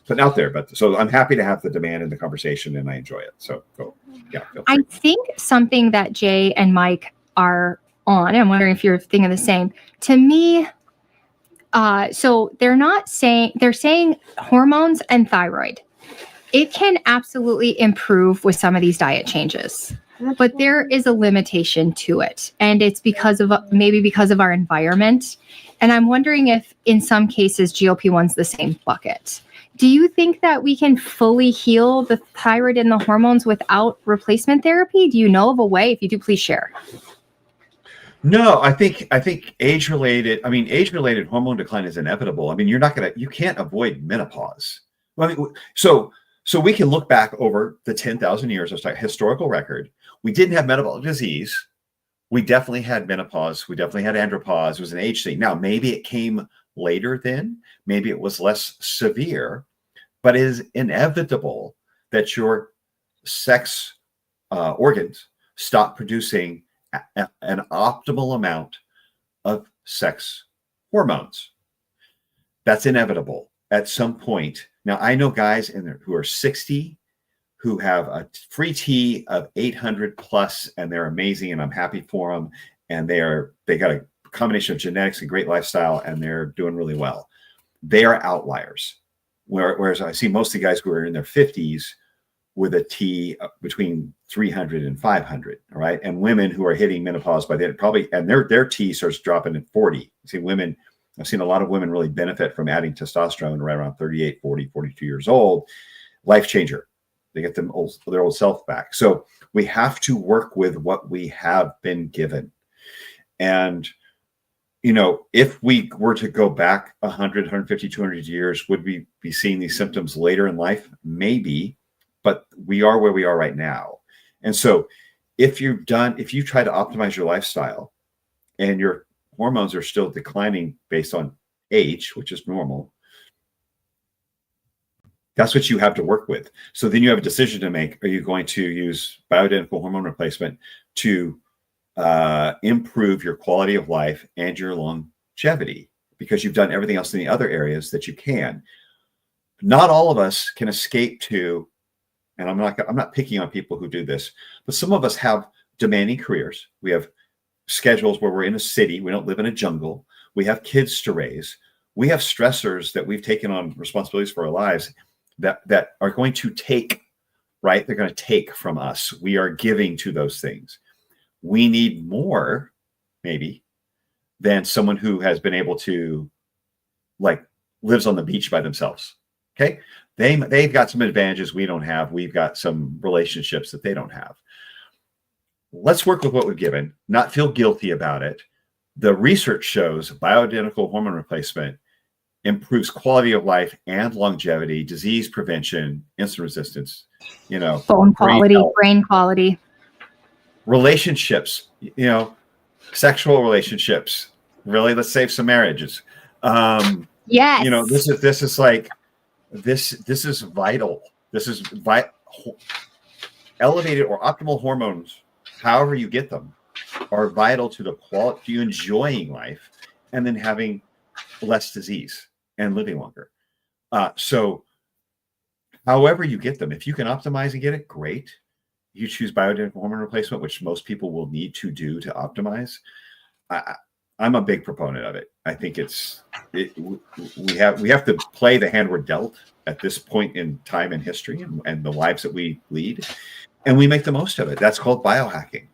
putting out there. But so I'm happy to have the demand and the conversation and I enjoy it. So go. Yeah, I think something that Jay and Mike are on, I'm wondering if you're thinking the same. To me, so they're saying hormones and thyroid. It can absolutely improve with some of these diet changes, but there is a limitation to it. And it's because of our environment. And I'm wondering if in some cases GLP-1's the same bucket. Do you think that we can fully heal the thyroid and the hormones without replacement therapy? Do you know of a way? If you do, please share. No, I think age-related hormone decline is inevitable. I mean, you can't avoid menopause. Well, I mean, so So we can look back over the 10,000 years of historical record. We didn't have metabolic disease. We definitely had menopause. We definitely had andropause. It was an age thing. Now, maybe it came later then. Maybe it was less severe, but it is inevitable that your sex organs stop producing an optimal amount of sex hormones. That's inevitable at some point. Now, I know guys in there who are 60 who have a free T of 800 plus, and they're amazing, and I'm happy for them. And they got a combination of genetics and great lifestyle, and they're doing really well. They are outliers. Whereas I see most of the guys who are in their 50s with a T between 300 and 500, all right? And women who are hitting menopause by then and their T starts dropping at 40. You see women, I've seen a lot of women really benefit from adding testosterone right around 38, 40, 42 years old. Life changer. They get their old self back. So we have to work with what we have been given. And, if we were to go back 100, 150, 200 years, would we be seeing these symptoms later in life? Maybe, but we are where we are right now. And so if you try to optimize your lifestyle and your hormones are still declining based on age, which is normal, that's what you have to work with. So then you have a decision to make. Are you going to use bioidentical hormone replacement to improve your quality of life and your longevity, because you've done everything else in the other areas that you can? Not all of us can escape to, and I'm not picking on people who do this, but some of us have demanding careers. We have schedules where we're in a city. We don't live in a jungle. We have kids to raise. We have stressors that we've taken on responsibilities for our lives that are going to take, right? They're going to take from us. We are giving to those things. We need more, maybe, than someone who has been able to, lives on the beach by themselves. Okay. They've got some advantages we don't have. We've got some relationships that they don't have. Let's work with what we've given, not feel guilty about it. The research shows bioidentical hormone replacement improves quality of life and longevity, disease prevention, insulin resistance, bone quality, brain quality, relationships, sexual relationships. Really, let's save some marriages. Yes. This is vital. This is elevated or optimal hormones, however you get them, are vital to the quality, to you enjoying life and then having less disease and living longer. So however you get them, if you can optimize and get it, great. You choose bioidentical hormone replacement, which most people will need to do to optimize. I'm a big proponent of it. I think we have to play the hand we're dealt at this point in time in history and the lives that we lead, and we make the most of it. That's called biohacking.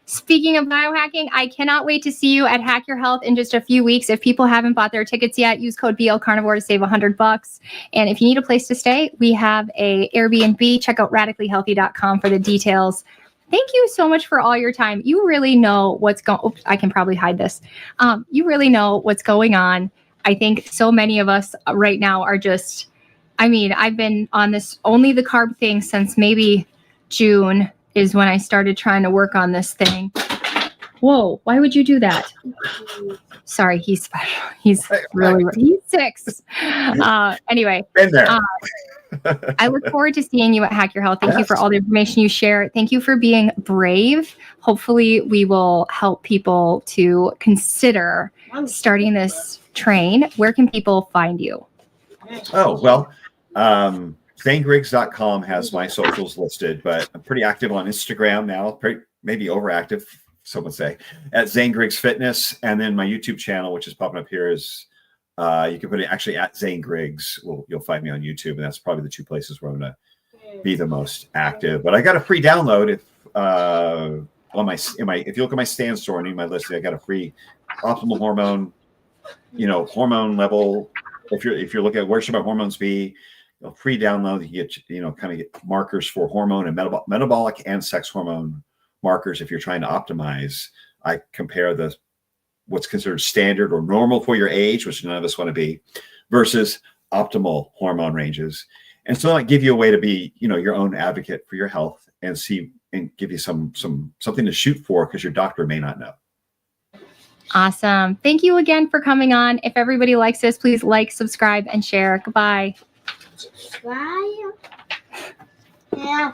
Speaking of biohacking, I cannot wait to see you at Hack Your Health in just a few weeks. If people haven't bought their tickets yet, use code BLCarnivore to save $100. And if you need a place to stay, we have a Airbnb. Check out radicallyhealthy.com for the details. Thank you so much for all your time. You really know what's going on. I can probably hide this. You really know what's going on. I think so many of us right now are just, I've been on this only the carb thing since maybe June is when I started trying to work on this thing. Whoa, why would you do that? Sorry, he's special. He's 6. Anyway. Been there. I look forward to seeing you at Hack Your Health. Thank you for all the information you share. Thank you for being brave. Hopefully we will help people to consider starting this train. Where can people find you? Oh, well, ZaneGriggs.com has my socials listed, but I'm pretty active on Instagram now, maybe overactive, some would say, at Zane Griggs Fitness. And then my YouTube channel, which is popping up here, is you can put it actually at Zane Griggs. You'll find me on YouTube, and that's probably the two places where I'm going to be the most active. But I got a free download if if you look at my stand store and in my listing, I got a free optimal hormone, hormone level. If you're looking at where should my hormones be, a free download, you get, kind of get markers for hormone and metabolic and sex hormone markers. If you're trying to optimize, I compare what's considered standard or normal for your age, which none of us want to be, versus optimal hormone ranges. And so I give you a way to be, your own advocate for your health and give you something to shoot for, because your doctor may not know. Awesome. Thank you again for coming on. If everybody likes this, please like, subscribe, and share. Goodbye. Subscribe. Yeah.